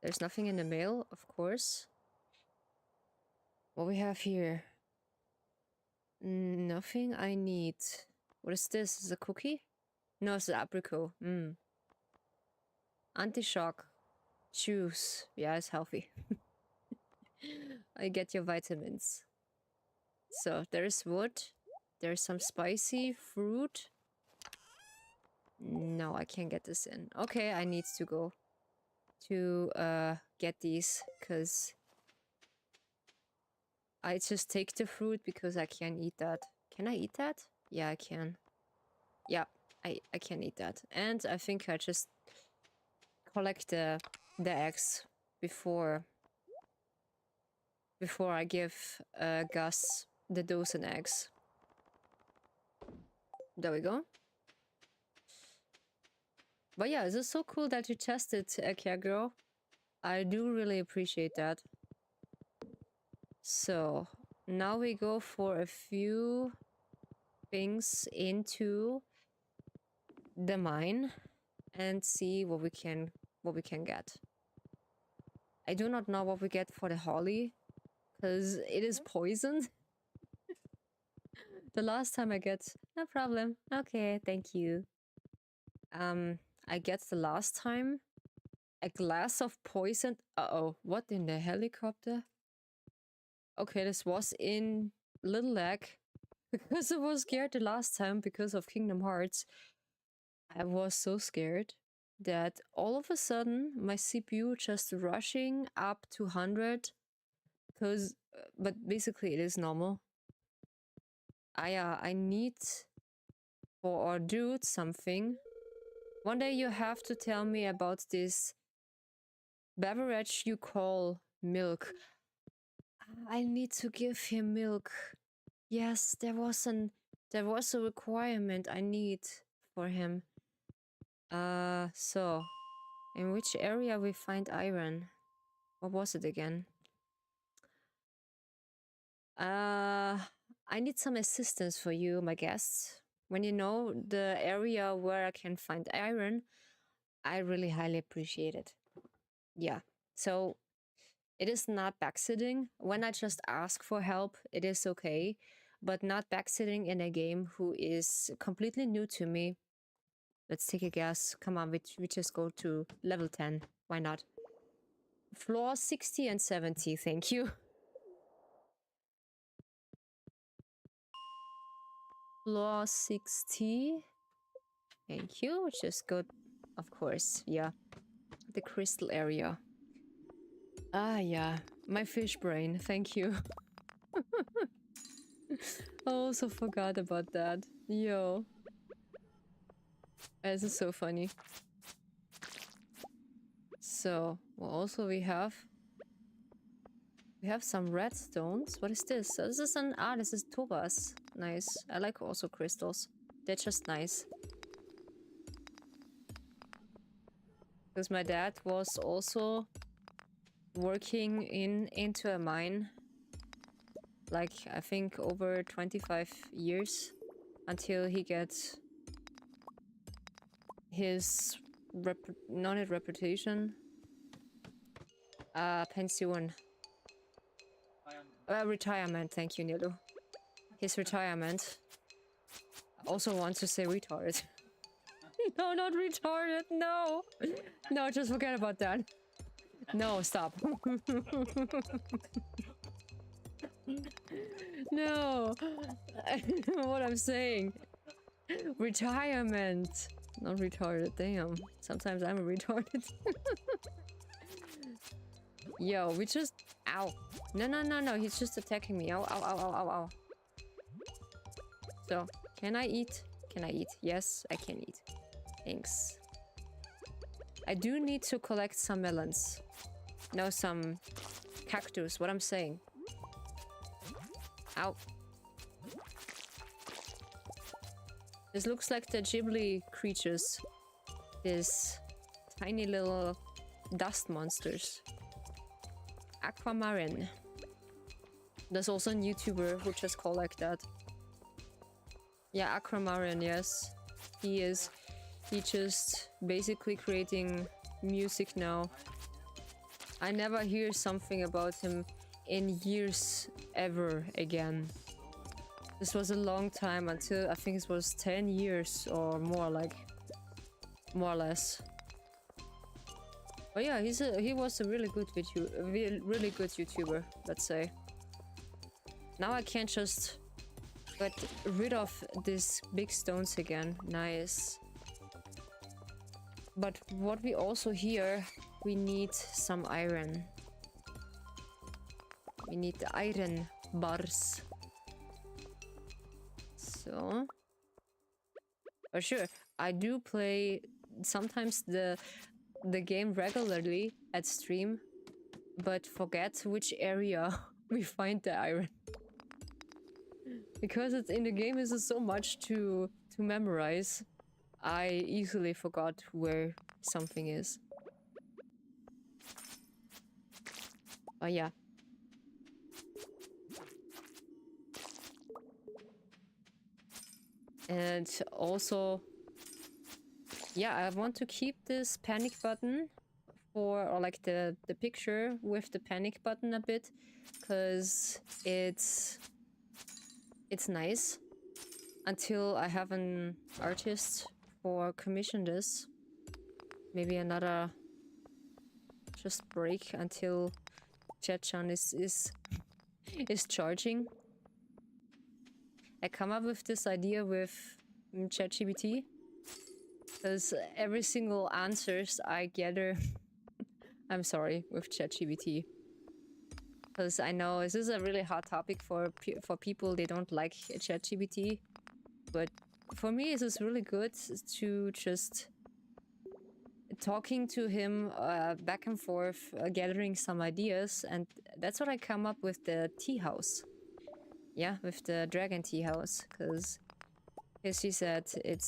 There's nothing in the mail, of course. What we have here? Nothing I need. What is this? Is it a cookie? No, it's an apricot. Anti-shock. Juice. Yeah, it's healthy. I get your vitamins. So, there's wood. There's some spicy fruit. No, I can't get this in. Okay, I need to go to get these because I just take the fruit because I can't eat that. Can I eat that? Yeah, I can. Yeah, I can eat that. And I think I just collect the eggs before I give Gus the dozen eggs. There we go. But yeah, this is so cool that you tested Care Girl. I do really appreciate that. So now we go for a few things into the mine and see what we can get. I do not know what we get for the holly because it is poisoned. The last time I get... No problem. Okay, thank you. I get the last time A glass of poison. Uh-oh. What in the helicopter? Okay, this was in Little Egg. Because I was scared the last time because of Kingdom Hearts. I was so scared that all of a sudden my CPU just rushing up to 100. Because, but basically it is normal. I need or do something. One day you have to tell me about this beverage you call milk. I need to give him milk. Yes, there was a requirement I need for him. So in which area we find iron? What was it again? I need some assistance for you, my guests. When you know the area where I can find iron, I really highly appreciate it. Yeah. So it is not backseating. When I just ask for help, it is okay. But not backseating in a game who is completely new to me. Let's take a guess. Come on, we just go to level 10. Why not? Floor 60 and 70, thank you. Floor 60. Thank you, which is good. Of course, yeah. The crystal area. Ah, yeah. My fish brain, thank you. I also forgot about that. Yo. This is so funny. So, well, also we have some redstones. What is this? This is this is topaz. Nice. I like also crystals. They're just nice. Because my dad was also working into a mine. Like, I think over 25 years. Until he gets his reputation. Pension. Retirement, thank you, Nilu. His retirement. I also want to say retarded. No, not retarded, no! No, just forget about that. No, stop. No! What I'm saying. Retirement. Not retarded, damn. Sometimes I'm retarded. Yo, we just... Ow. No, he's just attacking me. Ow, ow, ow, ow, ow, ow. So, can I eat? Can I eat? Yes, I can eat. Thanks. I do need to collect some melons. No, some cactus, what I'm saying. Ow. This looks like the Ghibli creatures. These tiny little dust monsters. Aquamarine. There's also a YouTuber who just called like that. Yeah, Aquamarine, yes. He is. He just basically creating music now. I never hear something about him in years ever again. This was a long time until I think it was 10 years or more, like more or less. But yeah, he was a really good really good YouTuber, let's say. Now I can't just get rid of these big stones again. Nice. But what we also hear, we need some iron. We need the iron bars. So, for sure, I do play sometimes the game regularly at stream, but forget which area we find the iron. Because it's in the game is so much to memorize. I easily forgot where something is. Oh yeah. And also, yeah, I want to keep this panic button or like the picture with the panic button a bit, because it's nice until I have an artist for commission this. Maybe another just break until Chat-chan is charging. I come up with this idea with ChatGPT because every single answers I gather, I'm sorry, with ChatGPT. Because I know this is a really hot topic for people. They don't like ChatGPT, but for me, this is really good to just talking to him back and forth, gathering some ideas, and that's what I come up with the tea house. Yeah, with the dragon tea house, because as she said, it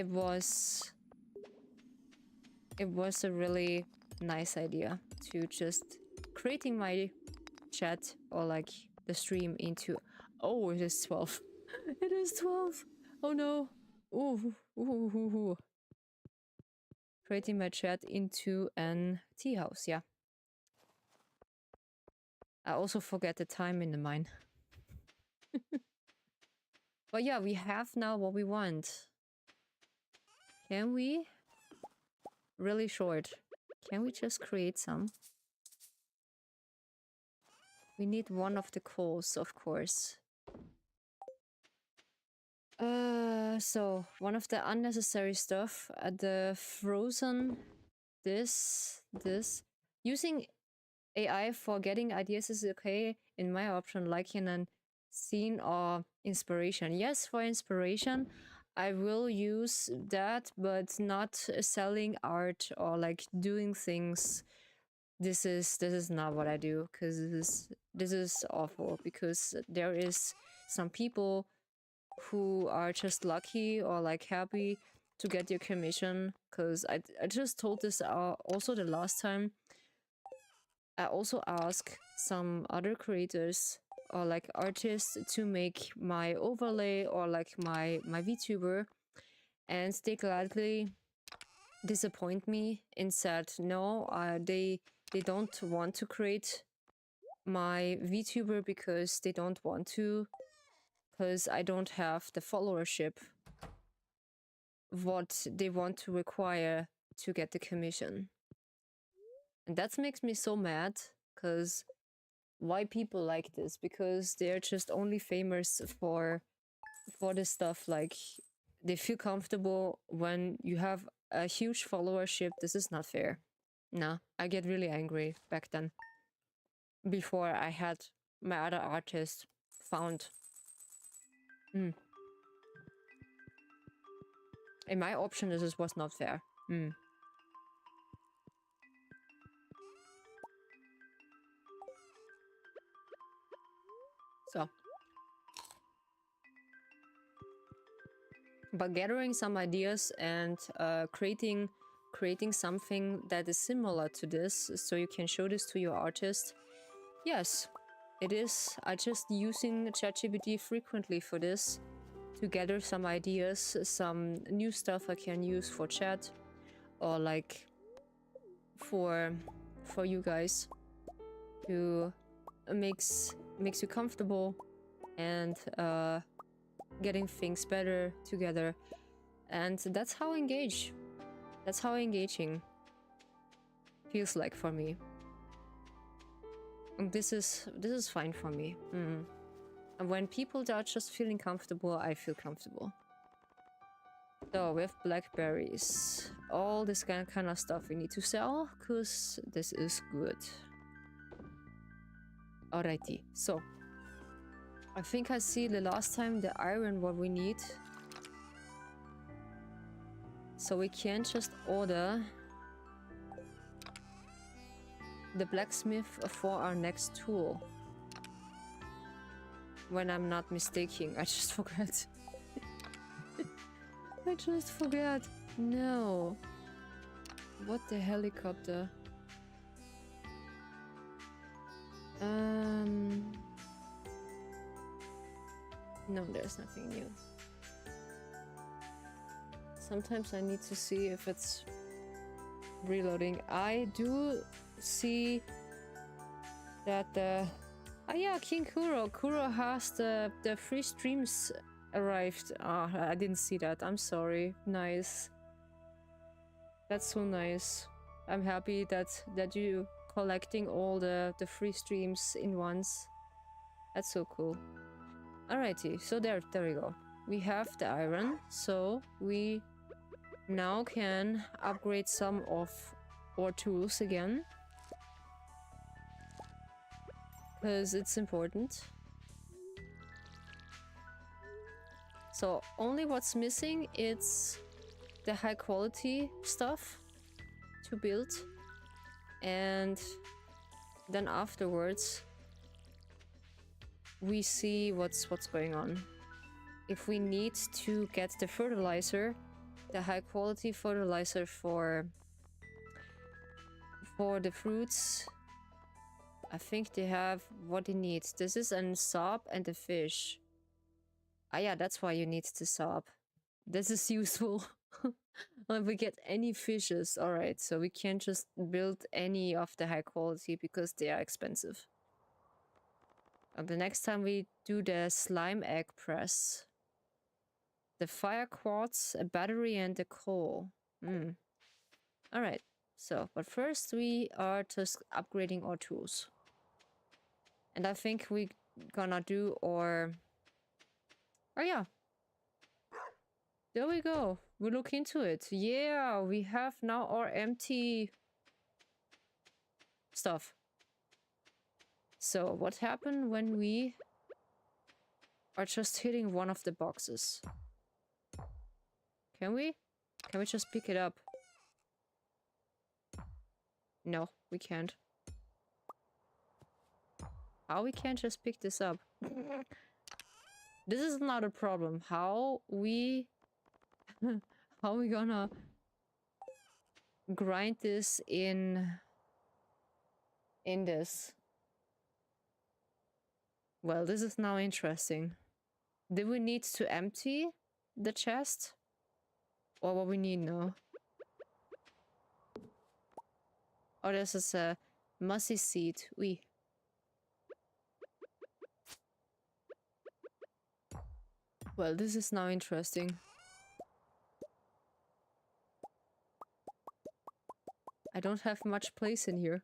was a really nice idea to just creating my chat or like the stream into. Oh, it is 12. It is 12. Oh no. Ooh, ooh, ooh, ooh. Creating my chat into an tea house, yeah. I also forget the time in the mine. But yeah, we have now what we want. Can we? Really short. Can we just create some? We need one of the coals, of course. So one of the unnecessary stuff, the frozen, this. Using AI for getting ideas is okay in my option, like in a scene or inspiration. Yes, for inspiration, I will use that, but not selling art or like doing things. This is not what I do, because this is awful, because there is some people who are just lucky or like happy to get your commission, because I just told this also the last time. I also ask some other creators or like artists to make my overlay or like my VTuber, and they gladly disappoint me and said no, they don't want to create my VTuber because they don't want to, because I don't have the followership what they want to require to get the commission. And that makes me so mad, because why people like this? Because they're just only famous for this stuff. Like, they feel comfortable when you have a huge followership. This is not fair. Nah, I get really angry back then, before I had my other artist found. In my option, this was not fair. So, but gathering some ideas and creating something that is similar to this, so you can show this to your artist. Yes, it is. I just using ChatGPT frequently for this, to gather some ideas, some new stuff I can use for chat, or like for you guys, to makes you comfortable and getting things better together. And that's how engaging feels like for me. And this is fine for me. And when people are just feeling comfortable, I feel comfortable. So we have blackberries, all this kind of stuff we need to sell, because this is good. Alrighty, so I think I see the last time the iron what we need. So we can just order the blacksmith for our next tool. When I'm not mistaken, I just forgot. I just forgot. No. What the helicopter? No, there's nothing new. Sometimes I need to see if it's reloading. I do see that oh yeah, King Kuro has the free streams arrived. I didn't see that. I'm sorry. Nice. That's so nice. I'm happy that you collecting all the free streams in once. That's so cool. Alrighty, so there we go. We have the iron, so we now can upgrade some of our tools again. Because it's important. So only what's missing is the high quality stuff to build. And then afterwards we see what's going on. If we need to get the fertilizer, the high quality fertilizer for the fruits, I think they have what they need. This is a soap and a fish. Ah yeah, that's why you need the soap. This is useful. If we get any fishes, alright, so we can't just build any of the high quality because they are expensive. And the next time we do the slime egg press, the fire quartz, a battery, and a coal. Alright, so, but first we are just upgrading our tools. And I think we gonna do our... Oh yeah. There we go. We look into it. Yeah, we have now our empty stuff. So what happened when we are just hitting one of the boxes? Can we? Can we just pick it up? No, we can't. How we can't just pick this up? This is not a problem. How we... how we gonna grind this in this? Well, this is now interesting. Do we need to empty the chest? Or what we need now? Oh, this is a mossy seed. Oui. Well, this is now interesting. I don't have much place in here.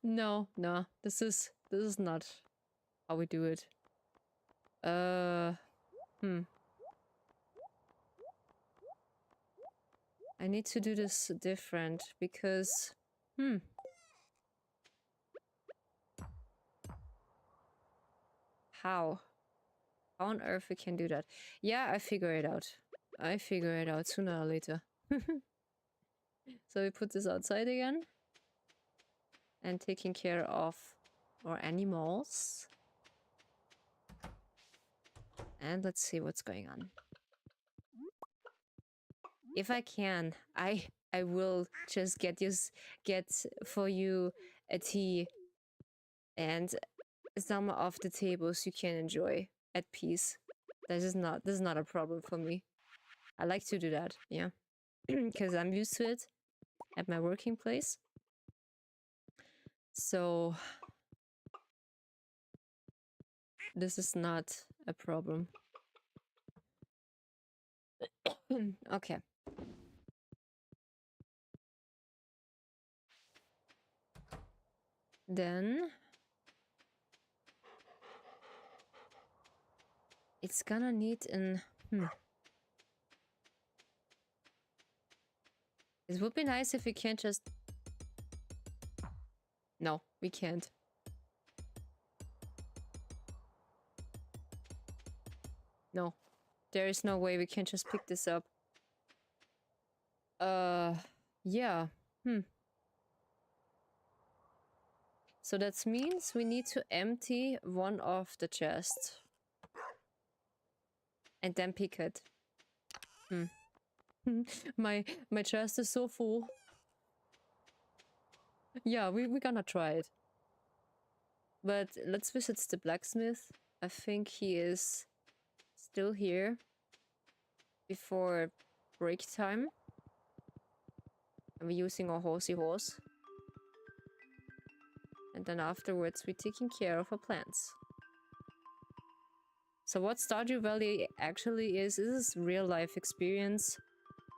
No, this is not how we do it. I need to do this different because How on earth we can do that? Yeah, I figure it out. I figure it out sooner or later. So we put this outside again. And taking care of our animals. And let's see what's going on. If I can, I will just get for you a tea and some of the tables you can enjoy at peace. This is not a problem for me. I like to do that, yeah. Because I'm used to it at my working place. So this is not a problem. Okay. Then it's gonna need an It would be nice if we can't just... No, we can't. No. There is no way we can just pick this up. Yeah. So that means we need to empty one of the chests. And then pick it. My chest is so full. Yeah, we're gonna try it. But let's visit the blacksmith. I think he is still here before break time. And we're using our horsey horse. And then afterwards we're taking care of our plants. So what Stardew Valley actually is real life experience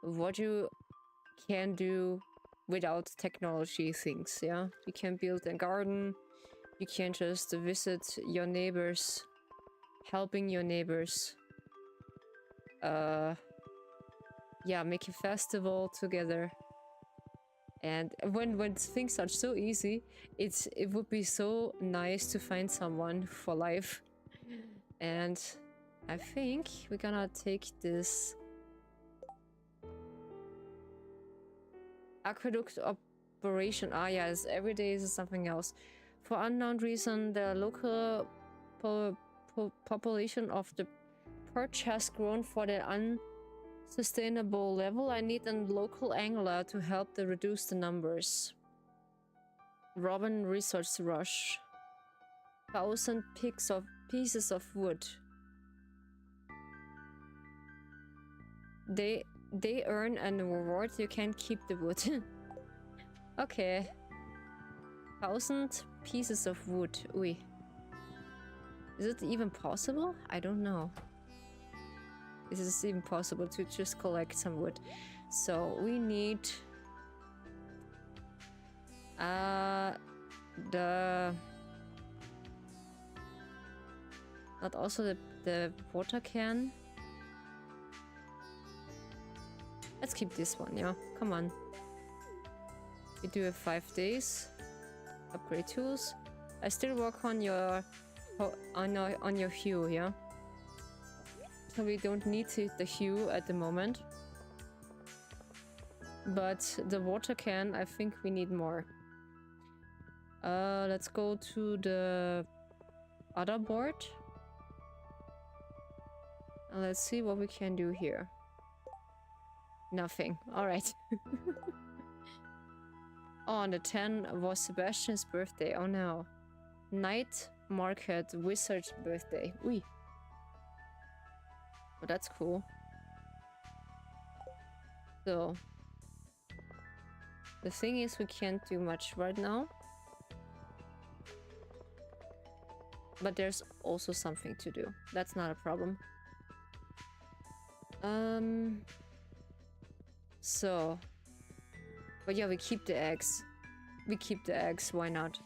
of what you can do without technology things, yeah? You can build a garden, you can just visit your neighbors, helping your neighbors. Yeah, make a festival together. And when things are so easy, it would be so nice to find someone for life. And I think we're gonna take this aqueduct operation. Ah, yes, every day is something else. For unknown reason, the local population of the perch has grown for the unsustainable level. I need a local angler to help to reduce the numbers. Robin resource rush. 1,000 pieces of wood. They earn an reward. You can keep the wood. Okay. 1,000 pieces of wood. Ui. Is it even possible? I don't know. Is it even possible to just collect some wood? So we need the not also the water can. Let's keep this one, yeah. Come on. We do have 5 days. Upgrade tools. I still work on your hue, yeah. So we don't need the hue at the moment. But the water can, I think we need more. Let's go to the other board. And let's see what we can do here. Nothing. Alright. Oh, on the 10th was Sebastian's birthday. Oh no. Night market wizard's birthday. Ui. Oh, that's cool. So the thing is, we can't do much right now. But there's also something to do. That's not a problem. So. But yeah, we keep the eggs. We keep the eggs, why not?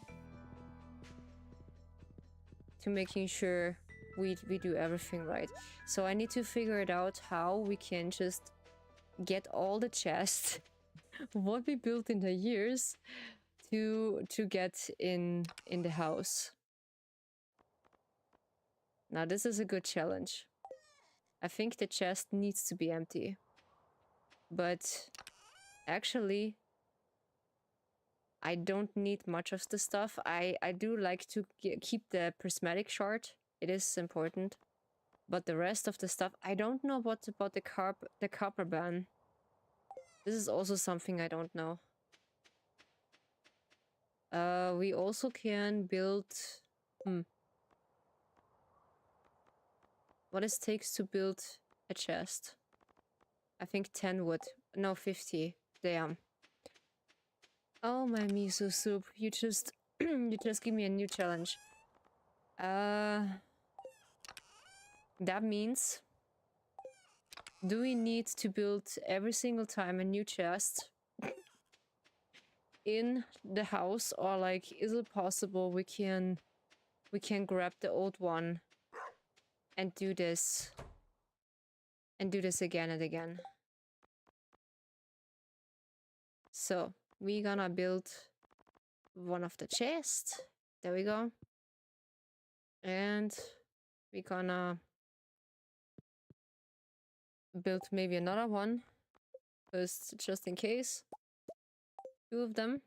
To making sure we do everything right. So I need to figure it out how we can just get all the chests what we built in the years to get in the house. Now this is a good challenge. I think the chest needs to be empty. But actually I don't need much of the stuff. I do like to keep the prismatic shard. It is important. But the rest of the stuff, I don't know what about the copper ban. This is also something I don't know. We also can build... What it takes to build a chest? I think 10 wood. No, 50. Damn. Oh, my miso soup. You just... you just give me a new challenge. That means... Do we need to build every single time a new chest in the house, or like is it possible we can grab the old one and do this again and again? So we're gonna build one of the chests. There we go. And we're gonna build maybe another one, just in case. 2 of them.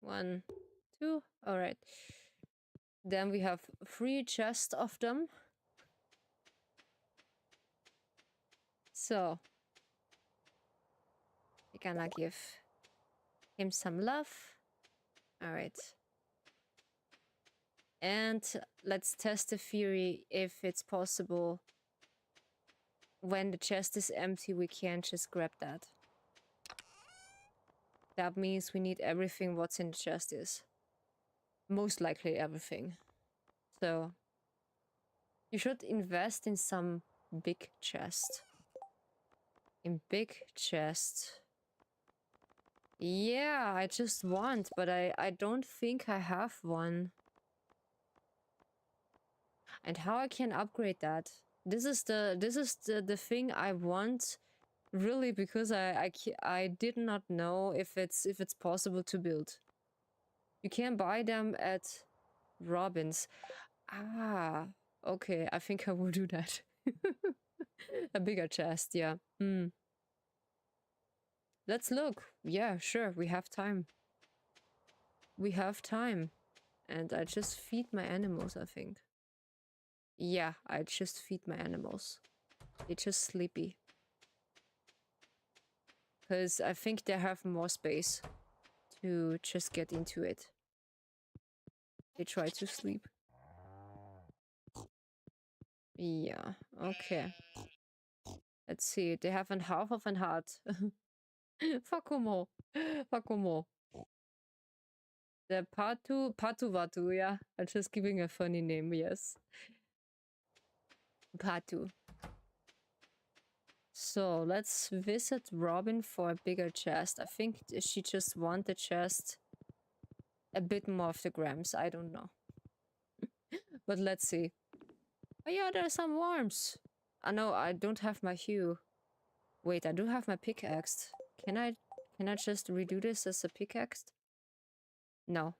1, 2. All right. Then we have 3 chests of them. So we're gonna give him some love. All right. And let's test the theory if it's possible. When the chest is empty, we can't just grab that. That means we need everything what's in the chest is. Most likely everything. So you should invest in some big chest. In big chest. Yeah, I just want, but I don't think I have one. And how I can upgrade that? This is the thing I want, really, because I did not know if it's possible to build. You can buy them at Robin's. Ah, okay. I think I will do that. A bigger chest, yeah. Let's look. Yeah, sure. We have time. We have time. And I just feed my animals, I think. Yeah, I just feed my animals. They're just sleepy. Because I think they have more space to just get into it. They try to sleep. Yeah, okay. Let's see. They have a half of an heart. Fakumo. Fakumo. The Patu Vatu, yeah. I'm just giving a funny name, yes. Patu. So let's visit Robin for a bigger chest. I think she just wants the chest a bit more of the grams. I don't know. But let's see. Oh yeah, there are some worms. I know I don't have my hue. Wait, I do have my pickaxe. Can I just redo this as a pickaxe? No.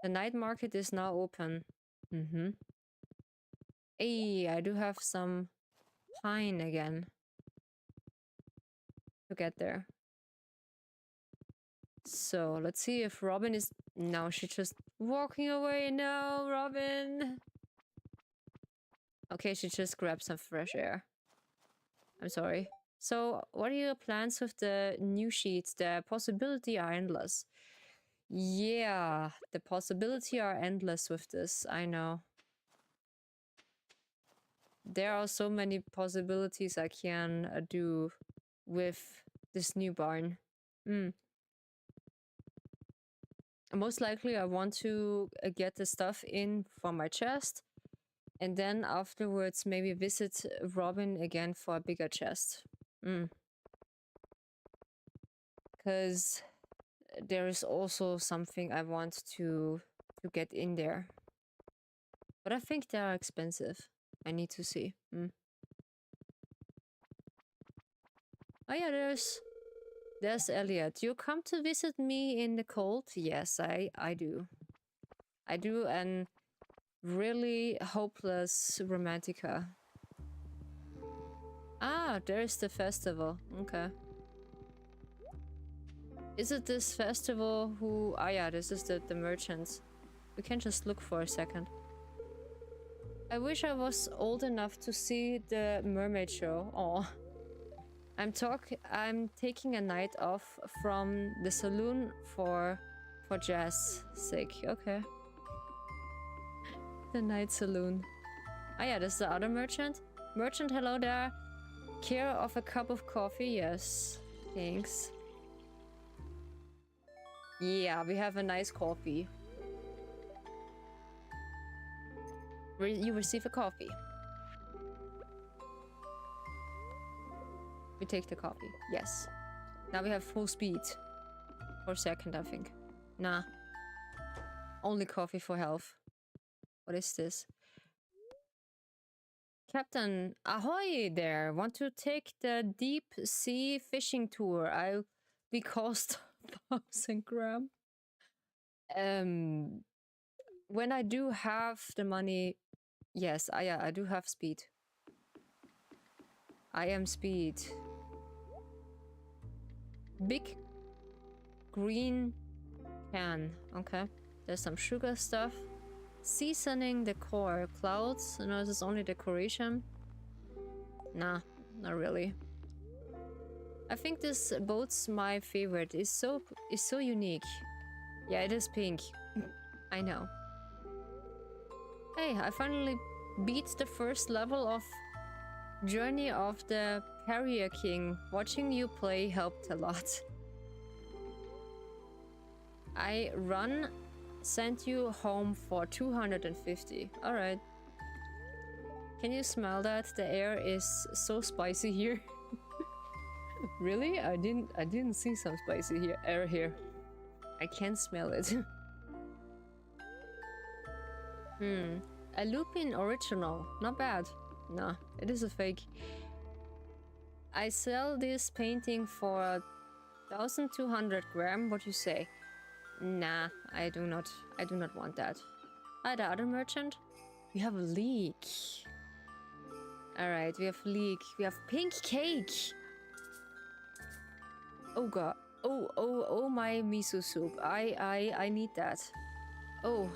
The night market is now open. Hey, I do have some pine again to get there. So let's see if Robin is... No, she's just walking away. No, Robin. Okay, she just grabbed some fresh air. I'm sorry. So what are your plans with the new sheets? The possibility are endless. Yeah, the possibility are endless with this. I know. There are so many possibilities I can do with this new barn. Most likely I want to get the stuff in from my chest, and then afterwards maybe visit Robin again for a bigger chest. Because there is also something I want to get in there. But I think they are expensive. I need to see. Oh yeah, there's Elliot. You come to visit me in the cold? Yes, I do. I do an really hopeless romantica. Ah, there's the festival. Okay. Is it this festival who... Ah yeah, this is the merchants. We can just look for a second. I wish I was old enough to see the mermaid show. Oh. I'm taking a night off from the saloon for Jaz's sake. Okay. The night saloon. Ah yeah, this is the other merchant. Merchant, hello there. Care of a cup of coffee? Yes. Thanks. Yeah, we have a nice coffee. You receive a coffee. We take the coffee. Yes. Now we have full speed. For a second, I think. Nah. Only coffee for health. What is this? Captain, ahoy there. Want to take the deep sea fishing tour? I'll be cost 1,000 gram. When I do have the money... Yes, I do have speed. I am speed. Big green can. Okay. There's some sugar stuff. Seasoning decor. Clouds. No, this is only decoration. Nah, not really. I think this boat's my favorite. It's so unique. Yeah, it is pink. I know. Hey, I finally beat the first level of Journey of the Carrier King. Watching you play helped a lot. I sent you home for 250. Alright. Can you smell that? The air is so spicy here. Really? I didn't see some spicy here air here. I can't smell it. A Lupin original. Not bad. Nah, it is a fake. I sell this painting for 1,200 gram. What you say? Nah, I do not want that. Ah, the other merchant? We have a leek. Alright, we have leek. We have pink cake. Oh god. Oh my miso soup. I need that. Oh.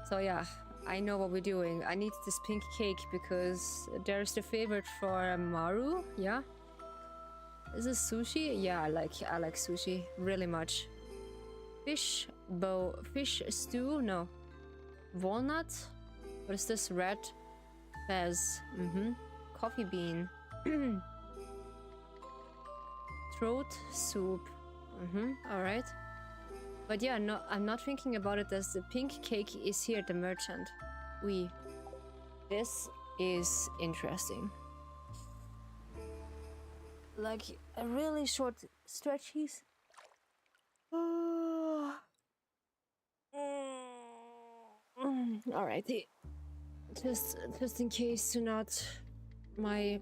So yeah, I know what we're doing. I need this pink cake because there's the favorite for Maru. Yeah. Is this sushi? Yeah, I like sushi really much. Fish stew? No. Walnut? What is this? Red fez. Coffee bean. Throat soup. Alright. But yeah, no, I'm not thinking about it as the pink cake is here at the merchant. This is interesting. Like a really short stretchies. Alrighty. Just in case to not my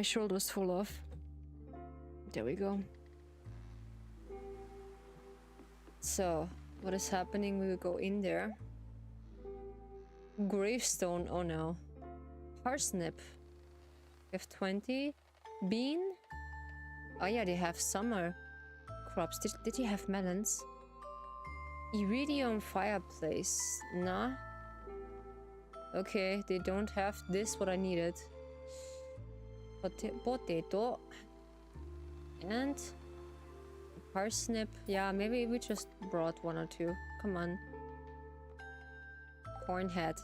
shoulders fall off. There we go. So, what is happening? We will go in there. Gravestone, oh no. Parsnip. We have 20. Bean? Oh yeah, they have summer crops. Did you have melons? Iridium fireplace. Nah. Okay, they don't have this, what I needed. Potato. And parsnip. Yeah, maybe we just brought one or two. Come on. Corn head.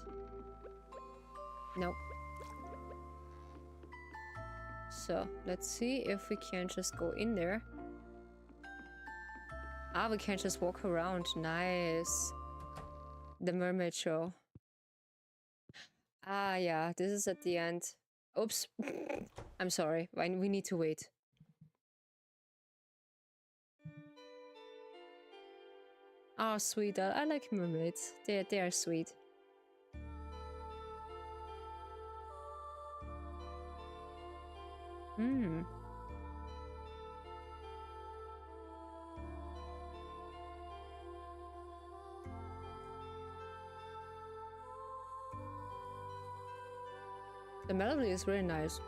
Nope. So, let's see if we can just go in there. Ah, we can just walk around. Nice. The mermaid show. Ah, yeah, this is at the end. Oops. I'm sorry. We need to wait. Oh, sweet. I like mermaids. They are sweet. The melody is really nice.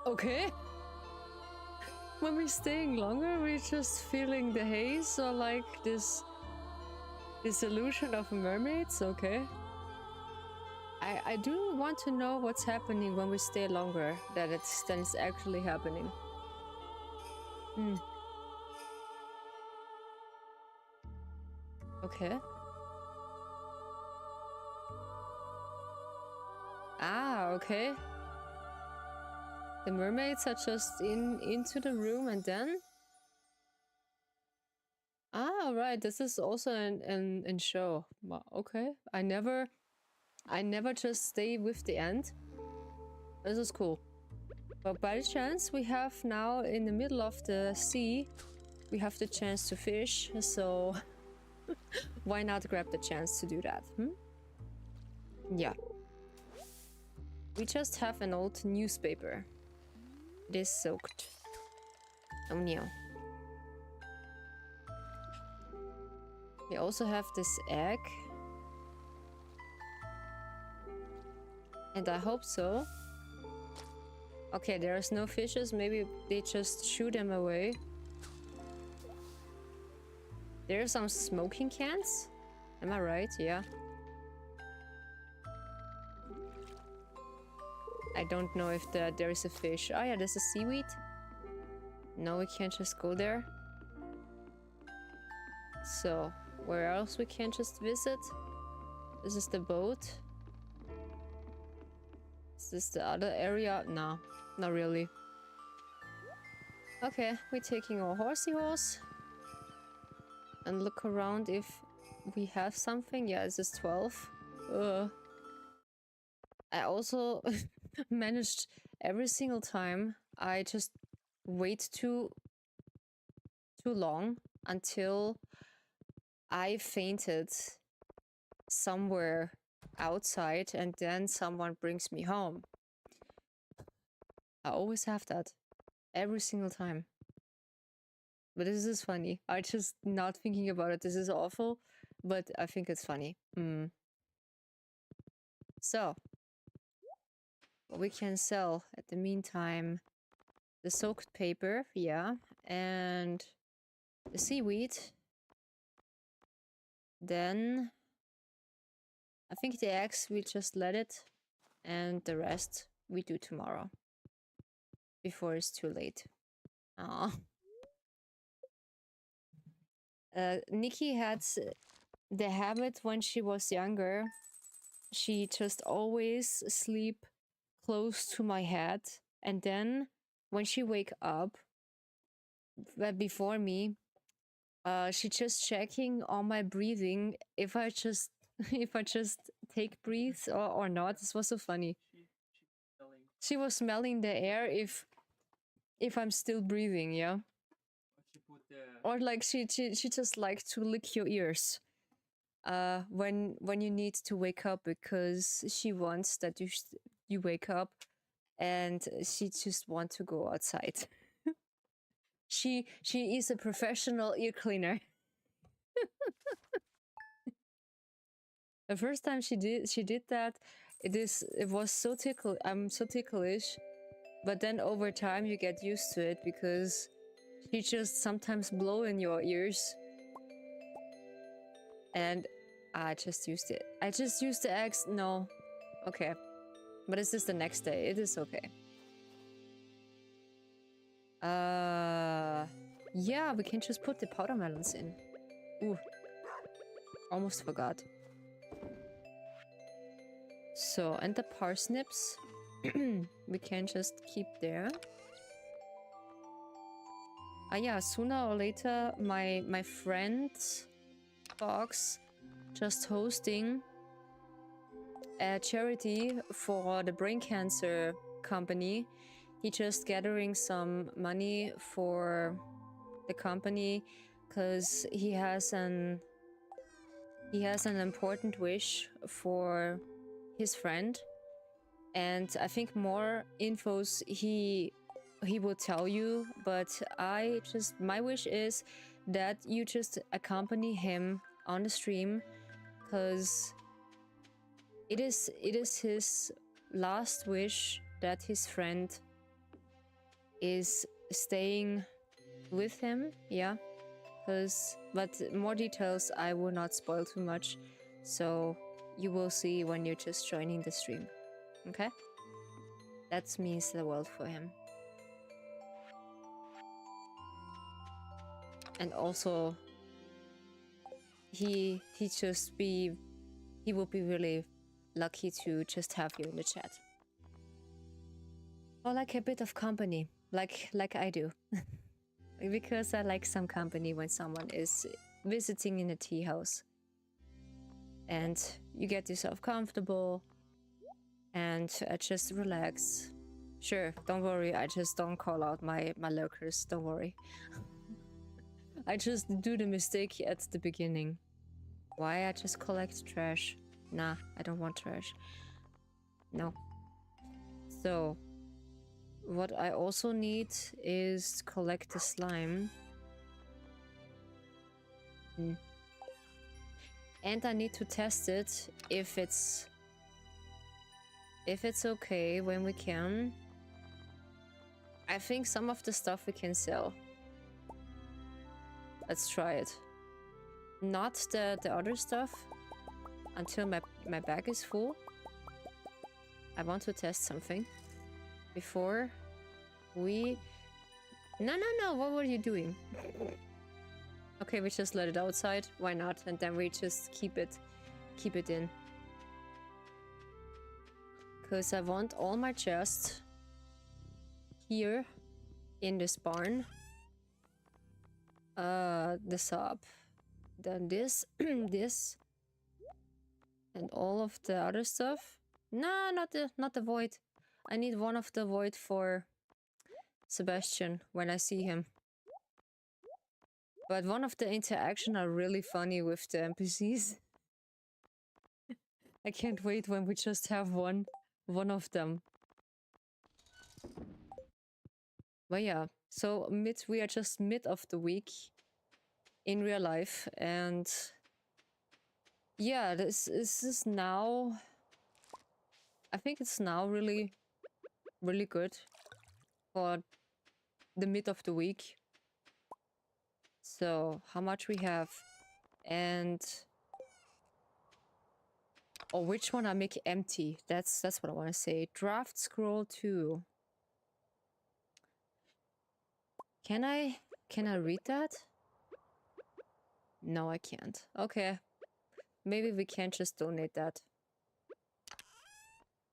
Okay. When we're staying longer, we're just feeling the haze or like this illusion of mermaids. Okay. I do want to know what's happening when we stay longer. That it's actually happening. Okay. Ah, okay. The mermaids are just into the room and then. Ah, right. This is also an show. Okay. I never just stay with the end. This is cool. But by chance, we have now in the middle of the sea, we have the chance to fish. So why not grab the chance to do that? Yeah. We just have an old newspaper. It is soaked. Oh no. We also have this egg. And I hope so. Okay, there's no fishes. Maybe they just shoo them away. There are some smoking cans? Am I right? Yeah. I don't know if there is a fish. Oh yeah, there's a seaweed. No, we can't just go there. So, where else we can just visit? This is the boat. Is this the other area? No, not really. Okay, we're taking our horsey horse. And look around if we have something. Yeah, this is 12. I also managed every single time. I just wait too long until I fainted somewhere outside, and then someone brings me home. I always have that every single time. But this is funny. I just not thinking about it. This is awful, but I think it's funny. So, what we can sell at the meantime: the soaked paper, yeah, and the seaweed. Then I think the eggs, we just let it, and the rest we do tomorrow before it's too late. Aww. Nikki had the habit when she was younger. She just always sleep close to my head, and then when she wake up before me, she just checking on my breathing if I just if I just take breaths or not. This was so funny. She was smelling the air if I'm still breathing, yeah. Or like she just like to lick your ears when you need to wake up, because she wants that you wake up, and she just want to go outside. She is a professional ear cleaner. The first time she did that, it was so so ticklish, but then over time you get used to it, because she just sometimes blow in your ears. And I just used it. I just used the eggs. No. Okay. But this is the next day. It is okay. Yeah, we can just put the powder melons in. Ooh. Almost forgot. So, and the parsnips we can just keep there. Yeah, sooner or later my friend's box just hosting a charity for the brain cancer company. He just gathering some money for the company because he has an important wish for his friend, and I think more infos he will tell you, but my wish is that you just accompany him on the stream, because it is his last wish that his friend is staying with him, yeah. But more details I will not spoil too much, so you will see when you're just joining the stream, okay? That means the world for him. And also, he will be really lucky to just have you in the chat. Or like a bit of company, like I do. Because I like some company when someone is visiting in a tea house. And you get yourself comfortable and just relax. Sure, don't worry, I just don't call out my lurkers, don't worry. I just do the mistake at the beginning. Why I just collect trash? Nah, I don't want trash. No. So, what I also need is collect the slime. And I need to test it if it's okay when we can. I think some of the stuff we can sell. Let's try it. Not the other stuff until my bag is full. I want to test something before we... No, what were you doing? Okay, we just let it outside. Why not? And then we just keep it in. Because I want all my chests here in this barn. The sub. Then this, this, and all of the other stuff. No, not the void. I need one of the void for Sebastian when I see him. But one of the interaction are really funny with the NPCs. I can't wait when we just have one of them. But yeah, so we are just mid of the week in real life, and yeah, this is now. I think it's now really good for the mid of the week. So how much we have, and or which one I make empty? That's what I want to say. Draft scroll 2. Can I read that? No, I can't. Okay. Maybe we can't just donate that.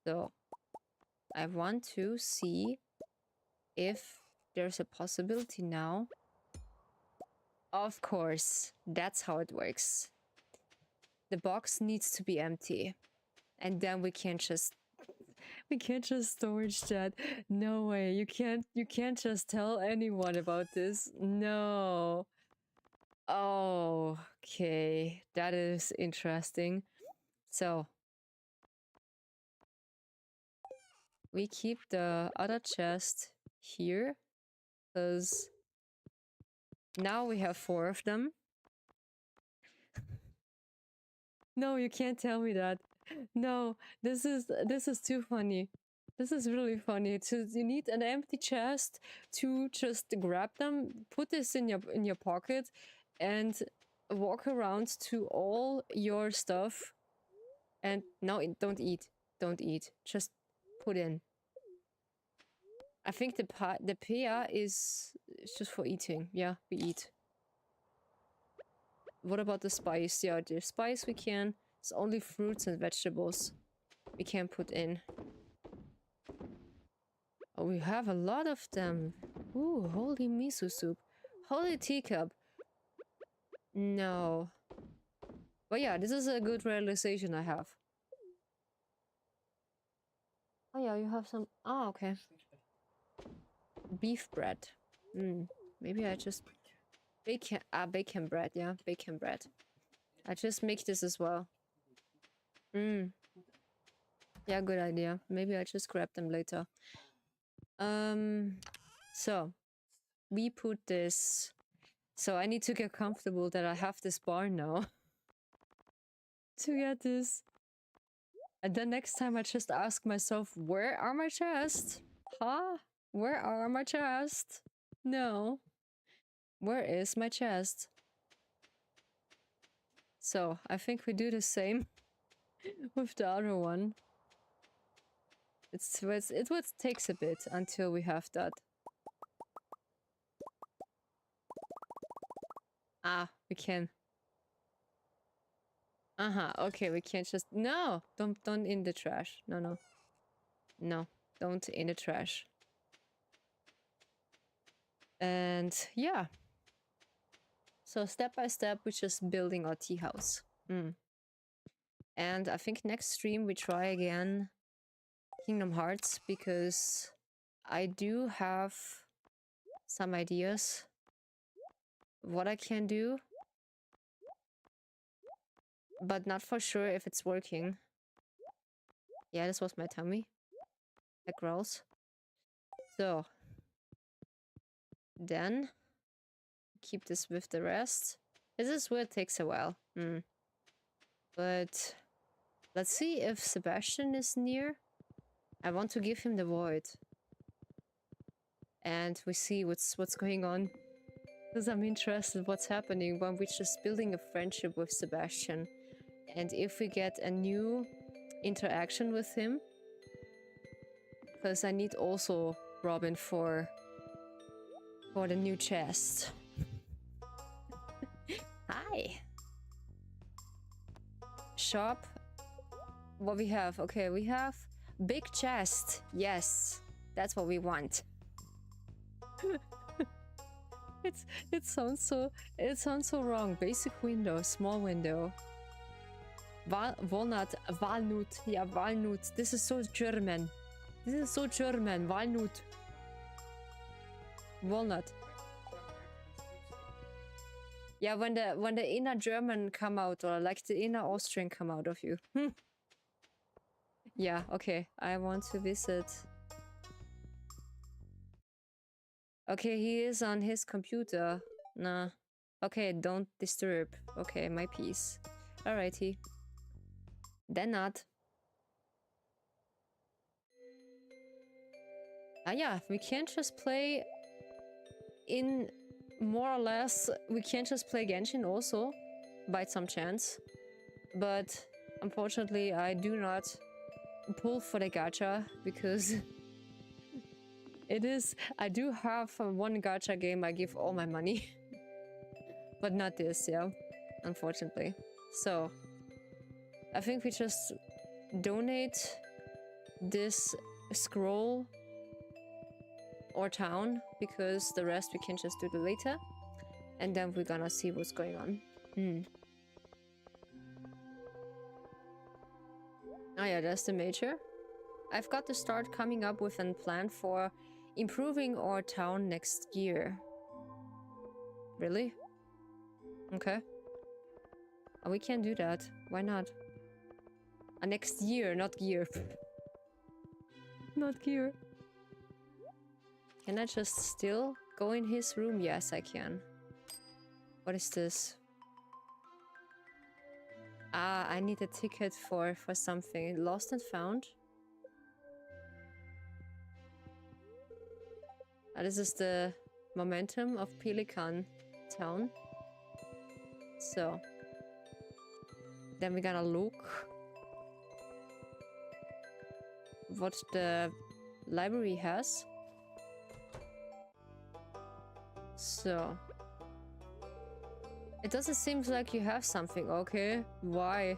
So I want to see if there's a possibility now. Of course, that's how it works. The box needs to be empty. And then we can't just storage that. No way. You can't just tell anyone about this. No. Oh, okay. That is interesting. So we keep the other chest here because now we have 4 of them. No, you can't tell me that. No, this is too funny. This is really funny. You need an empty chest to just grab them, put this in your pocket, and walk around to all your stuff. And no, don't eat. Don't eat. Just put in. I think the pea is just for eating. Yeah, we eat. What about the spice? Yeah, the spice we can. It's only fruits and vegetables we can put in. Oh, we have a lot of them. Ooh, holy miso soup. Holy teacup. No. But yeah, this is a good realization I have. Oh yeah, you have some... Oh, okay. Beef bread. Maybe I just... bacon bread, yeah. Bacon bread. I just make this as well. Yeah, good idea. Maybe I just grab them later. So we put this. So I need to get comfortable that I have this bar now to get this. And then next time I just ask myself, where are my chests? Huh? Where are my chests? No. Where is my chest? So I think we do the same with the other one. It takes a bit until we have that. Ah, we can. Okay, we can't just... No! Don't in the trash. No. No, don't in the trash. And yeah. So step by step, we're just building our tea house. And I think next stream we try again Kingdom Hearts, because I do have some ideas what I can do, but not for sure if it's working. Yeah, this was my tummy. That growls. So then keep this with the rest. This is where it takes a while. But let's see if Sebastian is near. I want to give him the void. And we see what's going on. Because I'm interested what's happening when we're just building a friendship with Sebastian. And if we get a new interaction with him. Because I need also Robin for the new chest. Hi! Shop. What we have? Okay, we have big chest. Yes, that's what we want. it sounds so wrong. Basic window, small window. Walnut, walnut, yeah, walnut. This is so German. This is so German. Walnut. Walnut. Yeah, when the inner German come out, or like the inner Austrian come out of you. Yeah, okay. I want to visit. Okay, he is on his computer. Nah. Okay, don't disturb. Okay, my piece. Alrighty. Then not. Ah yeah, we can't just play in more or less, we can't just play Genshin also by some chance. But unfortunately I do not pull for the gacha because it is, I do have one gacha game I give all my money. But not this, yeah, unfortunately. So I think we just donate this scroll or town, because the rest we can just do it later, and then we're gonna see what's going on. Oh yeah, that's the major. I've got to start coming up with a plan for improving our town next year. Really? Okay. Oh, we can do that. Why not? Next year, not gear. Not gear. Can I just still go in his room? Yes, I can. What is this? Ah, I need a ticket for something. Lost and found? This is the momentum of Pelican Town. So. Then we're gonna look what the library has. So. It doesn't seem like you have something. Okay, why?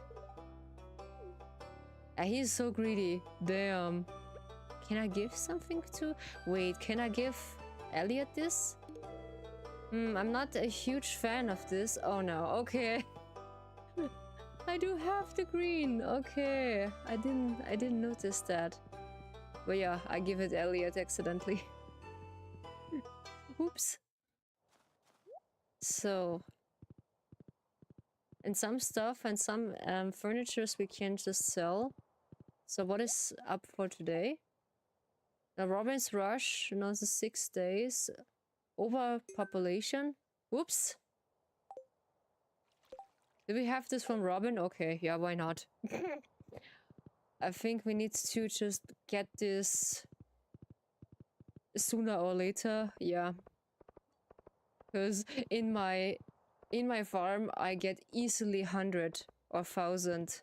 He's so greedy. Damn. Can I give something to... Wait, can I give Elliot this? I'm not a huge fan of this. Oh no, okay. I do have the green. Okay. I didn't notice that. But yeah, I give it Elliot accidentally. Oops. So... And some stuff and some furnitures we can just sell. So what is up for today? The Robin's Rush, another 6 days. Overpopulation. Whoops. Do we have this from Robin? Okay, yeah, why not? I think we need to just get this sooner or later. Yeah. Because in my farm I get easily 100 or 1,000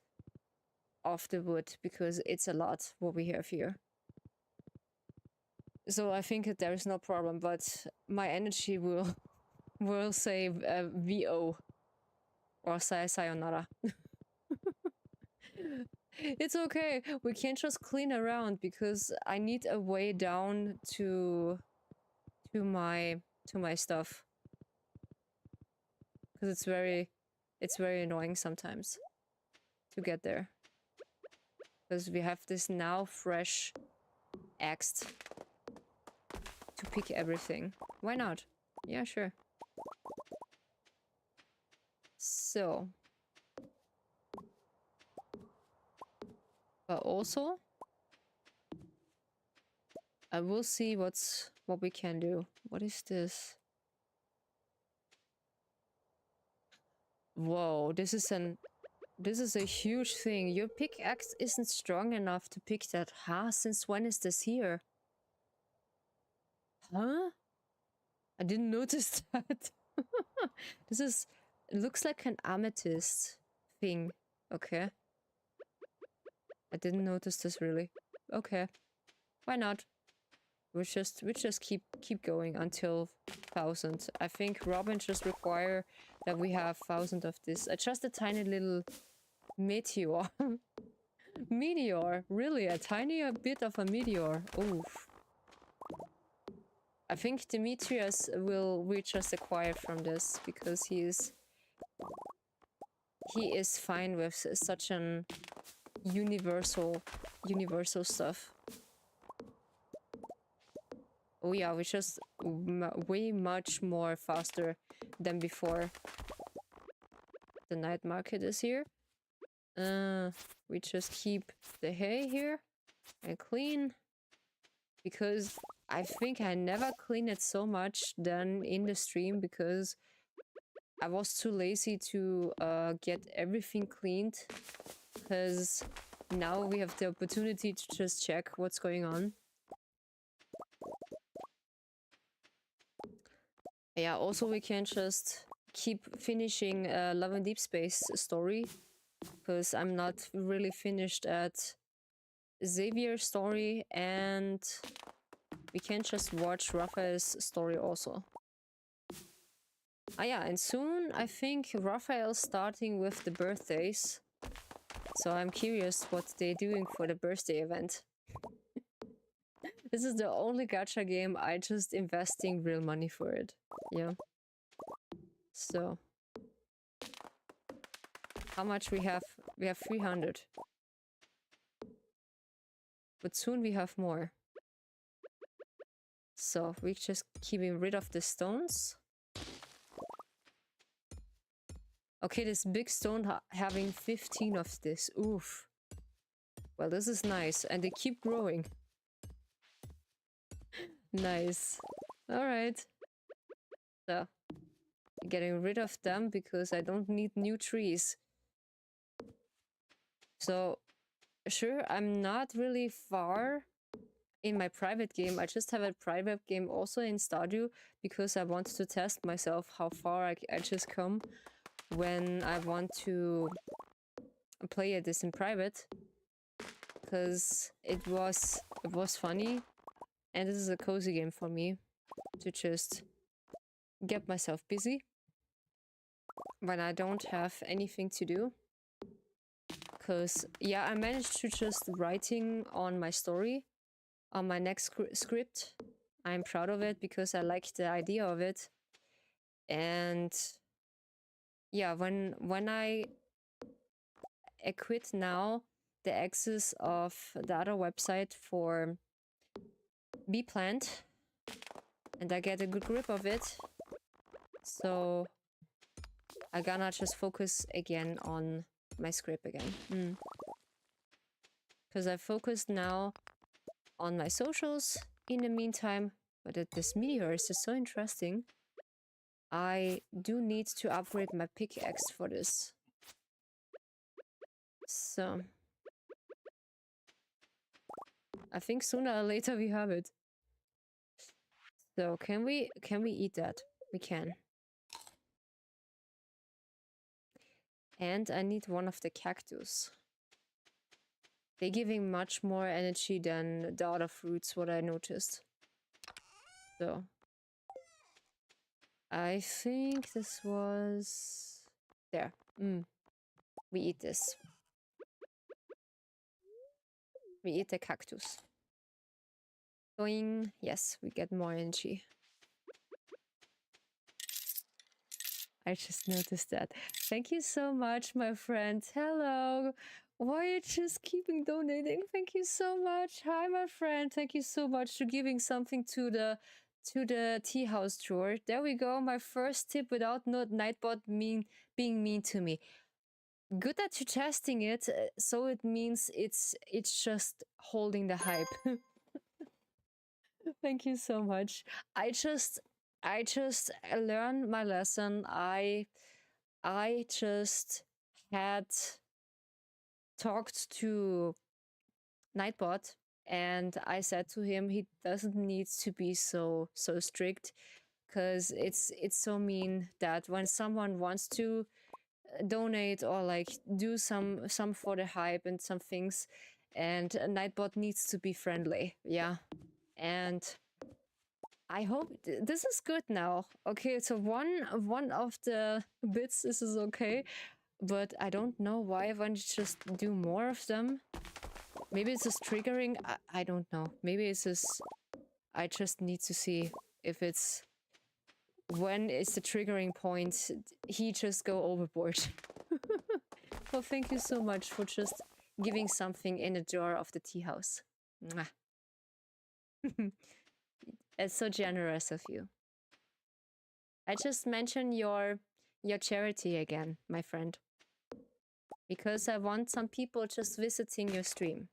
of the wood, because it's a lot what we have here. So I think that there is no problem, but my energy will say VO or say sayonara. It's okay. We can't just clean around, because I need a way down to my stuff. Because it's very annoying sometimes to get there. Because we have this now fresh axe to pick everything. Why not? Yeah, sure. So. But also, I will see what we can do. What is this? Whoa, this is a huge thing. Your pickaxe isn't strong enough to pick that. Huh? Since when is this here? Huh? I didn't notice that. It looks like an amethyst thing. Okay. I didn't notice this really. Okay. Why not? We just keep going until 1,000. I think Robin just require that we have 1,000 of this. Just a tiny little meteor. Meteor, really, a tiny bit of a meteor. Oof. I think Demetrius will just acquire from this because he is fine with such an universal stuff. Oh yeah, we just way much more faster than before. The night market is here. We just keep the hay here and clean, because I think I never clean it so much than in the stream, because I was too lazy to get everything cleaned, because now we have the opportunity to just check what's going on. Yeah, also we can just keep finishing Love and Deep Space story, because I'm not really finished at Xavier's story, and we can just watch Raphael's story also. Ah yeah, and soon I think Raphael's starting with the birthdays, so I'm curious what they're doing for the birthday event. This is the only gacha game I just investing real money for it. Yeah. So how much we have? We have 300. But soon we have more. So we just keeping rid of the stones. Okay, this big stone having 15 of this. Oof. Well, this is nice. And they keep growing. Nice. Alright. So, getting rid of them because I don't need new trees. So, sure, I'm not really far in my private game. I just have a private game also in Stardew because I want to test myself how far I just come when I want to play this in private, because it was funny, and this is a cozy game for me to just get myself busy when I don't have anything to do. Because yeah, I managed to just writing on my story on my next script. I'm proud of it because I like the idea of it. And yeah, when I quit now the access of the other website for Bee Plant, and I get a good grip of it, so I gonna just focus again on my script again. Because I focused now on my socials in the meantime, but this meteor is just so interesting. I do need to upgrade my pickaxe for this. So I think sooner or later we have it. So can we eat that? We can. And I need one of the cactus. They're giving much more energy than the other fruits, what I noticed. So I think this was there. We eat this. We eat the cactus. Going, yes, we get more energy. I just noticed that. Thank you so much, my friend. Hello. Why are you just keeping donating? Thank you so much. Hi, my friend. Thank you so much for giving something to the tea house drawer. There we go. My first tip without Nightbot being mean to me. Good that you're testing it, so it means it's just holding the hype. Thank you so much. I just learned my lesson. I just had talked to Nightbot, and I said to him he doesn't need to be so strict, because it's so mean that when someone wants to donate or like do some for the hype and some things, and Nightbot needs to be friendly. Yeah. And I hope this is good now. Okay, so one of the bits, this is okay, but I don't know why I want to just do more of them. Maybe it's just triggering. I don't know. Maybe it's just I just need to see if it's when is the triggering point, he just go overboard. Well, thank you so much for just giving something in the jar of the tea house. Mwah. It's so generous of you. I just mentioned your charity again, my friend, because I want some people just visiting your stream,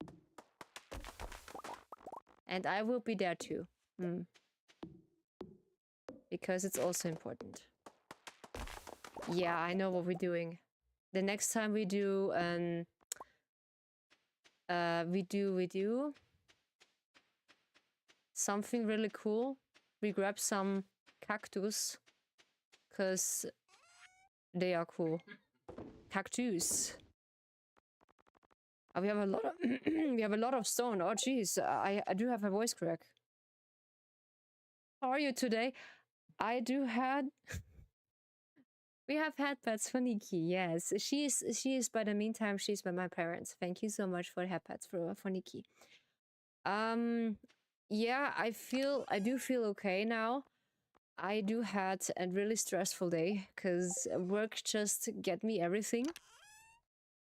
and I will be there too. Because it's also important. Yeah, I know what we're doing. The next time we do we do something really cool. We grab some cactus because they are cool. Cactus. We have a lot of we have a lot of stone. Oh jeez, I do have a voice crack. How are you today? I do had we have had pets for Nikki, yes. She is by the meantime, she's by my parents. Thank you so much for the pets for Nikki. Yeah, I do feel okay now. I do had a really stressful day because work just get me everything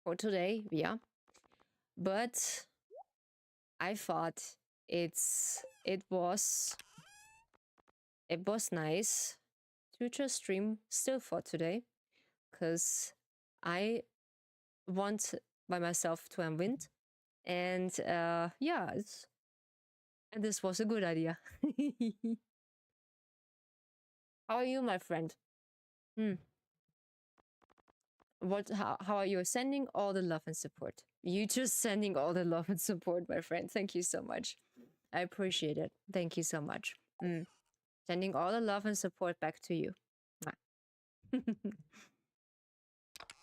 for today, yeah. But I thought it was nice to just stream still for today, because I want by myself to unwind, and yeah, and this was a good idea. How are you, my friend? How are you? Sending all the love and support. You just sending all the love and support, my friend. Thank you so much. I appreciate it. Thank you so much. Sending all the love and support back to you.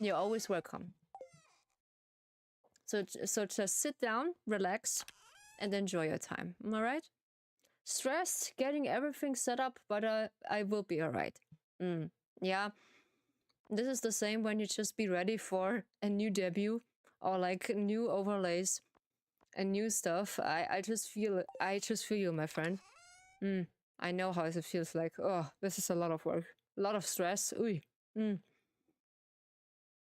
You're always welcome. So just sit down, relax, and enjoy your time. Am I right? Stressed, getting everything set up, but I will be alright. Yeah. This is the same when you just be ready for a new debut or like new overlays and new stuff. I just feel you, my friend. I know how it feels like. Oh, this is a lot of work, a lot of stress. Ooh.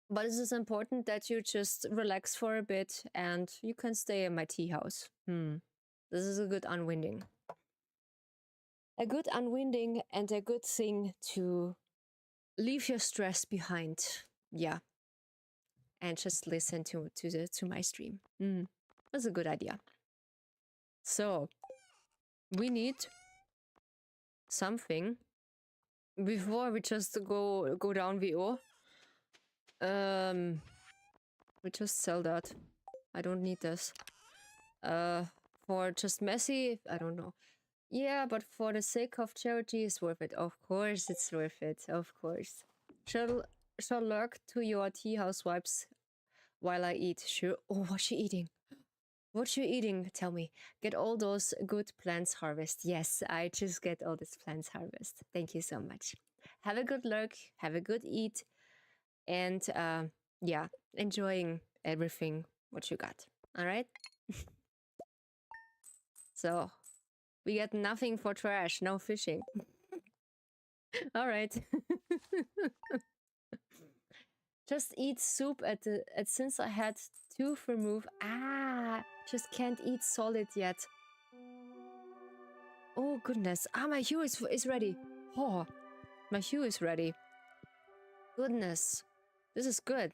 But it is important that you just relax for a bit and you can stay in my tea house. This is a good unwinding. A good unwinding and a good thing to leave your stress behind. Yeah. And just listen to my stream. That's a good idea. So we need something before we just go down VO. We just sell that. I don't need this. For just messy, I don't know. Yeah, but for the sake of charity, it's worth it. Of course, it's worth it. Of course. Shall lurk to your tea house vibes while I eat. Sure. Oh, what's she eating? What you eating? Tell me. Get all those good plants harvest. Yes, I just get all these plants harvest. Thank you so much. Have a good lurk. Have a good eat. And yeah, enjoying everything what you got. All right? So we get nothing for trash. No fishing. All right. Just eat soup since I had tooth removed. Just can't eat solid yet. Oh goodness. My hue is ready. Oh, my hue is ready. Goodness. This is good.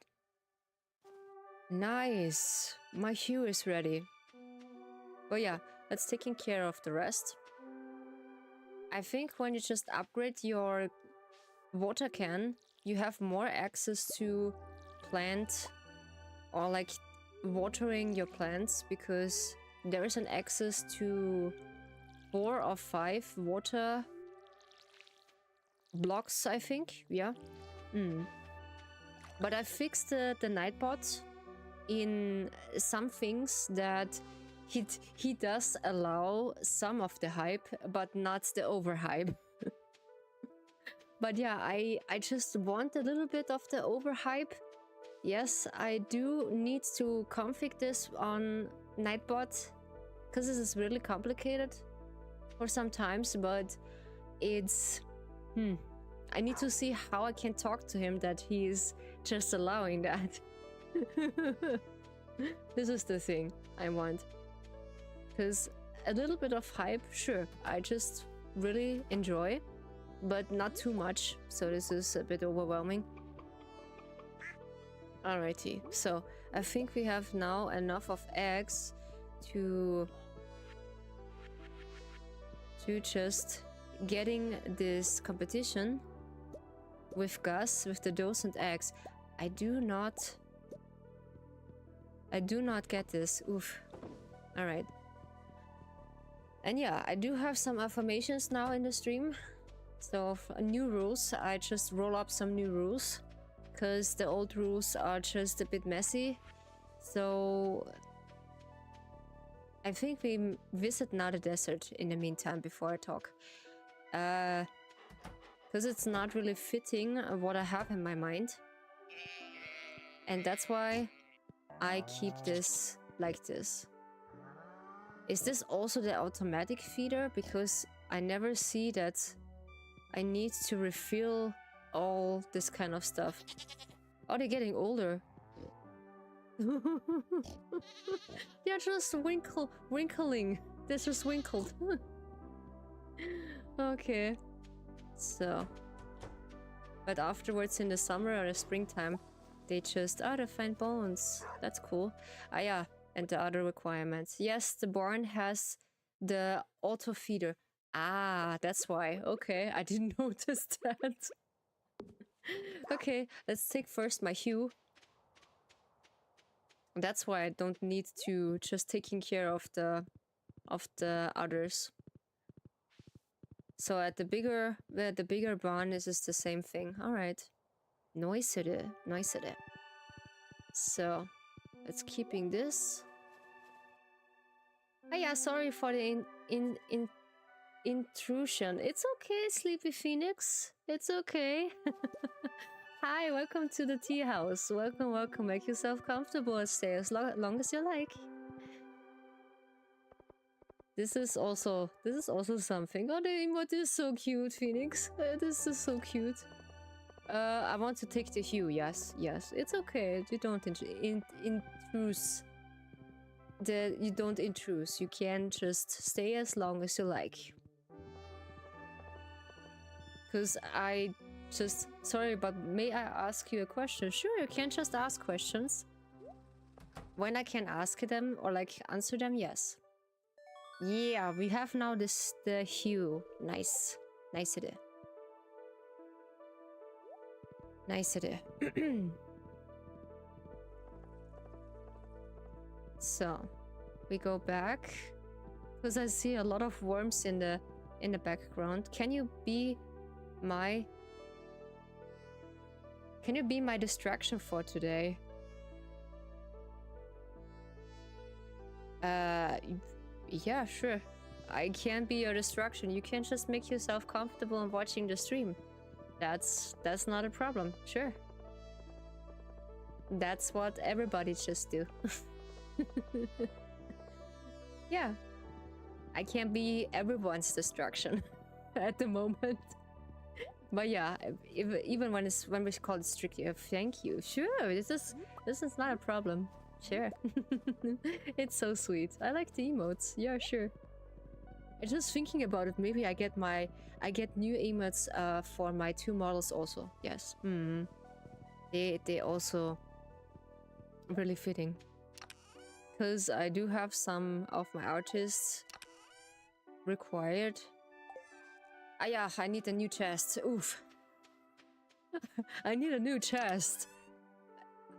Nice. My hue is ready. Oh yeah, that's taking care of the rest. I think when you just upgrade your water can, you have more access to plant or like watering your plants, because there is an access to 4 or 5 water blocks, I think. Yeah. But I fixed the Nightbot in some things that he does allow some of the hype, but not the overhype. But yeah, I just want a little bit of the overhype. Yes, I do need to config this on Nightbot, because this is really complicated for some times, but it's... I need to see how I can talk to him that he's just allowing that. This is the thing I want. Because a little bit of hype, sure, I just really enjoy, but not too much, so this is a bit overwhelming. Alrighty, so I think we have now enough of eggs to just getting this competition with Gus, with the docent eggs. I do not get this. Oof. Alright. And yeah, I do have some affirmations now in the stream. So new rules, I just roll up some new rules. Because the old rules are just a bit messy. So I think we visit now the desert in the meantime before I talk. Because it's not really fitting what I have in my mind. And that's why I keep this like this. Is this also the automatic feeder? Because I never see that I need to refill all this kind of stuff. Oh, they're getting older. They're just wrinkling. They're just wrinkled. Okay. So. But afterwards in the summer or the springtime, they just, they find bones. That's cool. Ah, yeah. And the other requirements. Yes, the barn has the auto feeder. Ah, that's why. Okay, I didn't notice that. Okay, let's take first my hue. That's why I don't need to just taking care of the others. So at the bigger barn, this is the same thing. All right, nice it. So let's keeping this. Oh yeah, sorry for the intrusion. It's okay, Sleepy Phoenix. It's okay. Hi, welcome to the tea house. Welcome. Make yourself comfortable and stay as long as you like. This is also something. Oh, the emote is so cute, Phoenix. This is so cute. I want to take the hue. Yes. It's okay. You don't intruse. You don't intrude. You can just stay as long as you like. Because I just... Sorry, but may I ask you a question? Sure, you can just ask questions. When I can ask them or like answer them, yes. Yeah, we have now the hue. Nice. Nice idea. Nice idea. So, we go back. Because I see a lot of worms in the background. Can you be my distraction for today? Yeah, sure. I can be your distraction. You can just make yourself comfortable in watching the stream. That's not a problem. Sure. That's what everybody just do. Yeah. I can't be everyone's distraction at the moment. But yeah, even when we call it strictly a thank you, sure, this is not a problem. Sure. It's so sweet. I like the emotes. Yeah, sure. I'm just thinking about it. Maybe I get new emotes for my 2 models also. Yes. They also really fitting. Because I do have some of my artists required. Ah yeah, I need a new chest. Oof. I need a new chest.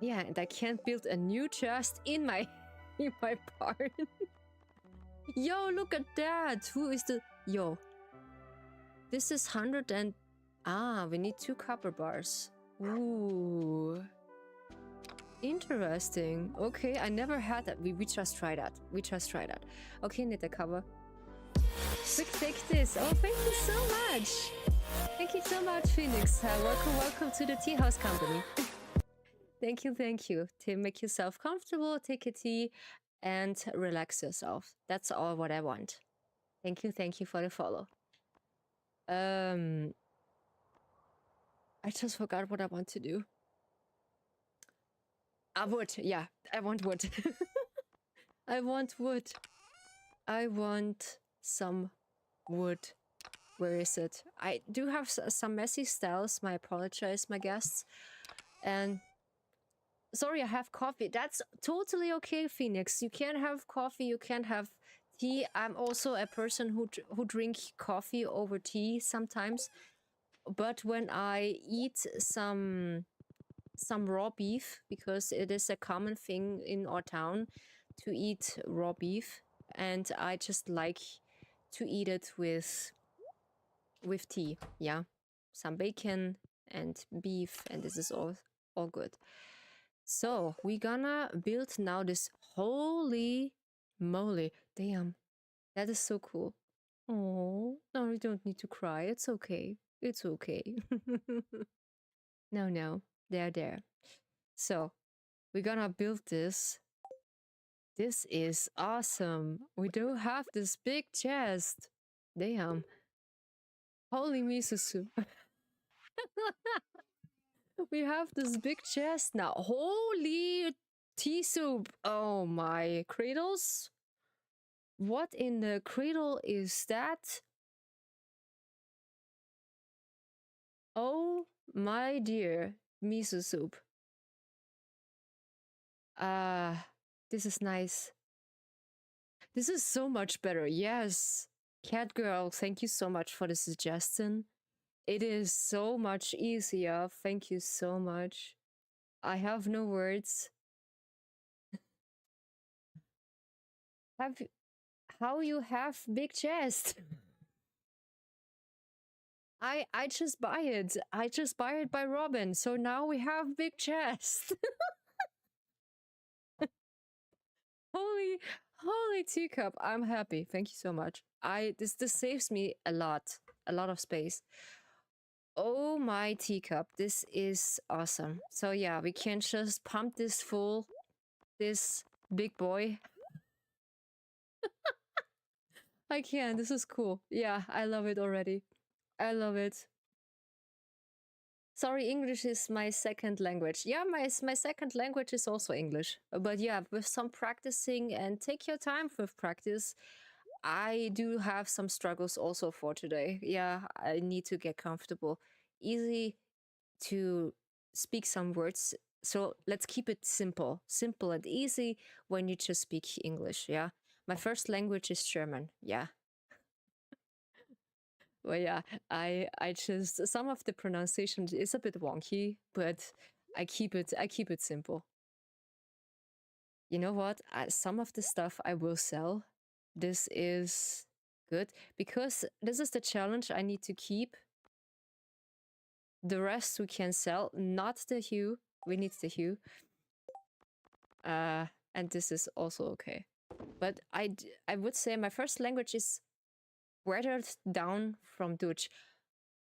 Yeah, and I can't build a new chest in my barn. Yo, look at that. Who is the... Yo. This is 100 and... Ah, we need 2 copper bars. Ooh. Interesting. Okay, I never had that. We just try that. Okay, need a cover. Quick, take this. Oh, thank you so much. Thank you so much, Phoenix. Welcome to the tea house company. Thank you. To make yourself comfortable, take a tea, and relax yourself. That's all what I want. Thank you for the follow. I just forgot what I want to do. Wood. Yeah, I want wood. I want wood. I want some wood. Where is it? I do have some messy styles. My apologize, my guests. And sorry, I have coffee. That's totally okay, Phoenix. You can have coffee. You can have tea. I'm also a person who drink coffee over tea sometimes. But when I eat some raw beef, because it is a common thing in our town to eat raw beef, and I just like to eat it with tea. Yeah, some bacon and beef, and this is all good. So we're gonna build now this. Holy moly, damn, that is so cool. Oh no, you don't need to cry. It's okay, it's okay. No, they're there. So we're gonna build this. This is awesome. We do have this big chest. Damn. Holy miso soup. We have this big chest now. Holy tea soup. Oh my. Cradles? What in the cradle is that? Oh my dear. Miso soup. This is nice. This is so much better. Yes. Cat girl, thank you so much for the suggestion. It is so much easier. Thank you so much. I have no words. Have you, how you have big chest? I just buy it. I just buy it by Robin. So now we have big chest. holy teacup. I'm happy. Thank you so much. This saves me a lot of space. Oh my teacup. This is awesome. So yeah, we can just pump this full, this big boy. I can. This is cool. Yeah, I love it already. I love it. Sorry, English is my second language. Yeah, my second language is also English. But yeah, with some practicing and take your time with practice, I do have some struggles also for today. Yeah, I need to get comfortable. Easy to speak some words. So let's keep it simple. Simple and easy when you just speak English. Yeah. My first language is German. Yeah. Well, yeah, I just some of the pronunciation is a bit wonky, but I keep it simple. You know what? Some of the stuff I will sell. This is good because this is the challenge I need to keep. The rest we can sell, not the hue. We need the hue. And this is also okay. But I would say my first language is watered down from Dutch.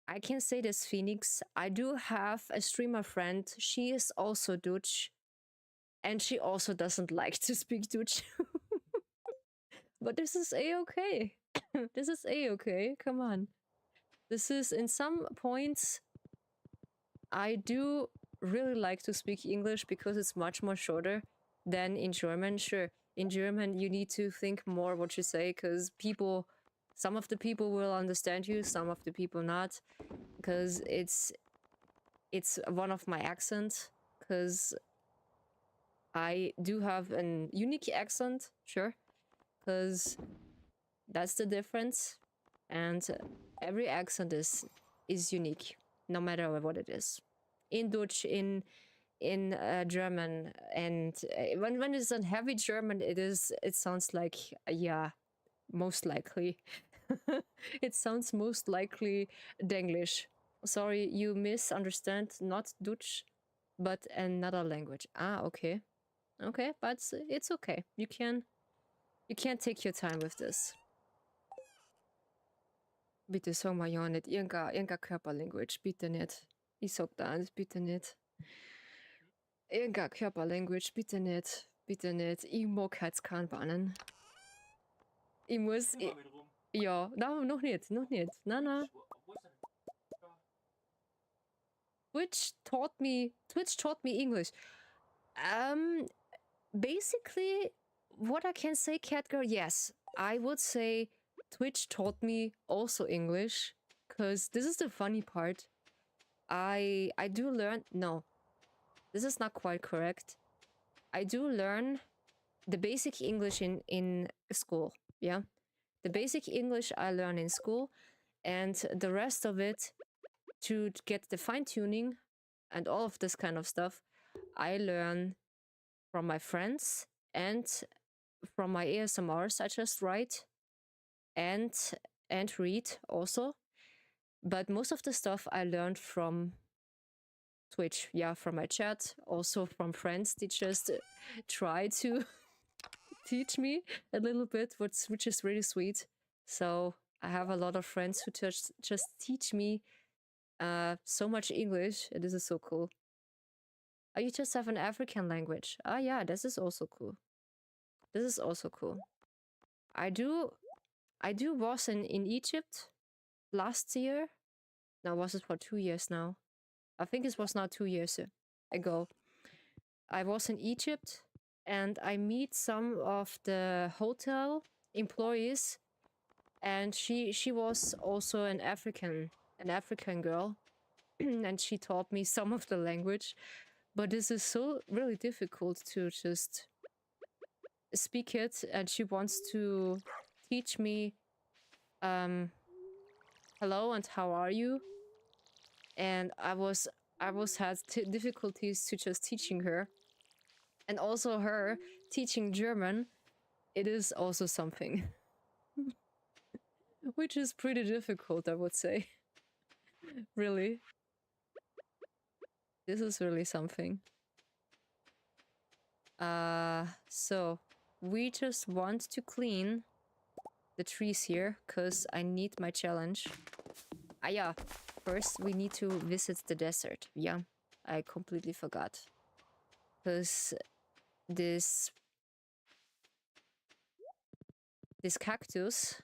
I can say this, Phoenix. I do have a streamer friend. She is also Dutch. And she also doesn't like to speak Dutch. But this is a-okay. This is a-okay. Come on. This is, in some points, I do really like to speak English because it's much more shorter than in German. Sure, in German, you need to think more what you say because some of the people will understand you, some of the people not. Because it's one of my accents, because I do have an unique accent, sure, because that's the difference, and every accent is unique, no matter what it is. In Dutch, in German, and when it's in heavy German, it sounds like yeah, most likely. It sounds most likely Denglish. Sorry, you misunderstand, not Dutch, but another language. Ah, okay. Okay, but it's okay. You can take your time with this. Bitte sag mal ja nicht irgendein Körperlanguage, bitte nicht. Ich sag da eins, bitte nicht. Irgendein Körperlanguage, bitte nicht. Bitte nicht. Ich mag jetzt keinen bannen. Ich muss... ja, no, noch nicht. Na. Twitch taught me English. Basically, what I can say, Catgirl, yes, I would say Twitch taught me also English, because this is the funny part. I do learn. No, this is not quite correct. I do learn the basic English in school. Yeah, the basic English I learn in school, and the rest of it, to get the fine tuning and all of this kind of stuff, I learn from my friends and from my ASMRs I just write and read also. But most of the stuff I learned from Twitch, yeah, from my chat, also from friends. They just try to teach me a little bit, which is really sweet. So I have a lot of friends who just teach me so much English. And this is so cool. Oh, you just have an African language. Ah, yeah, this is also cool. This is also cool. I do was in Egypt last year. No, was it for 2 years now? I think it was now 2 years ago. I was in Egypt and I meet some of the hotel employees, and she was also an African girl, and she taught me some of the language. But this is so really difficult to just speak it, and she wants to teach me hello and how are you, and I was had difficulties to just teaching her, and also her teaching German. It is also something which is pretty difficult, I would say. Really, this is really something. So we just want to clean the trees here because I need my challenge. Ah, yeah. First, we need to visit the desert. Yeah, I completely forgot. Because this cactus,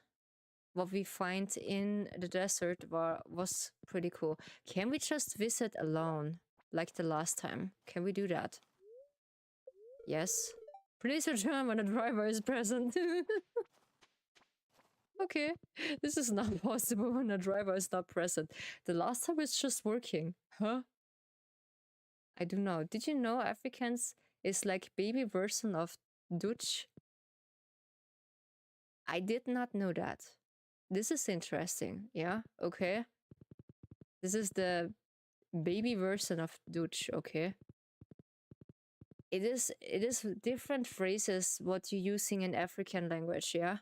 what we find in the desert, was pretty cool. Can we just visit alone, like the last time? Can we do that? Yes. Please return when the driver is present. Okay, this is not possible when the driver is not present. The last time it's just working. Huh? I do know. Did you know Afrikaans is like baby version of Dutch? I did not know that. This is interesting. Yeah, okay. This is the baby version of Dutch, okay. It is different phrases what you're using in African language, yeah?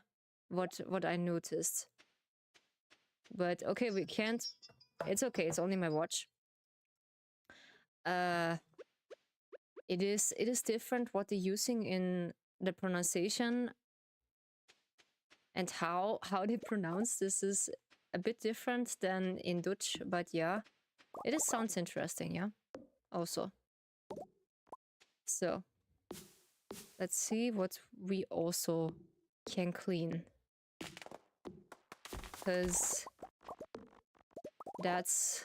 What I noticed. But okay, we can't. It's okay, it's only my watch. It is different what they're using in the pronunciation and how they pronounce. This is a bit different than in Dutch, but yeah, it sounds interesting, yeah, also. So let's see what we also can clean, because that's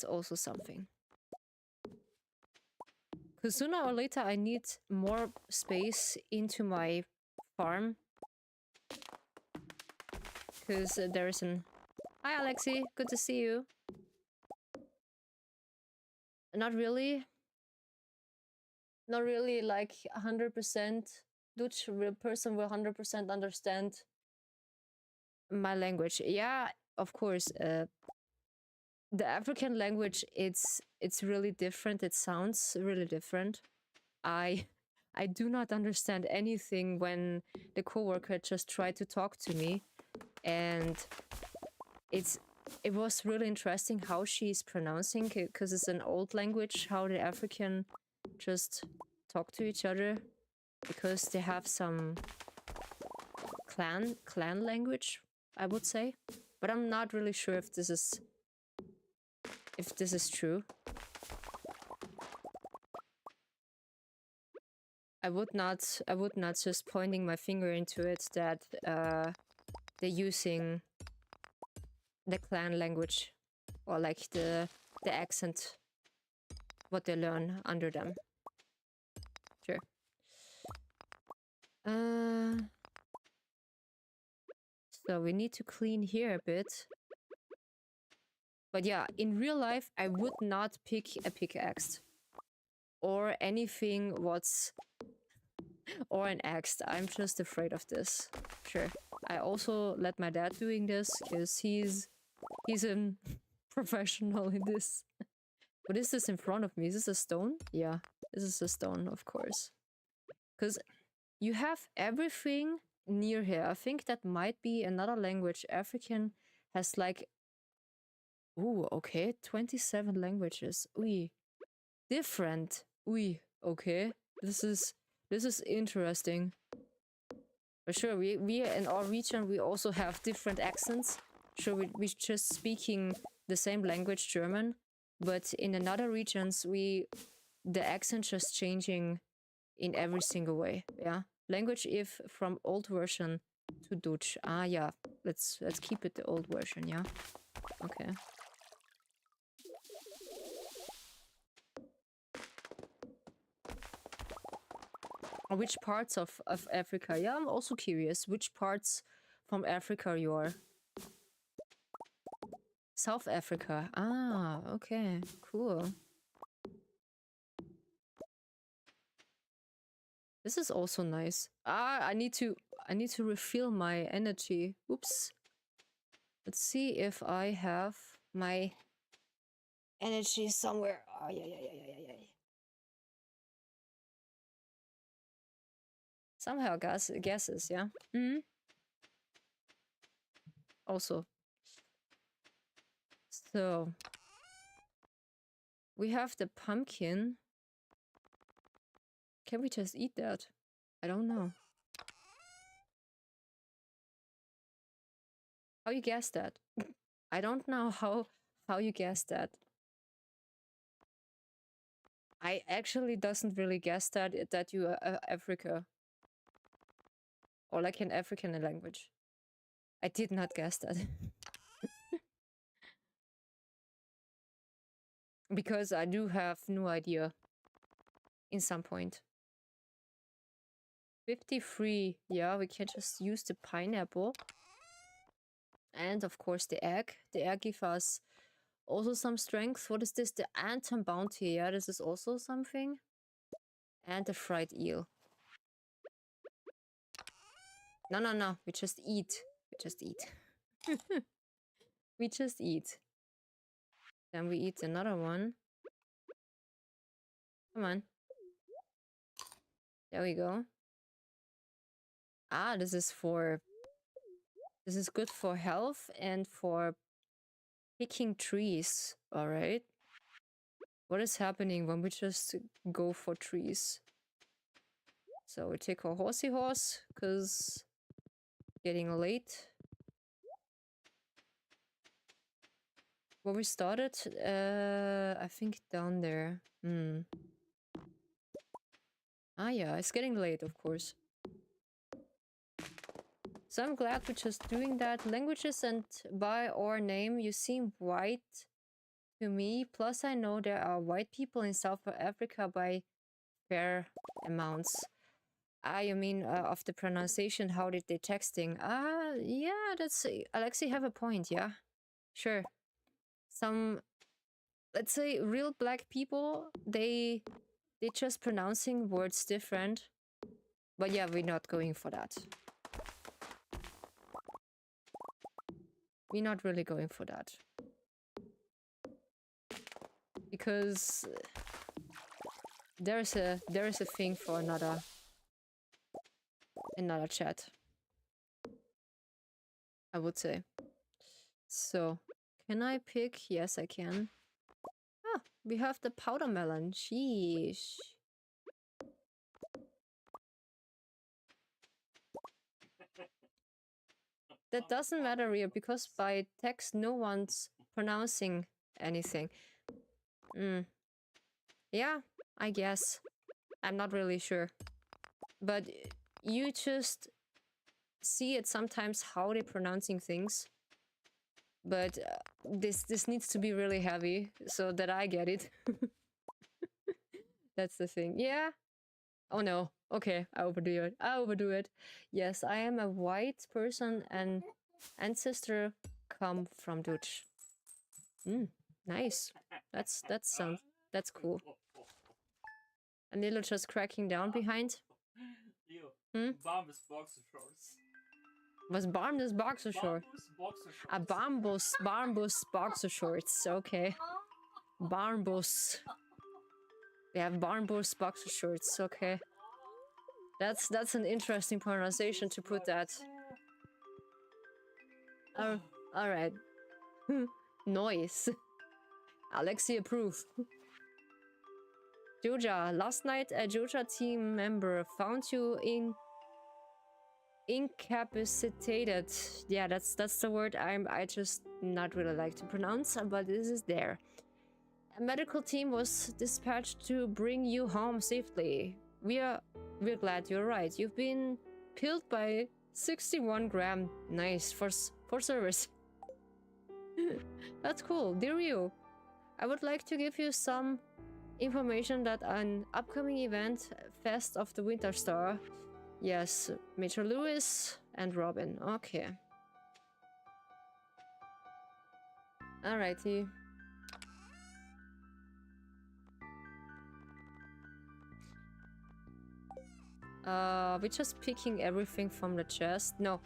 also something. Because sooner or later I need more space into my farm. Because there is an... Hi Alexi, good to see you. Not really. Not really like 100% Dutch person will 100% understand my language. Yeah, of course. The African language, it's really different. It sounds really different. I do not understand anything when the coworker just tried to talk to me, and it was really interesting how she's pronouncing it, because it's an old language, how the African just talk to each other, because they have some clan language, I would say. But I'm not really sure if this is true. I would not just pointing my finger into it that they're using the clan language, or like the the accent, what they learn under them. Sure. So we need to clean here a bit. But yeah, in real life, I would not pick a pickaxe. Or anything what's... or an axe. I'm just afraid of this. Sure. I also let my dad doing this, because he's a professional in this. What is this in front of me? Is this a stone? Yeah, this is a stone, of course. Because you have everything near here. I think that might be another language. African has like... Ooh, okay. 27 languages. Ui. Different. Ui, okay. This is interesting. For sure, we in our region, we also have different accents. Sure, we just speaking the same language, German. But in another regions, the accent just changing in every single way. Yeah, language if from old version to Dutch. Ah, yeah. Let's keep it the old version. Yeah. Okay. Which parts of Africa? Yeah, I'm also curious. Which parts from Africa you are? South Africa. Ah, okay. Cool. This is also nice. Ah, I need to refill my energy. Oops. Let's see if I have my energy somewhere. Oh, yeah. Somehow guesses, yeah. Also. So we have the pumpkin. Can we just eat that? I don't know. How you guess that? I don't know how you guess that. I actually doesn't really guess that you are Africa. Or like an African language. I did not guess that. Because I do have no idea. In some point. 53. Yeah, we can just use the pineapple. And of course the egg. The egg gives us also some strength. What is this? The Anton bounty. Yeah, this is also something. And the fried eel. No. We just eat. We just eat. We just eat. Then we eat another one. Come on. There we go. Ah, this is good for health and for picking trees. All right. What is happening when we just go for trees? So we take our horsey horse, because getting late. Where we started? I think down there. Ah, yeah, it's getting late, of course. So I'm glad we're just doing that. Languages and by our name, you seem white to me. Plus, I know there are white people in South Africa by fair amounts. You mean of the pronunciation, how did they texting? Yeah, that's... Alexei have a point, yeah. Sure. Some, let's say, real black people, they just pronouncing words different. But yeah, we're not going for that. We're not really going for that. Because there is a thing for another chat, I would say. So, can I pick? Yes, I can. Ah, we have the powder melon. Sheesh. That doesn't matter here, because by text no one's pronouncing anything. Yeah, I guess. I'm not really sure. But you just see it sometimes how they're pronouncing things. But this needs to be really heavy so that I get it. That's the thing. Yeah. Oh no. Okay, I overdo it. I overdo it. Yes, I am a white person and ancestor come from Dutch. Nice. That's cool. And Nilo just cracking down behind. Bambus boxer shorts. Was Bambus boxer shorts? A bambus boxer shorts. Okay. Bambus. We have bambus boxer shorts. Okay. That's an interesting pronunciation to put that. All right. Noise. Alexi approve. Joja, last night a Joja team member found you incapacitated. Yeah, that's the word I just not really like to pronounce, but this is there. A medical team was dispatched to bring you home safely. We're glad you're right. You've been peeled by 61 gram. Nice for service. That's cool. Dear you, I would like to give you some information that an upcoming event, Fest of the Winter Star. Yes, Major Lewis and Robin. Okay. Alrighty. We're just picking everything from the chest. No.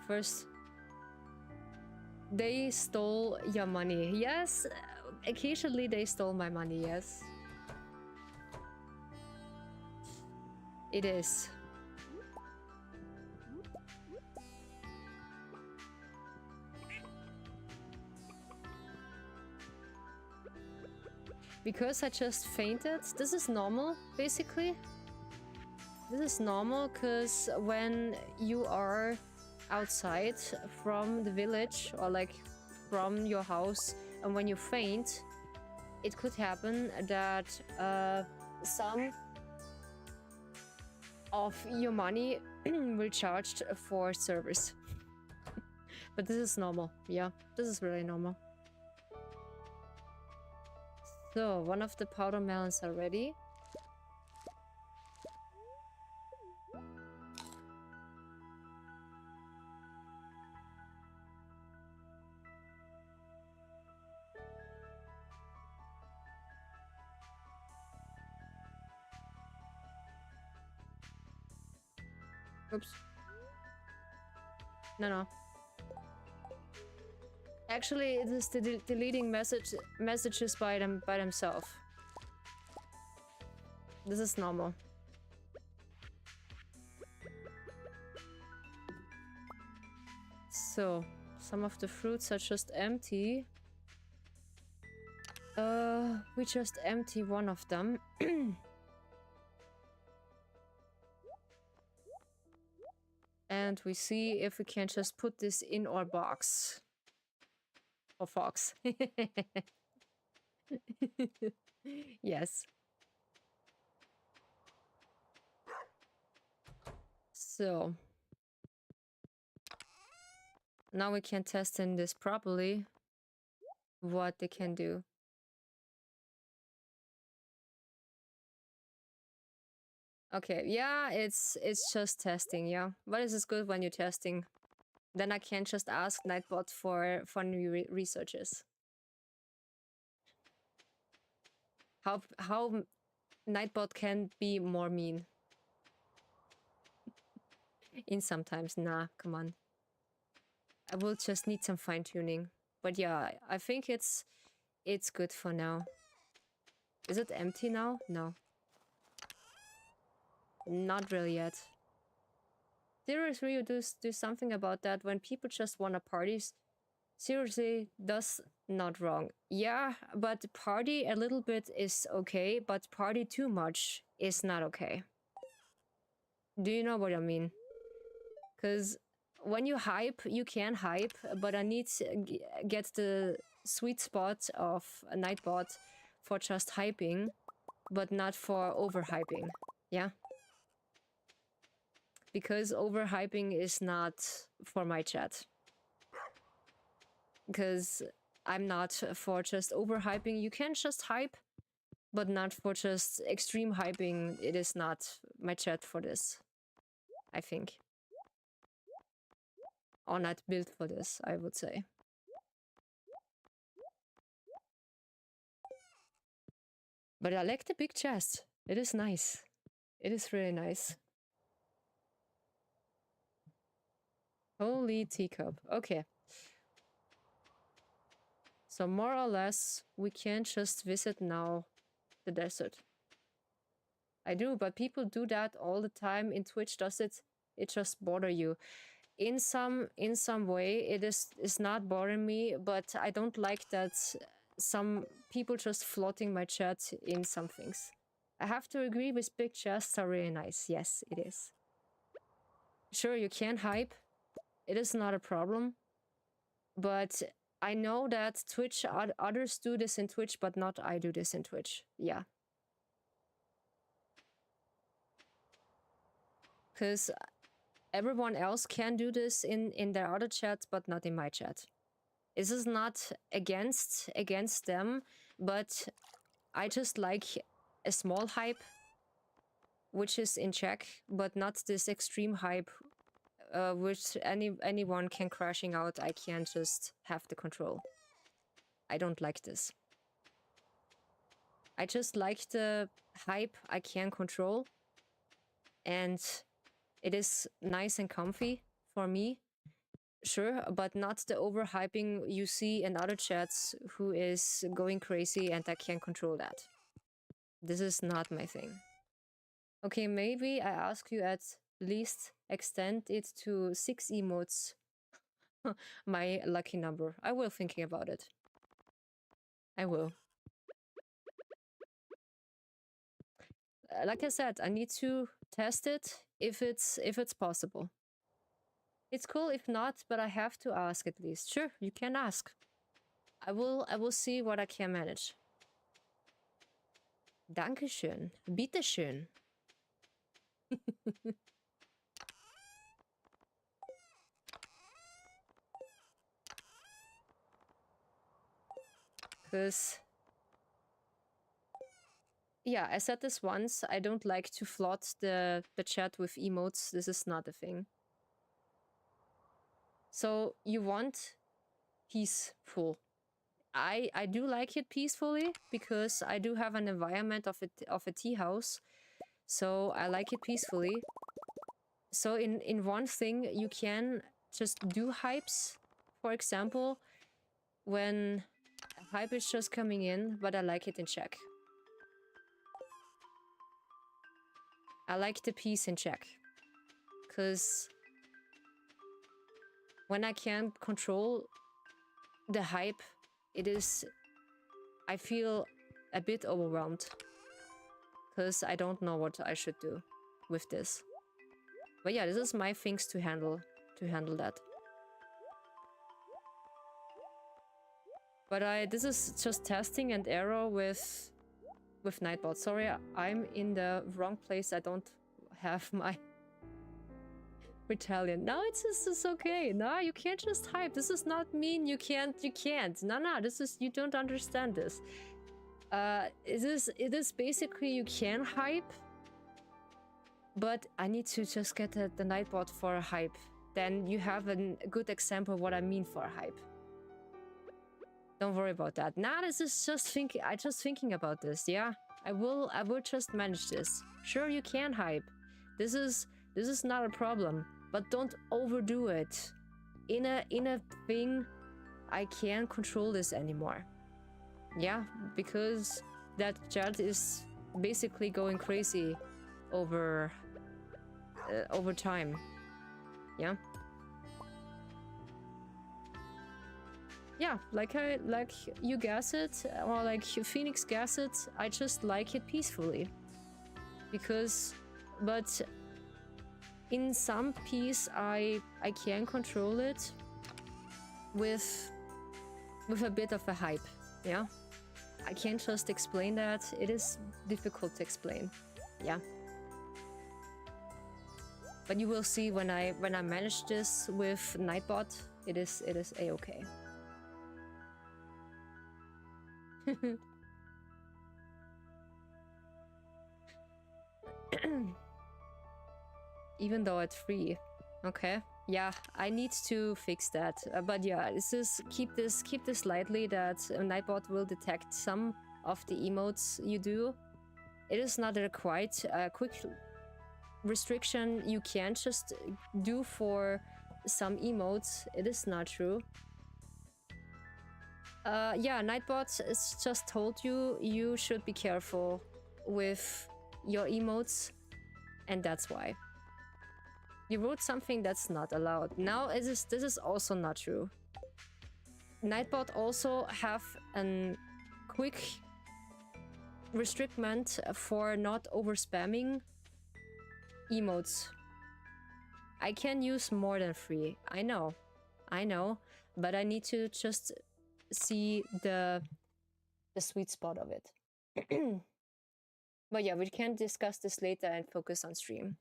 First. They stole your money. Yes. Occasionally they stole my money, yes. It is. Because I just fainted. This is normal, basically. This is normal because when you are outside from the village or like from your house and when you faint, it could happen that some of your money will charged for service. But this is normal. Yeah, this is really normal. So one of the powder melons are ready. Oops. No. Actually, it is deleting messages by themselves. This is normal. So, some of the fruits are just empty. We just empty one of them. And we see if we can just put this in our box. Or fox. Yes. So. Now we can test in this properly. What they can do. Okay, yeah, it's just testing, yeah. But this is good when you're testing. Then I can just ask Nightbot for new researches. How Nightbot can be more mean. In sometimes, nah, come on. I will just need some fine tuning. But yeah, I think it's good for now. Is it empty now? No. Not really yet. Seriously, you do something about that when people just wanna parties. Seriously, that's not wrong. Yeah, but party a little bit is okay, but party too much is not okay. Do you know what I mean? Because when you hype, you can hype, but I need to get the sweet spot of a Nightbot for just hyping, but not for overhyping. Yeah? Because overhyping is not for my chat. because I'm not for just overhyping. You can just hype, but not for just extreme hyping. It is not my chat for this, I think. Or not built for this, I would say. But I like the big chest. It is nice. It is really nice. Holy teacup. Okay. So more or less, we can just visit now the desert. I do, but people do that all the time in Twitch. Does it just bother you? In some way, it is not bothering me, but I don't like that some people just floating my chat in some things. I have to agree with big chests are really nice. Yes, it is. Sure, you can hype. It is not a problem. But I know that Twitch, others do this in Twitch, but not I do this in Twitch. Yeah. Because everyone else can do this in their other chats, but not in my chat. This is not against them, but I just like a small hype, which is in check, but not this extreme hype, which anyone can crashing out. I can't just have the control. I don't like this. I just like the hype I can control, and it is nice and comfy for me. Sure, but not the overhyping you see in other chats who is going crazy and I can't control that. This is not my thing. Okay, maybe I ask you at least extend it to 6 emotes. My lucky number. I will thinking about it. I will. Like I said, I need to test it if it's possible. It's cool if not, but I have to ask at least. Sure, you can ask. I will see what I can manage. Dankeschön. Bitteschön. Because yeah, I said this once, I don't like to flood the chat with emotes. This is not a thing. So you want peaceful. I do like it peacefully because I do have an environment of a tea house. So I like it peacefully. So in one thing you can just do hypes. For example, when hype is just coming in, but I like it in check. I like the peace in check. Because when I can't control the hype, I feel a bit overwhelmed. Because I don't know what I should do with this. But yeah, this is my things to handle that. But this is just testing and error with Nightbot. Sorry, I'm in the wrong place. I don't have my Italian. No, it's okay. No, you can't just hype. This does not mean you can't. No, this is, you don't understand this. It is basically you can hype, but I need to just get the Nightbot for a hype. Then you have a good example of what I mean for a hype. Don't worry about that. Nah, this is just thinking about this. Yeah, I will just manage this. Sure, you can hype. This is not a problem, but don't overdo it. In a thing, I can't control this anymore. Yeah, because that chat is basically going crazy over time. Yeah. Yeah, like you guess it, or like Phoenix guess it, I just like it peacefully. But in some piece I can control it with a bit of a hype, yeah? I can't just explain that, it is difficult to explain, yeah. But you will see when I manage this with Nightbot, it is a-okay. Even though it's free. Okay. Yeah, I need to fix that. But yeah, keep this lightly that Nightbot will detect some of the emotes you do. It is not a quite quick restriction you can't just do for some emotes. It is not true. Yeah, Nightbot has just told you you should be careful with your emotes, and that's why. You wrote something that's not allowed. Now this is also not true. Nightbot also have a quick restriction for not over spamming emotes. I can use more than 3. I know, but I need to just see the sweet spot of it. But yeah, we can discuss this later and focus on stream.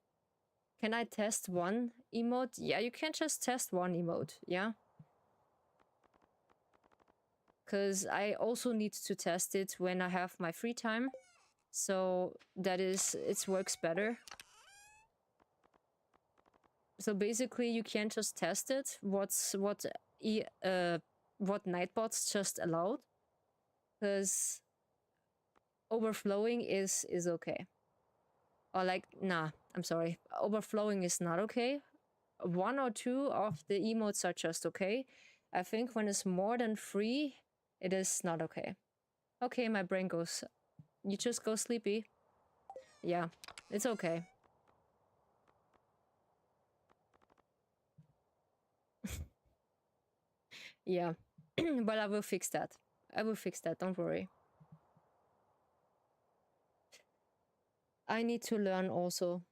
Can I test one emote? Yeah, you can just test one emote, yeah? Because I also need to test it when I have my free time. So it works better. So basically you can't just test it, what Nightbot's just allowed. Because overflowing is okay. Or like, nah, I'm sorry. Overflowing is not okay. 1 or 2 of the emotes are just okay. I think when it's more than 3, it is not okay. Okay, my brain goes, you just go sleepy. Yeah, it's okay. Yeah, but I will fix that. Don't worry. I need to learn also.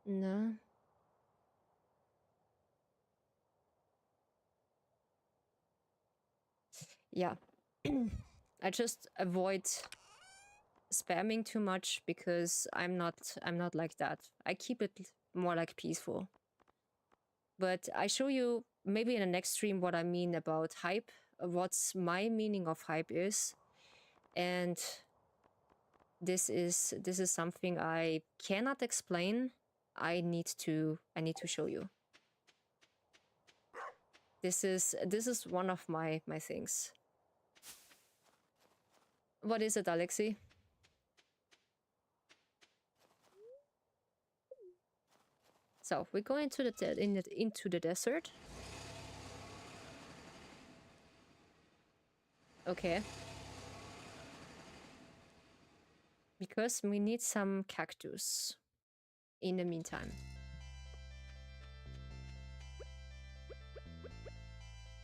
No. Yeah. I just avoid spamming too much because I'm not like that. I keep it more like peaceful. But I show you maybe in the next stream what I mean about hype, what's my meaning of hype is. And this is something I cannot explain. I need to show you. This is one of my things. What is it, Alexi? So we go into the desert. Okay. Because we need some cactus in the meantime.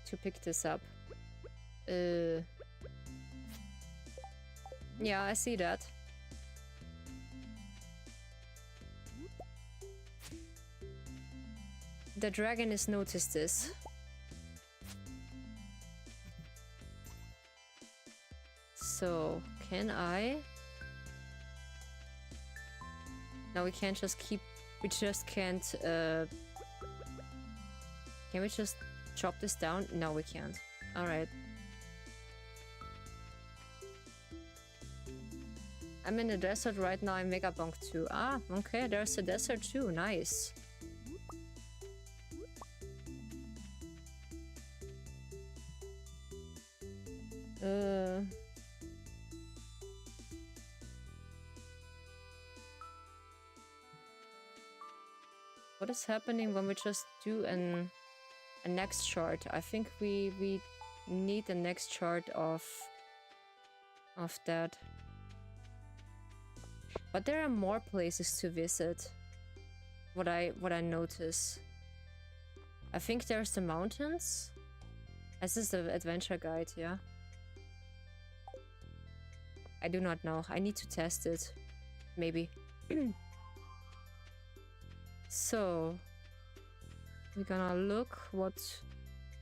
To pick this up. Yeah, I see that. The dragon has noticed this. So, can I? No, we can't just keep... We just can't... Can we just chop this down? No, we can't. Alright. I'm in the desert right now in Megabonk 2. Ah, okay, there's a desert too. Nice. What is happening when we just do a next chart? I think we need a next chart of that. But there are more places to visit. What I notice. I think there's the mountains. This is the adventure guide, yeah. I do not know. I need to test it. Maybe. So, we're gonna look what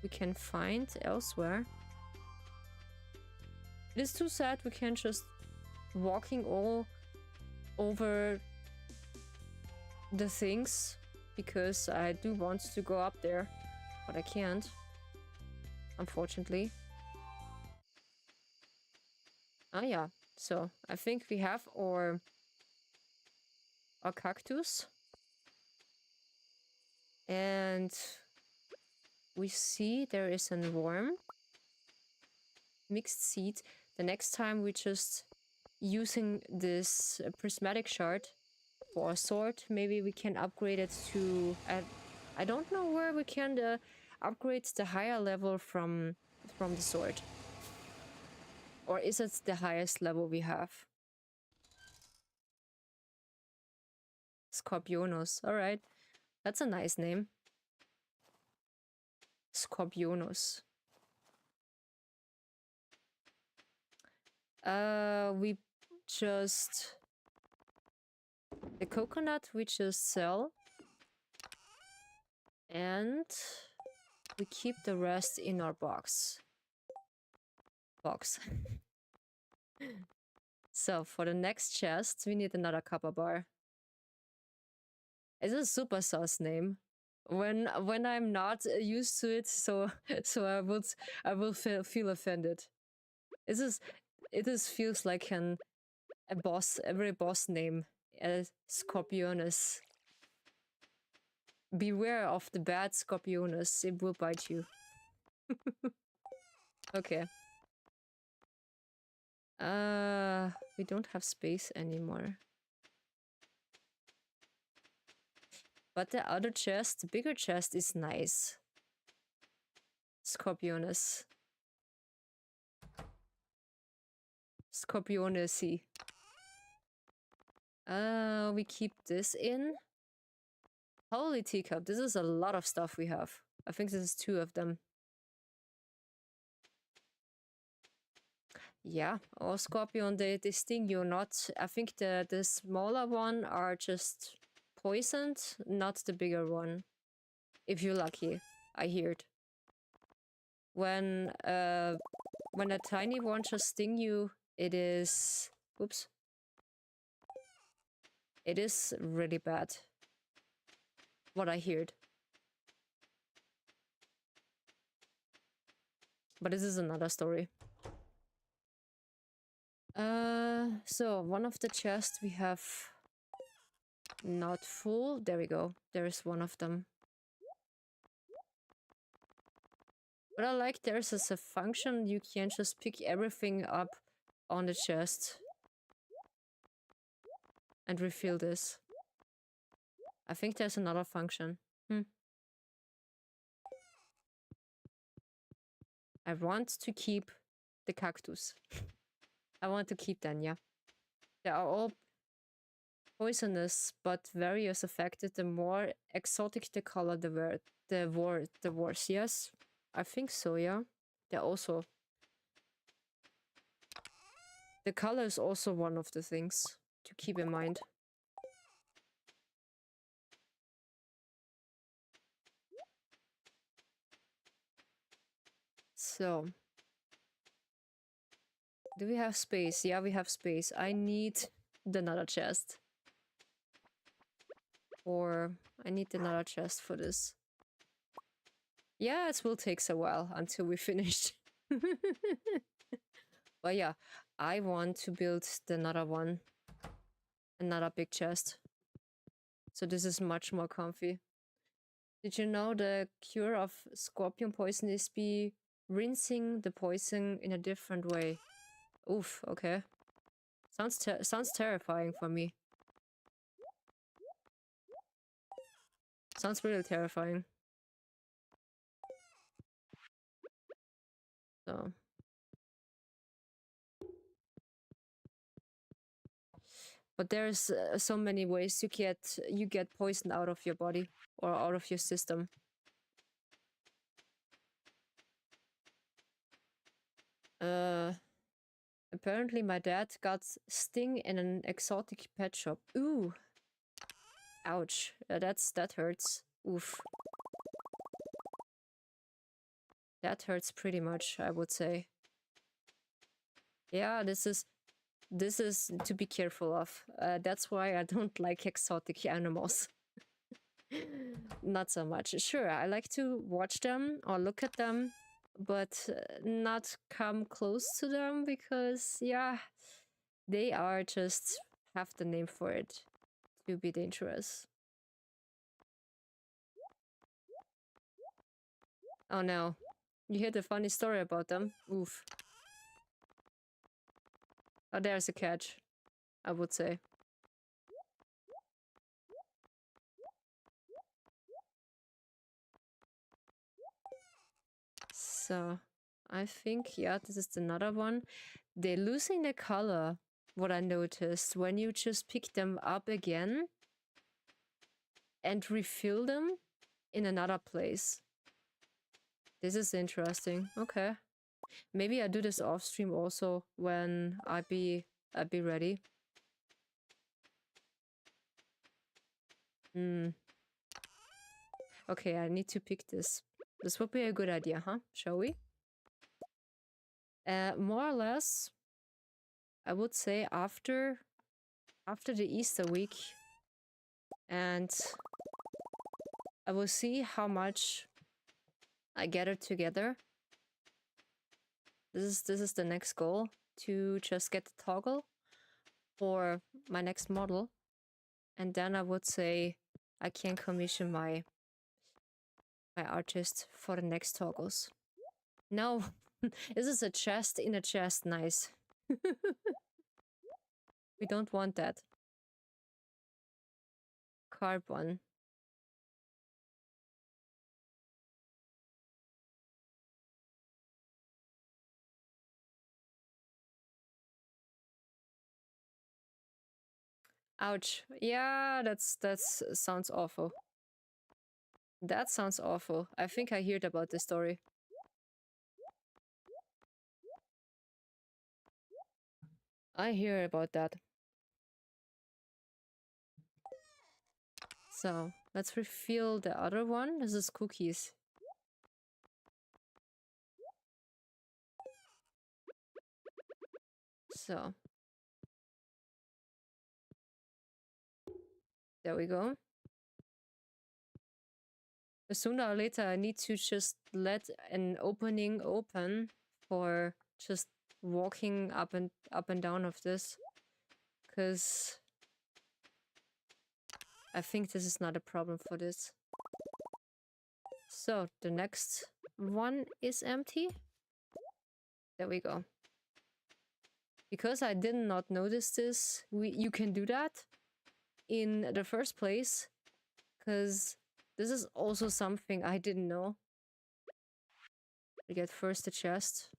we can find elsewhere. It is too sad we can't just walking all over the things because I do want to go up there, but I can't, unfortunately. Ah, yeah. So I think we have our cactus, and we see there is a worm, mixed seed. The next time we just using this prismatic shard for a sword. Maybe we can upgrade it to... I don't know where we can upgrade the higher level from the sword. Or is it the highest level we have? Scorpionus. Alright. That's a nice name. Scorpionus. We just... The coconut we just sell. And we keep the rest in our box. So for the next chest, we need another copper bar. It's a super sauce name. When I'm not used to it, so I will feel offended. It feels like a very boss name. Scorpionus. Beware of the bad Scorpionus. It will bite you. Okay. We don't have space anymore. But the other chest, the bigger chest, is nice. Scorpionus. Scorpionusy. We keep this in. Holy teacup, this is a lot of stuff we have. I think this is 2 of them. Yeah, or Scorpion, they sting you not. I think the smaller one are just poisoned, not the bigger one. If you're lucky, I heard. When a tiny one just sting you, it is... Oops. It is really bad. What I heard. But this is another story. So one of the chests we have not full. There we go. There is one of them. What I like there's as a function you can just pick everything up on the chest and refill this. I think there's another function. I want to keep the cactus. I want to keep them, yeah. They are all poisonous, but various affected. The more exotic the color, the worse. Yes, I think so, yeah. They're also... The color is also one of the things to keep in mind. So... Do we have space? Yeah, we have space. I need another chest. Or I need another chest for this. Yeah, it will take a while until we finish. But yeah, I want to build another one. Another big chest. So this is much more comfy. Did you know the cure of scorpion poison is by rinsing the poison in a different way? Oof, okay. Sounds terrifying for me. Sounds really terrifying. So... But there's so many ways you get poison out of your body or out of your system. Apparently my dad got sting in an exotic pet shop. Ooh. Ouch. That hurts. Oof. That hurts pretty much, I would say. Yeah, this is to be careful of. That's why I don't like exotic animals. Not so much. Sure, I like to watch them or look at them, but not come close to them because, yeah, they are just have the name for it to be dangerous. Oh no. You heard a funny story about them? Oof. Oh, there's a catch, I would say. So, I think, yeah, this is another one. They're losing their color, what I noticed, when you just pick them up again and refill them in another place. This is interesting. Okay. Maybe I do this off stream also when I be ready. Okay, I need to pick this. This would be a good idea, huh? Shall we? More or less, I would say after the Easter week, and I will see how much I gather together. This is the next goal, to just get the toggle for my next model, and then I would say I can commission my artist for the next toggles. No, this is a chest in a chest. Nice. We don't want that. Carbon. Ouch. Yeah, that sounds awful. That sounds awful. I think I heard about this story. I hear about that. So, let's refill the other one. This is cookies. So. There we go. Sooner or later, I need to just let an opening open for just walking up and down of this, because I think this is not a problem for this. So the next one is empty. There we go. Because I did not notice this, you can do that in the first place, because this is also something I didn't know. We get first the chest.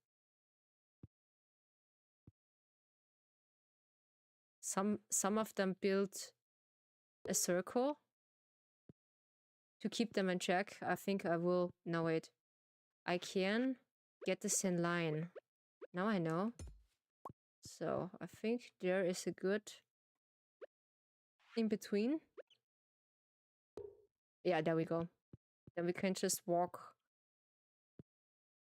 Some of them build a circle to keep them in check. I think I will. No, wait. I can get this in line. Now I know. So I think there is a good in between. Yeah, there we go. Then we can just walk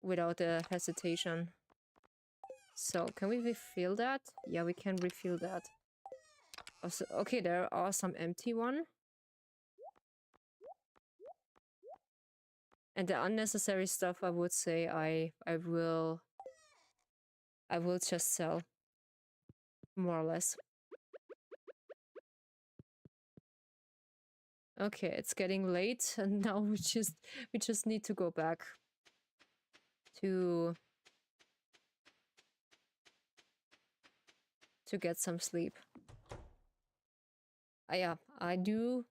without a hesitation. So can we refill that? Yeah, we can refill that. Also, okay, there are some empty one. And the unnecessary stuff, I would say I will just sell, more or less. Okay, it's getting late, and now we just need to go back to get some sleep. Yeah, I do.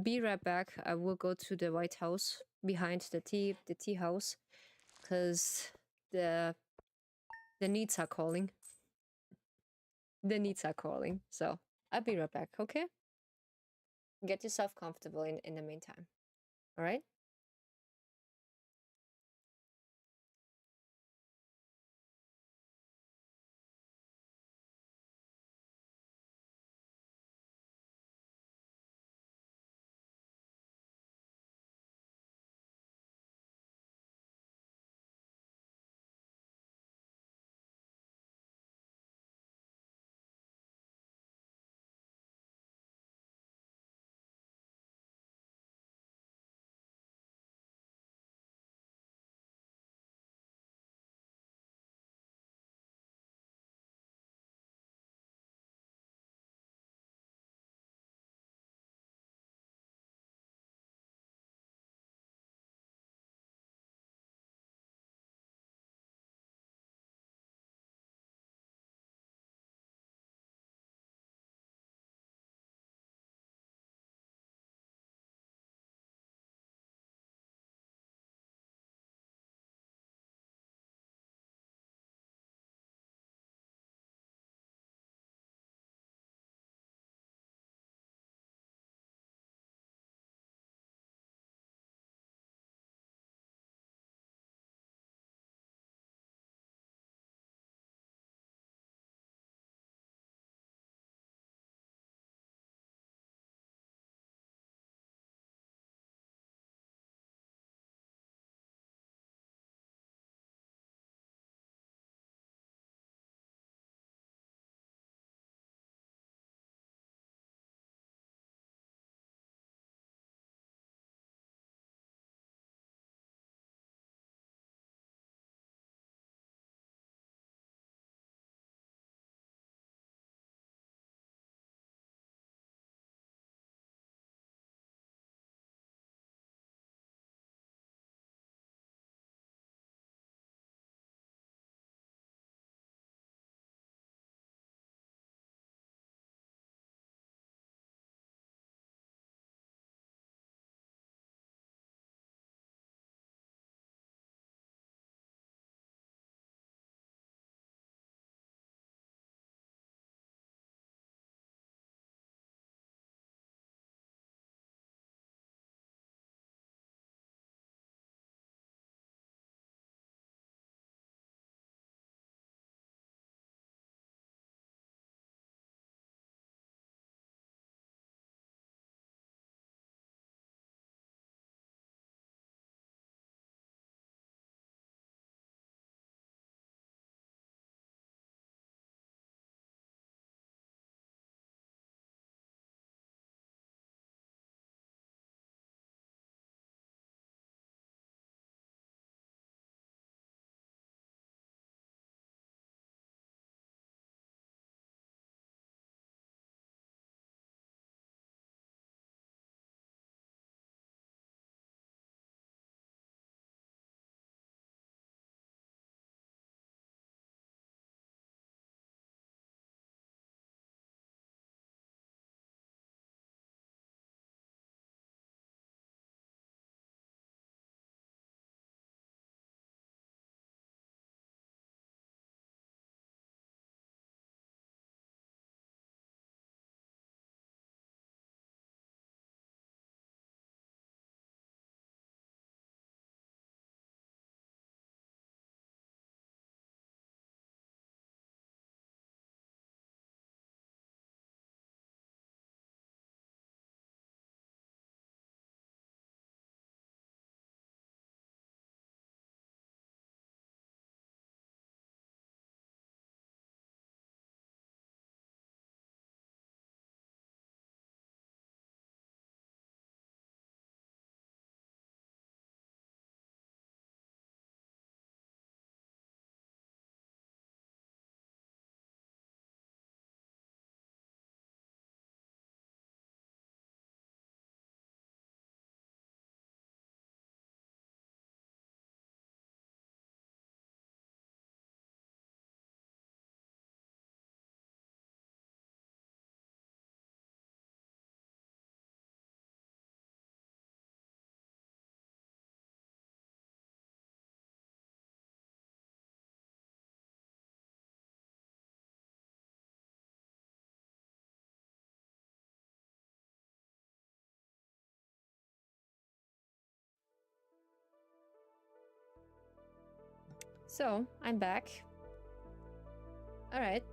Be right back. I will go to the White House behind the tea house, because the needs are calling. The needs are calling. So I'll be right back. Okay. Get yourself comfortable in the meantime. All right. So, I'm back. Alright.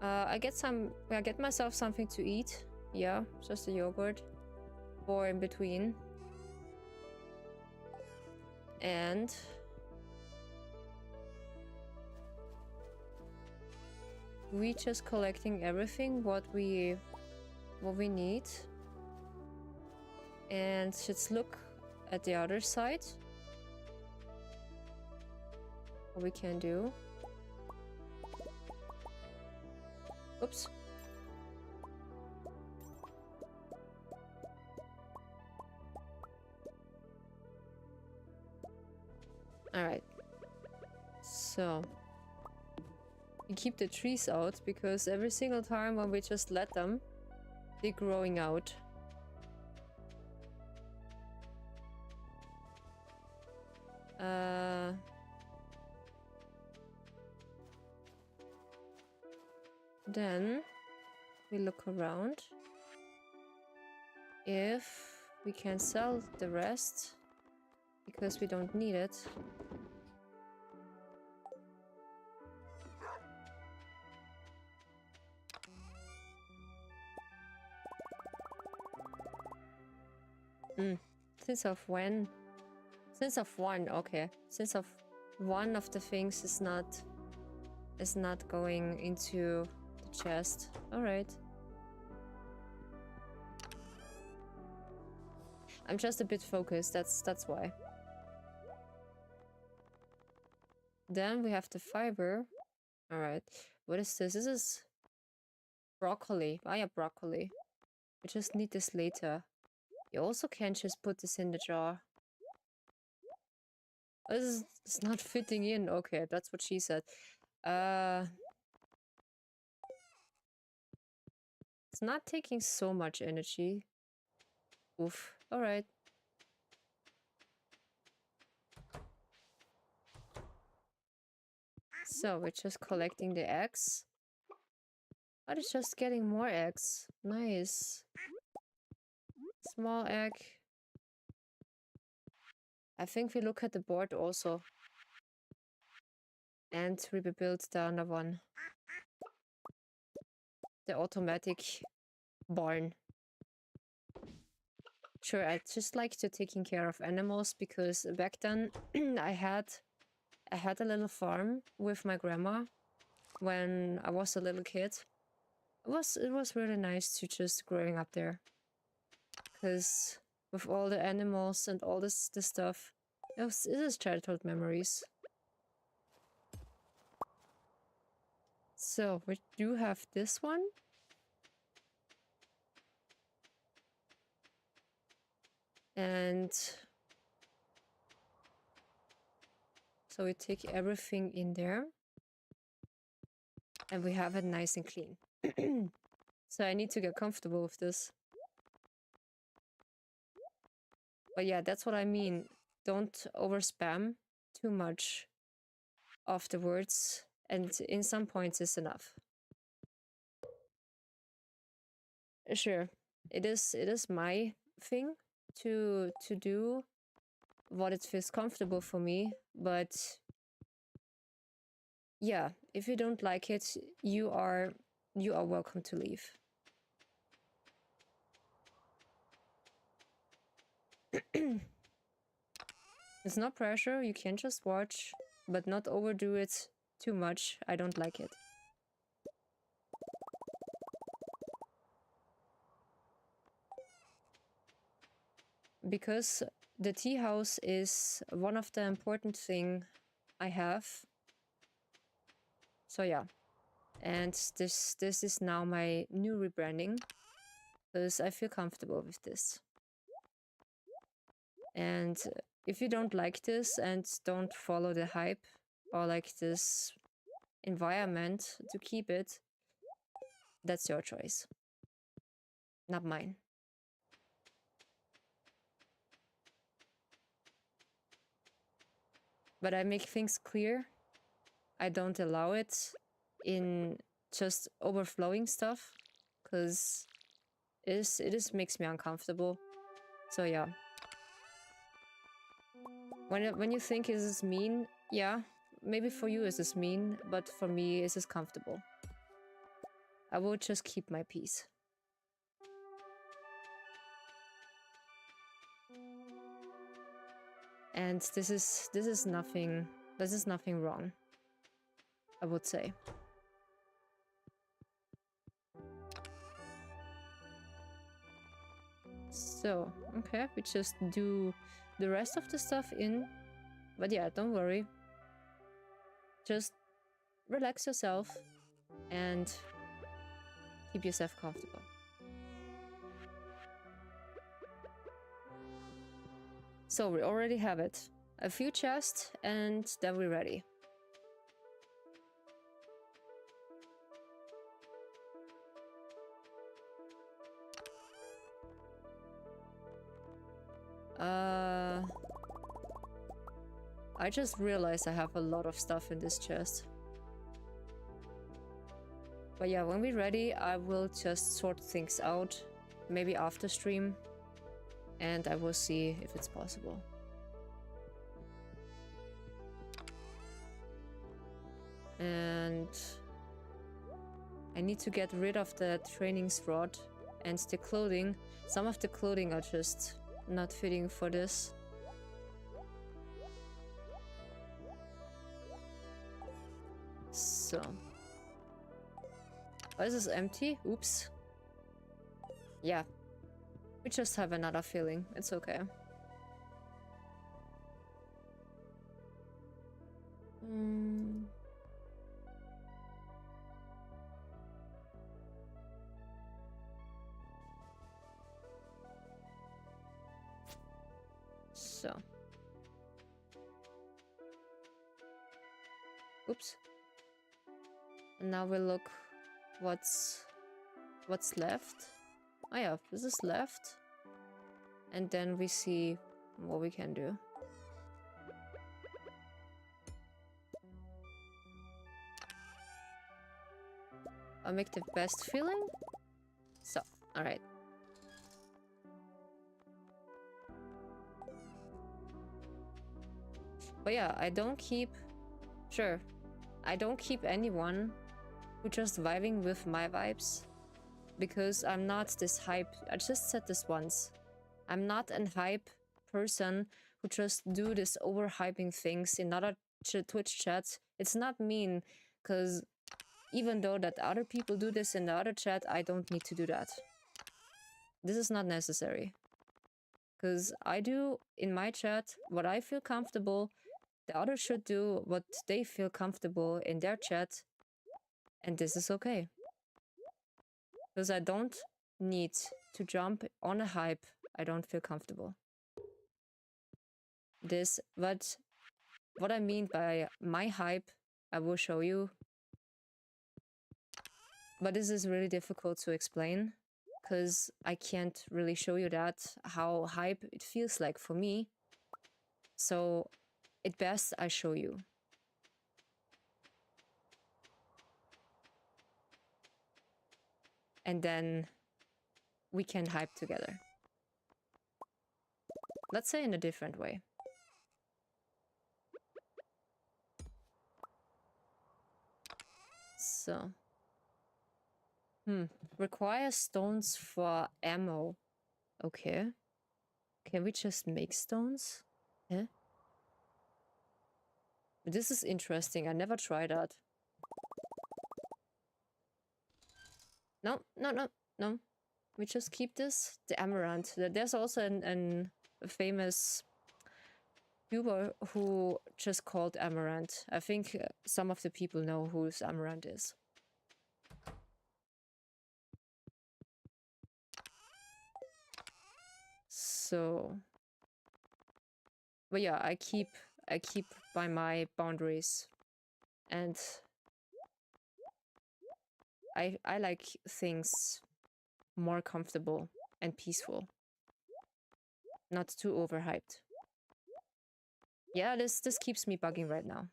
I get myself something to eat. Yeah, just a yogurt. Or in between. And we just collecting everything what we need. And let's look at the other side. What we can do. Oops. Alright. So. We keep the trees out because every single time when we just let them, they're growing out. Then we look around if we can sell the rest because we don't need it. Since of when? Since of one, okay. Since of one of the things is not going into the chest. Alright. I'm just a bit focused, that's why. Then we have the fiber. Alright. What is this? This is broccoli. Ah yeah, broccoli. We just need this later. You also can't just put this in the jar. This is not fitting in. Okay, that's what she said. It's not taking so much energy. Oof. Alright. So we're just collecting the eggs. But it's just getting more eggs. Nice. Small egg. I think we look at the board also. And rebuild the other one. The automatic barn. Sure, I just like to taking care of animals because back then I had a little farm with my grandma when I was a little kid. It was really nice to just growing up there. Because with all the animals and all this stuff, it is childhood memories. So we do have this one. And so we take everything in there. And we have it nice and clean. So I need to get comfortable with this. But yeah, that's what I mean. Don't overspam too much of the words. And in some points is enough. Sure. It is my thing to do what it feels comfortable for me, but yeah, if you don't like it, you are welcome to leave. It's no pressure, you can just watch, but not overdo it too much. I don't like it. Because the tea house is one of the important thing I have. So yeah. And this is now my new rebranding. Because I feel comfortable with this. And if you don't like this and don't follow the hype or like this environment to keep it, that's your choice. Not mine. But I make things clear. I don't allow it in just overflowing stuff, because it makes me uncomfortable. So yeah. When you think it is mean, Yeah, maybe for you this is mean, but for me this is comfortable. I will just keep my peace. And this is nothing wrong, I would say. So, okay, we just do the rest of the stuff in. But yeah, don't worry. Just relax yourself and keep yourself comfortable. So we already have it. A few chests and then we're ready. I just realized I have a lot of stuff in this chest. But yeah, when we're ready, I will just sort things out, maybe after stream, and I will see if it's possible. And I need to get rid of the training rod and the clothing. Some of the clothing are just not fitting for this. So. Oh, is this empty? Oops. Yeah. We just have another feeling. It's okay. So. Oops. And now we'll look what's left. Oh yeah, this is left. And then we see what we can do. I'll make the best feeling. So, alright. But yeah, I don't keep anyone who just vibing with my vibes, because I'm not this hype. I just said this once. I'm not an hype person who just do this overhyping things in other Twitch chats. It's not mean, because even though that other people do this in the other chat, I don't need to do that. This is not necessary. Because I do in my chat what I feel comfortable. The others should do what they feel comfortable in their chat. And this is okay. Because I don't need to jump on a hype I don't feel comfortable. But what I mean by my hype, I will show you. But this is really difficult to explain, because I can't really show you that, how hype it feels like for me. So it's best I show you. And then we can hype together. Let's say in a different way. So. Require stones for ammo. Okay. Can we just make stones? Yeah. This is interesting. I never tried that. No. We just keep this. The amaranth. There's also a famous YouTuber who just called amaranth. I think some of the people know who amaranth is. So, but yeah, I keep by my boundaries, and I like things more comfortable and peaceful, not too overhyped. Yeah, this keeps me bugging right now.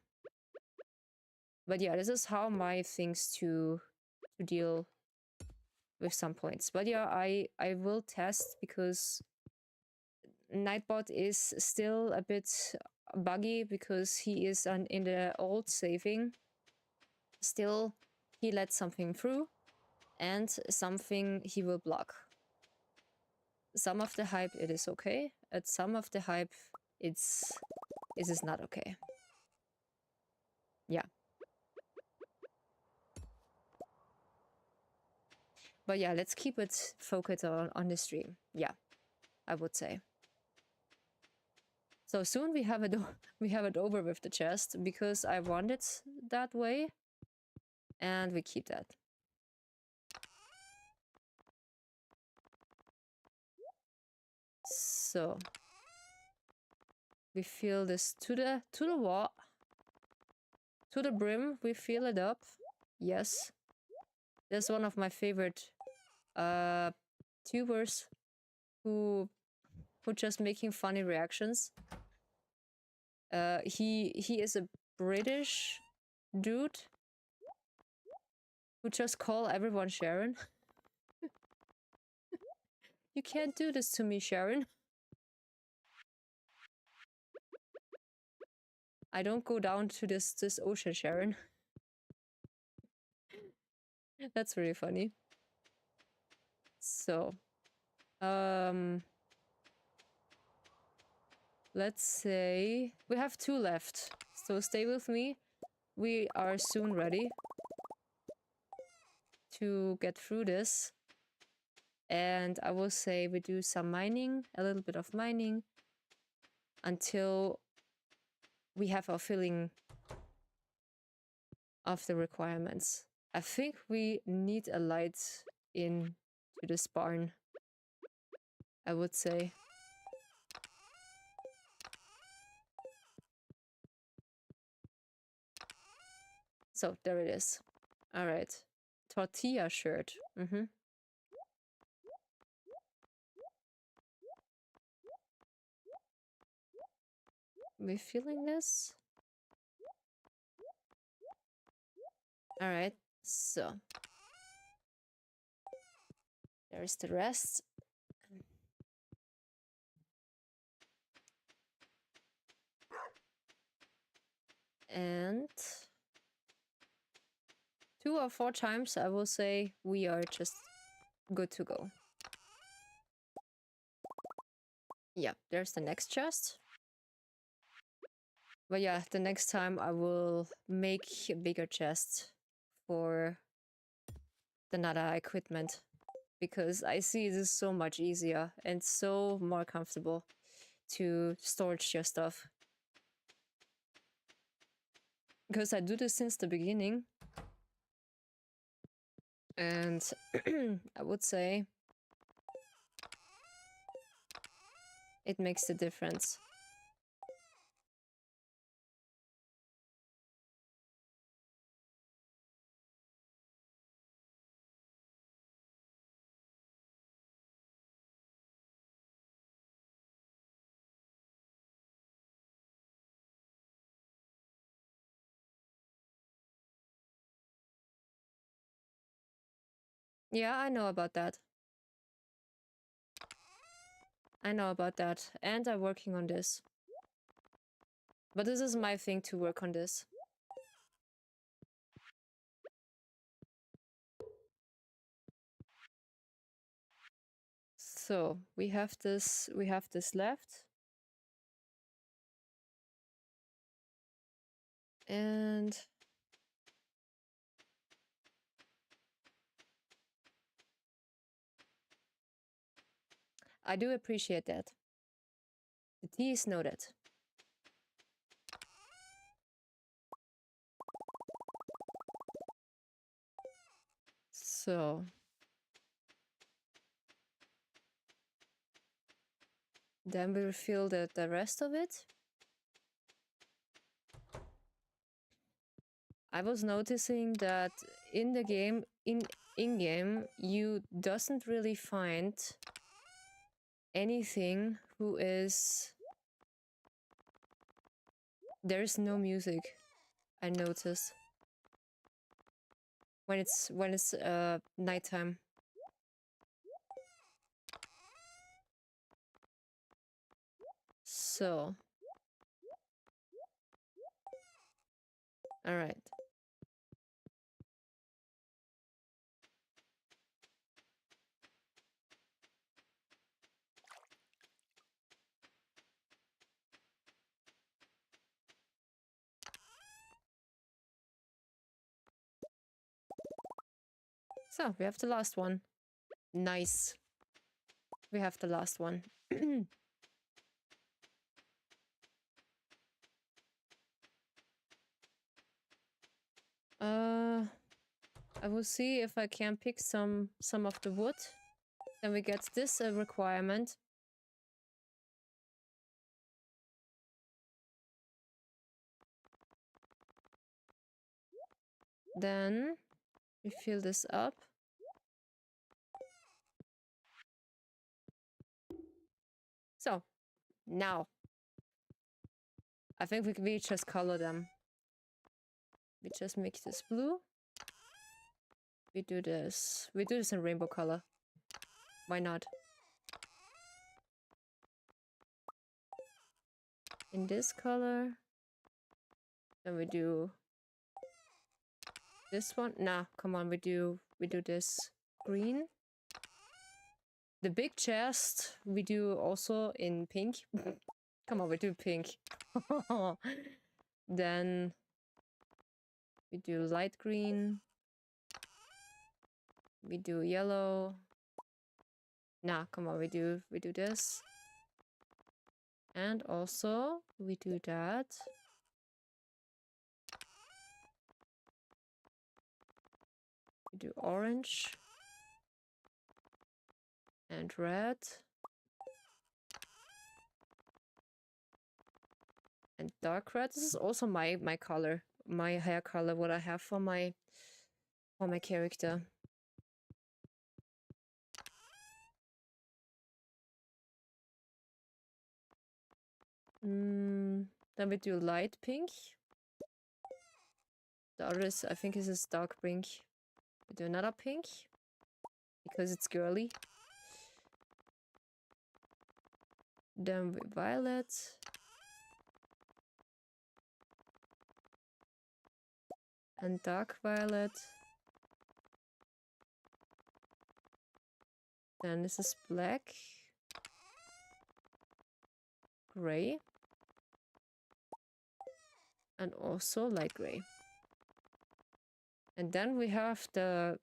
But yeah, this is how my things to deal with some points. But yeah, I will test, because Nightbot is still a bit buggy because he is in the old saving. Still, he let something through, and something he will block. Some of the hype it is okay, at some of the hype it is not okay. Yeah. But yeah, let's keep it focused on the stream. Yeah, I would say. So soon we have it over with the chest because I want it that way, and we keep that. So we fill this to the wall, to the brim. We fill it up. Yes, that's one of my favorite tubers who just making funny reactions. He is a British dude who just call everyone Sharon. You can't do this to me, Sharon. I don't go down to this ocean, Sharon. That's really funny. So, let's say we have 2 left. So stay with me. We are soon ready to get through this. And I will say we do some mining, a little bit of mining, until we have our filling of the requirements. I think we need a light in to this barn, I would say. So there it is. All right. Tortilla shirt. We feeling this? All right. So there's the rest. And 2 or 4 times, I will say we are just good to go. Yeah, there's the next chest. But yeah, the next time I will make a bigger chest for the Nada equipment, because I see this is so much easier and so more comfortable to storage your stuff. Because I do this since the beginning. And I would say it makes the difference. Yeah, I know about that. I know about that. And I'm working on this. But this is my thing to work on this. So we have this left. And I do appreciate that. The tea is noted. So then we refill the rest of it. I was noticing that in the game, in-game, you doesn't really find anything who is... There's no music, I noticed. When it's nighttime. So All right. So we have the last one. Nice. We have the last one. I will see if I can pick some of the wood. Then we get this requirement. Then we fill this up. So now I think we just color them. We just make this blue. We do this. We do this in rainbow color. Why not? In this color. Then we do this one. Nah, come on, we do this green. The big chest we do also in pink. Come on, we do pink. Then we do light green. We do yellow. Nah, come on, we do this. And also we do that. We do orange and red and dark red. This is also my color, my hair color, what I have for my character. Then we do light pink. The others, I think, is dark pink. We do another pink because it's girly. Then we violet. And dark violet. Then this is black. Gray. And also light gray. And then we have the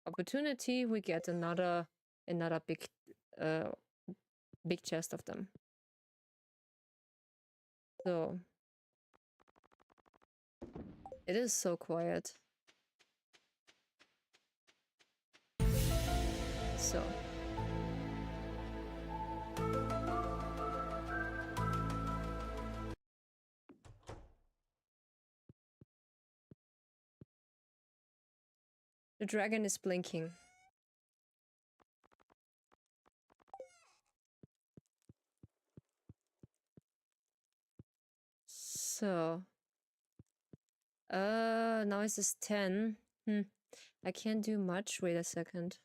opportunity, we get another big big chest of them. So it is so quiet. So the dragon is blinking. So now it is 10. I can't do much. Wait a second.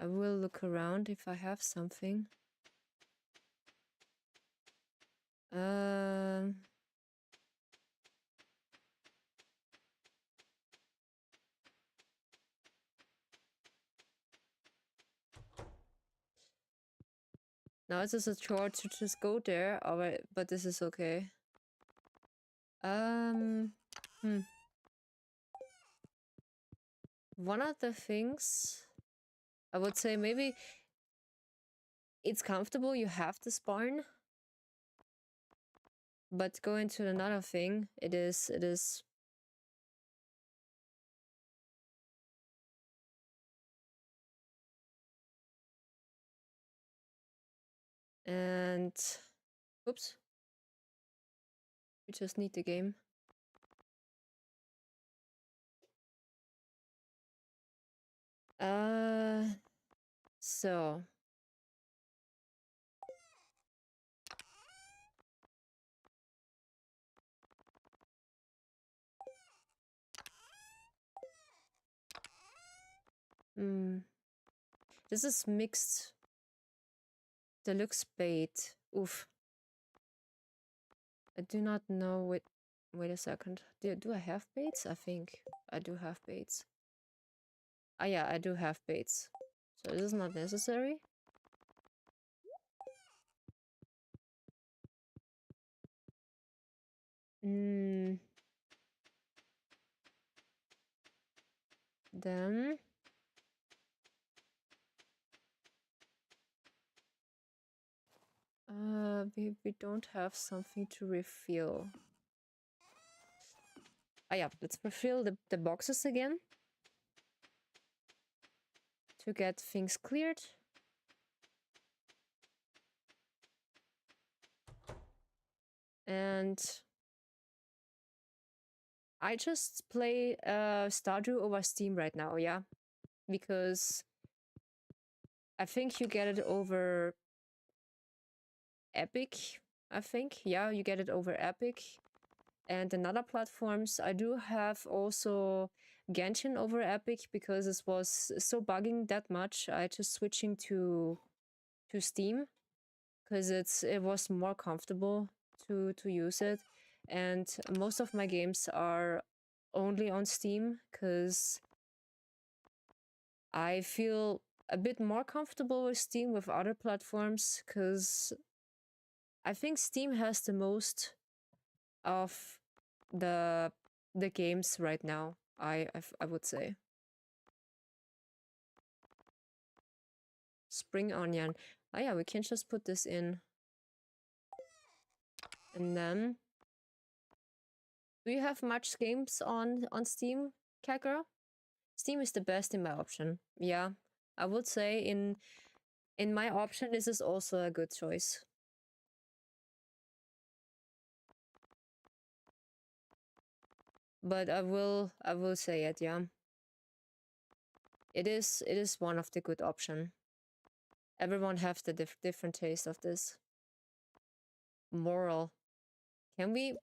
I will look around if I have something. Now it's just a chore to just go there, alright, but this is okay. One of the things I would say, maybe it's comfortable, you have this barn. But going to another thing, it is and oops. We just need the game. So this is mixed deluxe bait. Oof. I do not know what Wait a second. Do I have baits? I think I do have baits. Ah, yeah, I do have baits. So this is not necessary. Then we don't have something to refill. Ah, yeah, let's refill the boxes again to get things cleared. And I just play Stardew over Steam right now, yeah, because I think you get it over Epic. I think, yeah, you get it over Epic. And in other platforms, I do have also Genshin over Epic because it was so bugging that much. I just switching to Steam because it was more comfortable to use it. And most of my games are only on Steam because I feel a bit more comfortable with Steam with other platforms because I think Steam has the most of the games right now. I would say. Spring onion. Oh yeah, we can just put this in. And then do you have much games on Steam, Cat Steam is the best in my option. Yeah, I would say in my option this is also a good choice. But I will say it, yeah. It is one of the good option. Everyone have the different taste of this. Moral. Can we?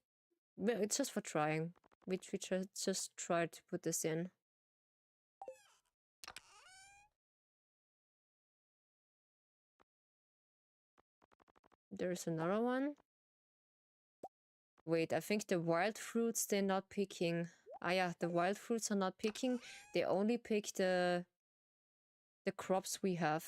Well, it's just for trying. We just try to put this in. There's another one. Wait, I think the wild fruits they're not picking. Ah yeah, the wild fruits are not picking. They only pick the crops we have.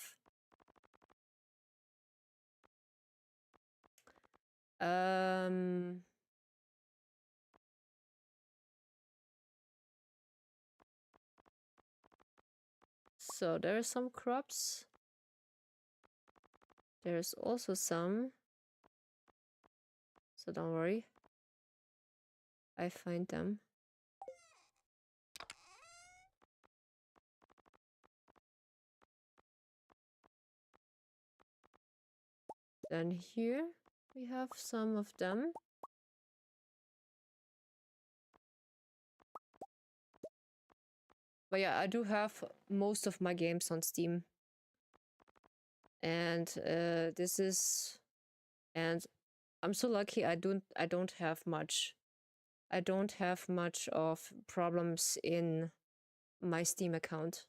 So there are some crops. There's also some. So don't worry. I find them. Then here we have some of them. But yeah, I do have most of my games on Steam. And this is, and I'm so lucky I don't have much. I don't have much of problems in my Steam account.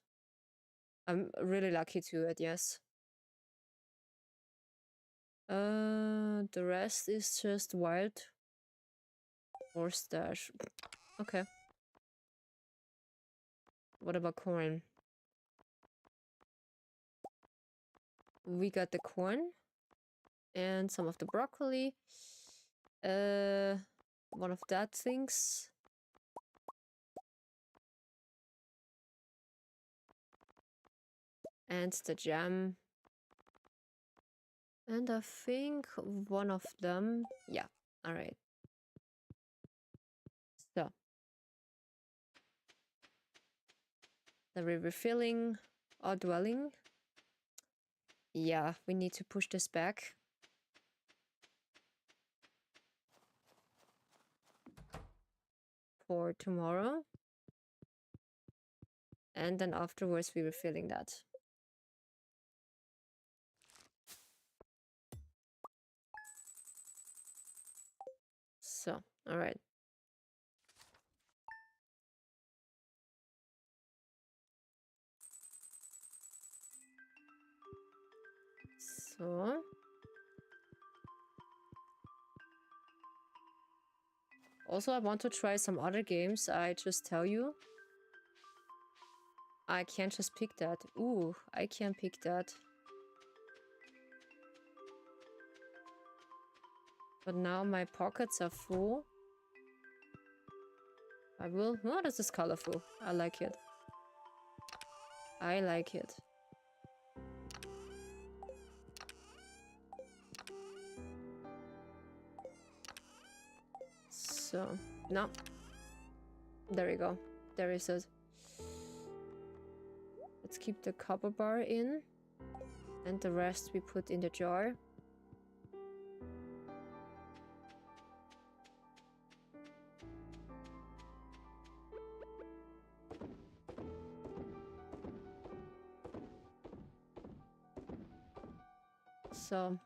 I'm really lucky to it, yes. The rest is just wild or stash. Okay. What about corn? We got the corn and some of the broccoli. One of that things. And the jam. And I think one of them. Yeah, alright. So. The refilling our dwelling. Yeah, we need to push this back. For tomorrow. And then afterwards we were filling that. So, all right. So. Also, I want to try some other games. I just tell you. I can't just pick that. Ooh, I can't pick that. But now my pockets are full. I will... Oh, this is colorful. I like it. I like it. So, no. There we go. There is it. Let's keep the copper bar in. And the rest we put in the jar. So...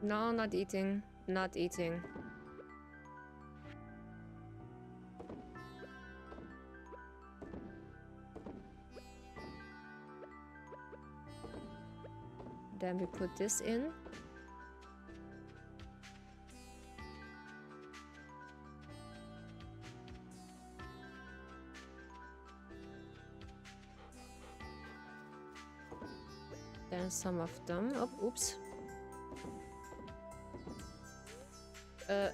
No, not eating. Not eating. Then we put this in. Then some of them. Oh, oops.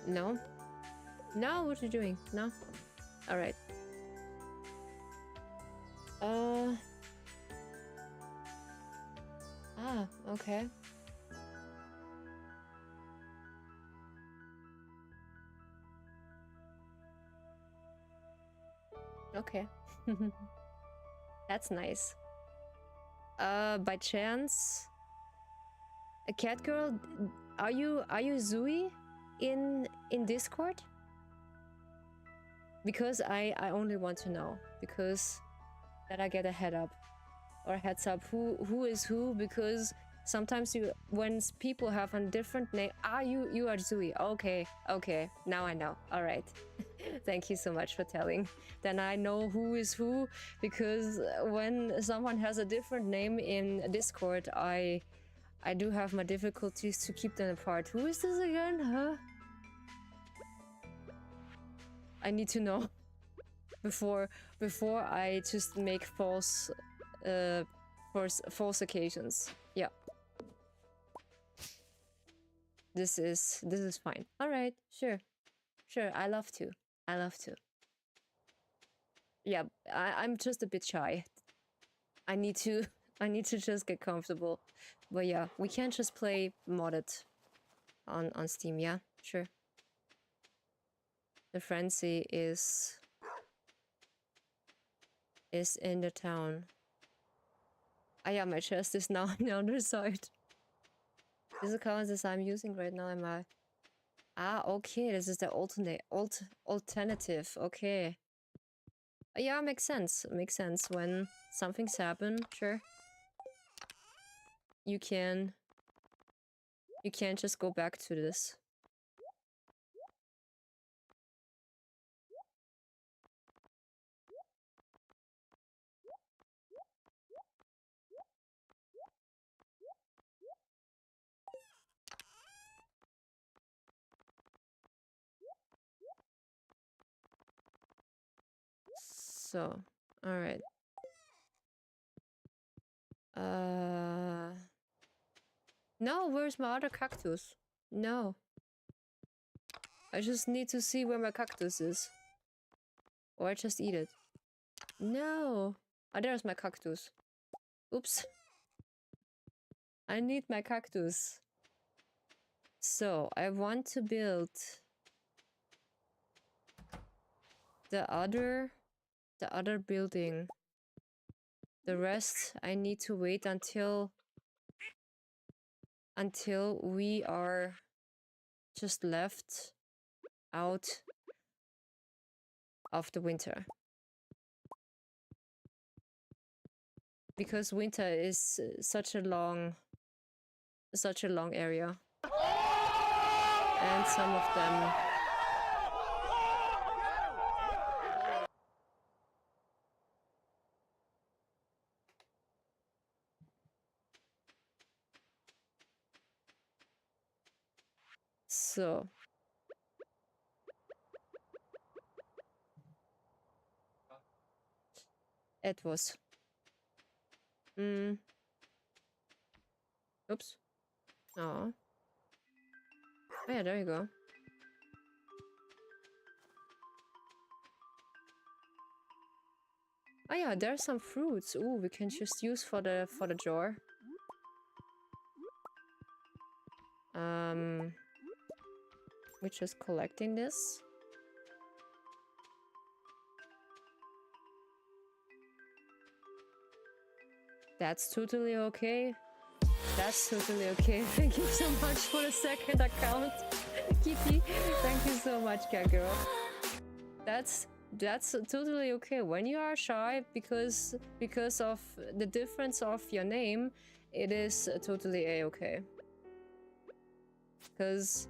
No. No, what are you doing? No? Alright. Ah, okay. Okay. That's nice. By chance... A cat girl, are you Zooey in Discord? Because I only want to know, because that I get a head up or a heads up who is who, because sometimes when people have a different name, you are Zooey. Okay, now I know. All right. Thank you so much for telling. Then I know who is who, because when someone has a different name in Discord, I do have my difficulties to keep them apart. Who is this again, huh? I need to know before I just make false occasions. Yeah. This is fine. All right, sure. I love to. Yeah, I'm just a bit shy. I need to just get comfortable. But yeah, we can't just play modded on Steam. Yeah, sure. The frenzy is in the town. Ah yeah, my chest is now on the other side. This is the colors that I'm using right now. Am I? Ah, okay. This is the alternative. Okay. Yeah, makes sense. Makes sense. When something's happened, sure. You can't just go back to this. So, all right. No, where's my other cactus? No. I just need to see where my cactus is. Or I just eat it. No. Oh, there's my cactus. Oops. I need my cactus. So, I want to build the other building. The rest I need to wait until we are just left out of the winter. Because winter is such a long area. And some of them So. It was. Oops. Oh. Oh yeah, there you go. Oh yeah, there's some fruits. Ooh, we can just use for the jar. We're just collecting this. That's totally okay. That's totally okay. Thank you so much for the second account, Kitty. Thank you so much, cat girl. That's totally okay. When you are shy because of the difference of your name, it is totally a-okay. Because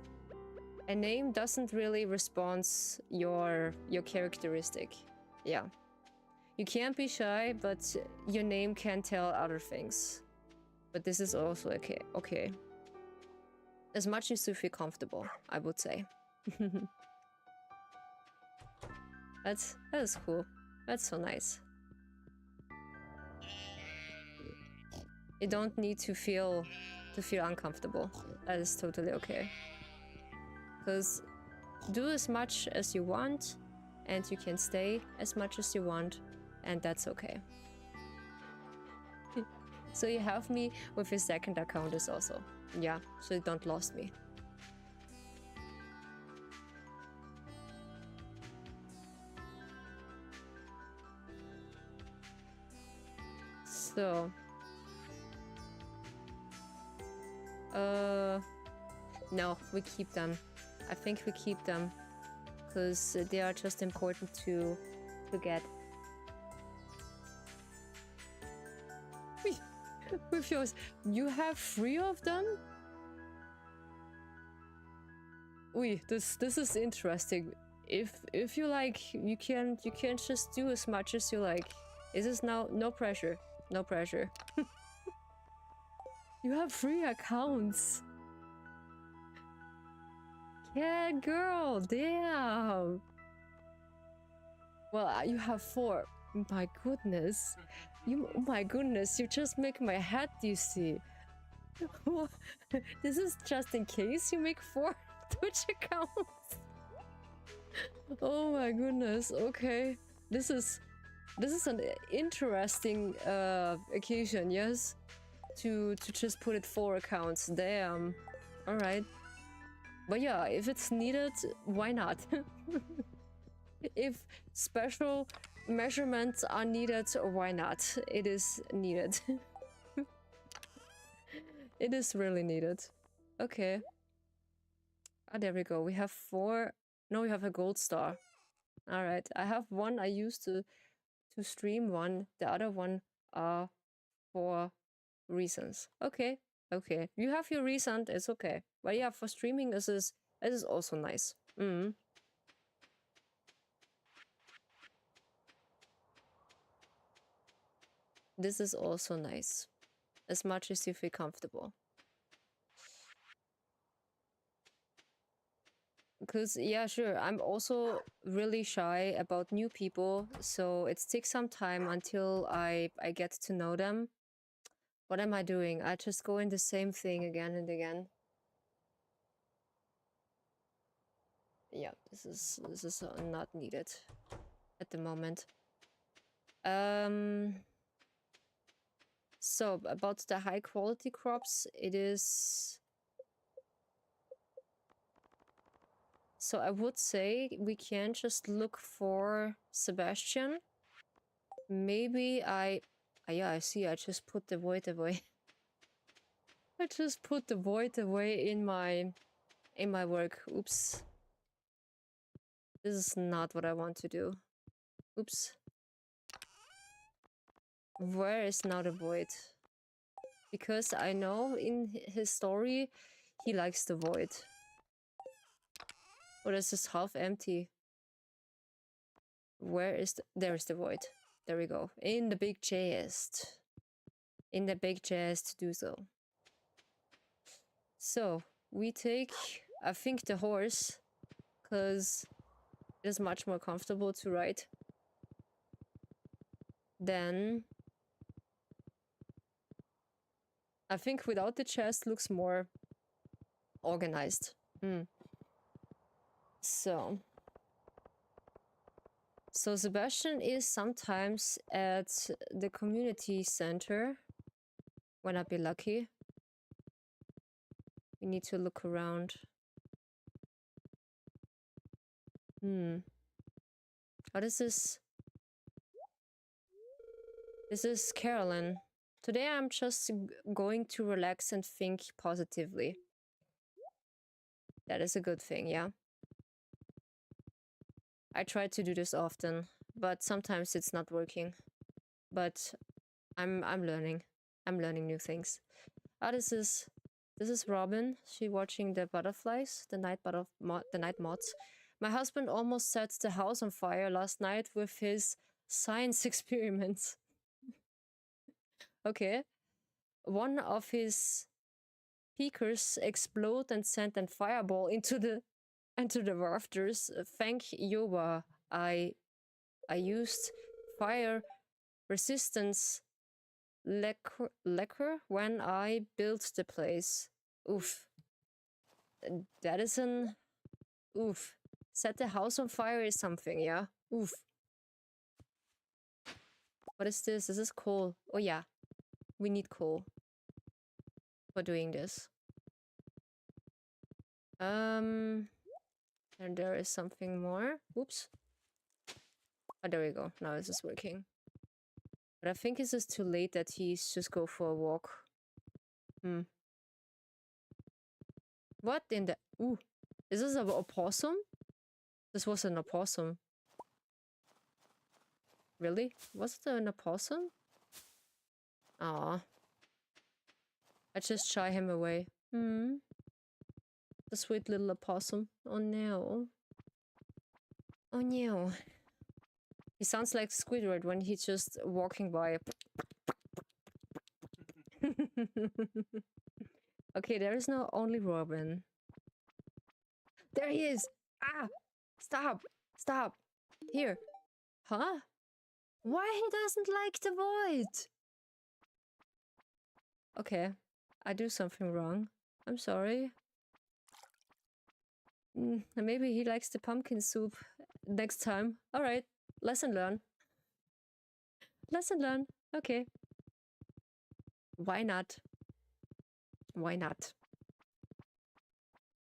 a name doesn't really respond your characteristic. Yeah. You can't be shy, but your name can tell other things. But this is also okay. Okay. As much as you feel comfortable, I would say. That is cool. That's so nice. You don't need to feel uncomfortable. That is totally okay. Because do as much as you want, and you can stay as much as you want, and that's okay. So you have me with your second account is also. Yeah, so you don't lost me. So no, we keep them. I think we keep them because they are just important to get. With yours, you have 3 of them? Wait, this is interesting. If you like, you can just do as much as you like. This is now no pressure, no pressure. You have 3 accounts. Yeah, girl, damn. Well, you have 4. My goodness. Oh my goodness, you just make my head dizzy. This is just in case you make 4 Twitch accounts. Oh my goodness, okay. This is an interesting occasion, yes? To just put it 4 accounts. Damn. Alright. But yeah, if it's needed, why not? If special measurements are needed, why not? It is needed. It is really needed. Okay. Ah, there we go. We have 4. No, we have a gold star. Alright. I have 1 I used to stream one. The other one are for reasons. Okay. Okay. You have your reason, it's okay. But yeah, for streaming this is also nice. This is also nice. As much as you feel comfortable. Because, yeah, sure, I'm also really shy about new people, so it takes some time until I get to know them. What am I doing? I just go in the same thing again and again. Yeah, this is not needed at the moment. So about the high quality crops, it is. So I would say we can just look for Sebastian. Maybe yeah, I see. I just put the void away. I just put the void away in my work. Oops. This is not what I want to do. Oops. Where is now the void? Because I know in his story he likes the void. Or is this half empty? Where is there is the void. There we go. In the big chest. In the big chest to do so. So we take I think the horse, because it is much more comfortable to ride. Then I think without the chest looks more organized. So Sebastian is sometimes at the community center when I be lucky. We need to look around. What is this? This is Carolyn. Today I'm just going to relax and think positively. That is a good thing, yeah. I try to do this often, but sometimes it's not working. But I'm learning. I'm learning new things. Ah, this is Robin. She watching the butterflies, the night moths. My husband almost set the house on fire last night with his science experiments. Okay. One of his peakers explode and sent a fireball into the rafters. Thank Yoba. I used fire resistance lacquer when I built the place. Oof. That is an oof. Set the house on fire is something, yeah? Oof. What is this? This is coal. Oh yeah. We need coal for doing this. And there is something more. Oops. Oh, there we go. Now this is working. But I think this is too late that he's just go for a walk. What in the... Ooh. Is this an opossum? This was an opossum. Really? Was it an opossum? Aw. I just shy him away. The sweet little opossum. Oh no. Oh no. He sounds like Squidward when he's just walking by. Okay, there is no only Robin. There he is! Ah! Stop! Stop! Here. Huh? Why he doesn't like the void? Okay. I do something wrong. I'm sorry. Maybe he likes the pumpkin soup next time. Alright. Lesson learned. Lesson learned. Okay. Why not? Why not?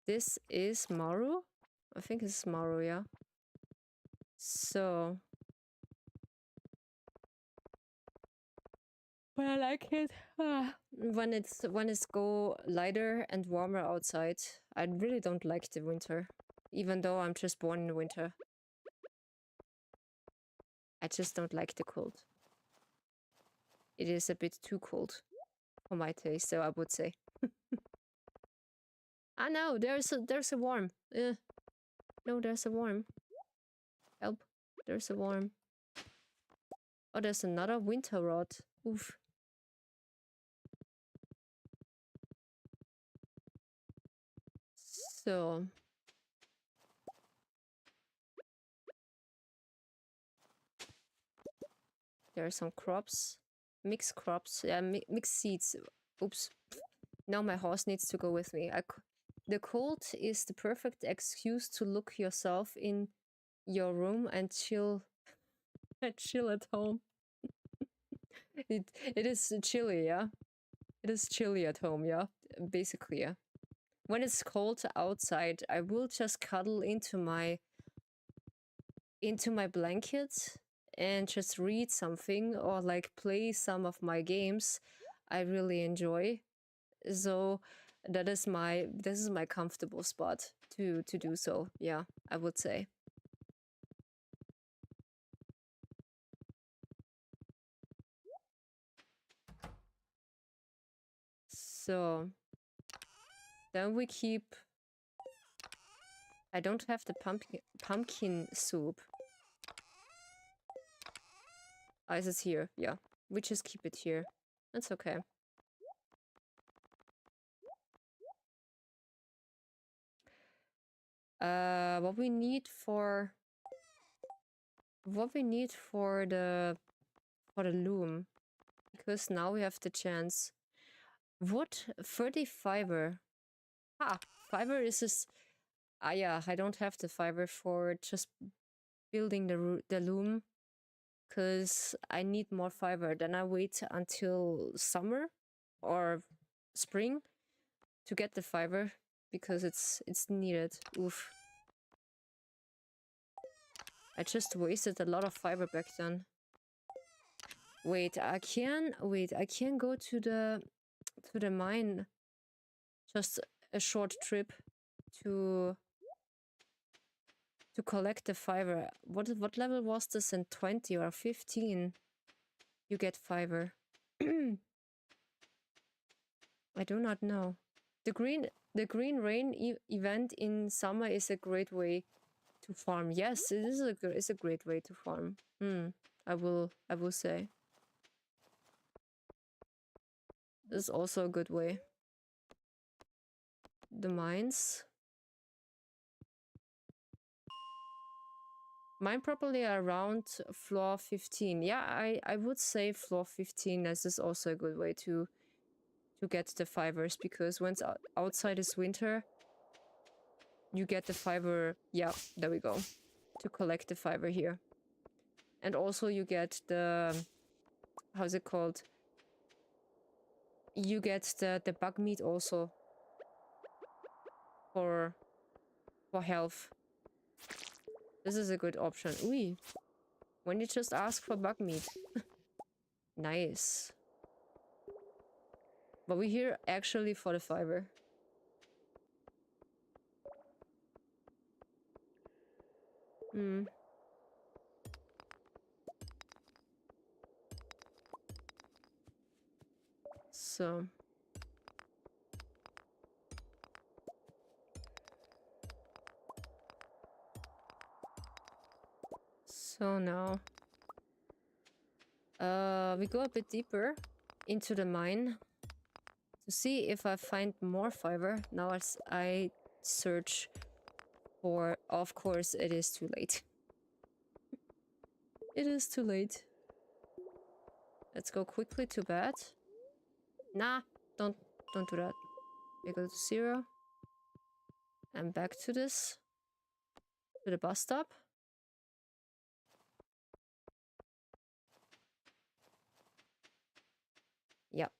This is Maru? I think it's Maru, yeah. So... But I like it. When it's go lighter and warmer outside, I really don't like the winter. Even though I'm just born in winter. I just don't like the cold. It is a bit too cold for my taste, so I would say. Ah no, there's a worm. No, there's a worm. Help. There's a worm. Oh, there's another winter rod. Oof. So... There are some crops. Mixed crops. Yeah, mixed seeds. Oops. Now my horse needs to go with me. The cold is the perfect excuse to look yourself in your room and chill chill at home. it is chilly, yeah? It is chilly at home, yeah? Basically, yeah. When it's cold outside, I will just cuddle into my blanket and just read something or like play some of my games I really enjoy. So this is my comfortable spot to do so. Yeah, I would say. So then we keep... I don't have the pumpkin soup. Oh, is it here? Yeah. We just keep it here. That's okay. What we need for the loom, because now we have the chance. Wood, 30 fiber. Fiber is this. Yeah, I don't have the fiber for just building the loom, because I need more fiber. Then I wait until summer or spring to get the fiber, because it's needed. Oof. I just wasted a lot of fiber back then. Wait, I can go to the mine. Just a short trip to collect the fiber. What level was this in 20 or 15? You get fiber. I do not know. The green rain event in summer is a great way to farm. Yes, it is a great way to farm. I will say. This is also a good way. The mines. Mine properly around floor 15. Yeah, I would say floor 15. This is also a good way to get the fibers, because once outside is winter, you get the fiber. Yeah, there we go. To collect the fiber here. And also you get the, how's it called? You get the bug meat also for health. This is a good option. Ooh, when you just ask for bug meat. Nice. But we're here actually for the fiber. So now we go a bit deeper into the mine to see if I find more fiber. Now as I search for, of course it is too late. It is too late. Let's go quickly to bed. Nah, don't do that. We go to 0. And back to this. To the bus stop. Yep.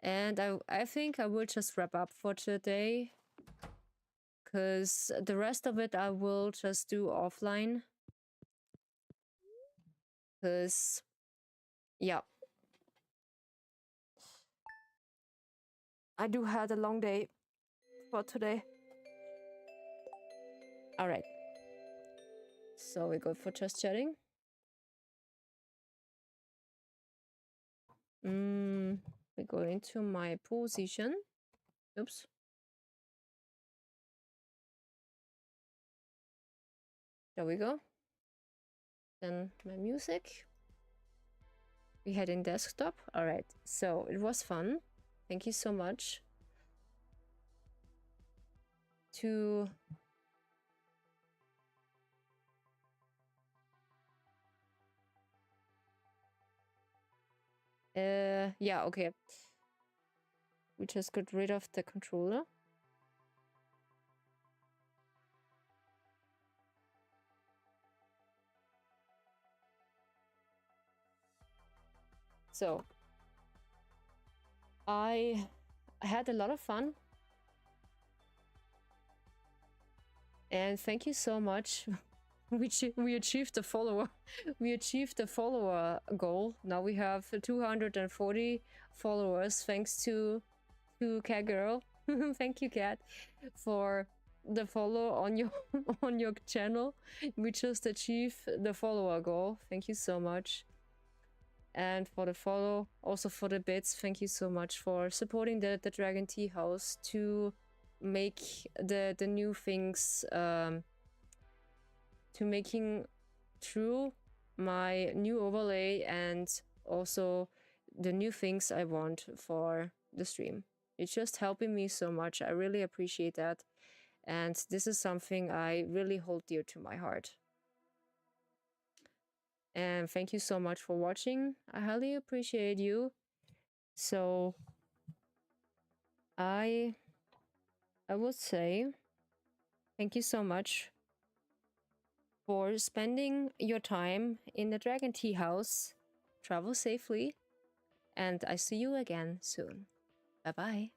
And I think I will just wrap up for today, because the rest of it I will just do offline. Because, yeah. I do had a long day for today. Alright. So we go for just chatting. We go into my position. Oops. There we go. Then my music. We head in desktop. Alright. So it was fun. Thank you so much. Yeah, okay. We just got rid of the controller. So I had a lot of fun. And thank you so much. We achieved the follower. We achieved the follower goal. Now we have 240 followers, thanks to Cat Girl. Thank you, Cat, for the follow on your on your channel. We just achieved the follower goal. Thank you so much. And for the follow, also for the bits, thank you so much for supporting the Dragon Tea House to make the new things, to making true my new overlay and also the new things I want for the stream. It's just helping me so much. I really appreciate that. And this is something I really hold dear to my heart. And thank you so much for watching. I highly appreciate you. So I would say thank you so much for spending your time in the Dragon Tea House. Travel safely, and I see you again soon. Bye bye.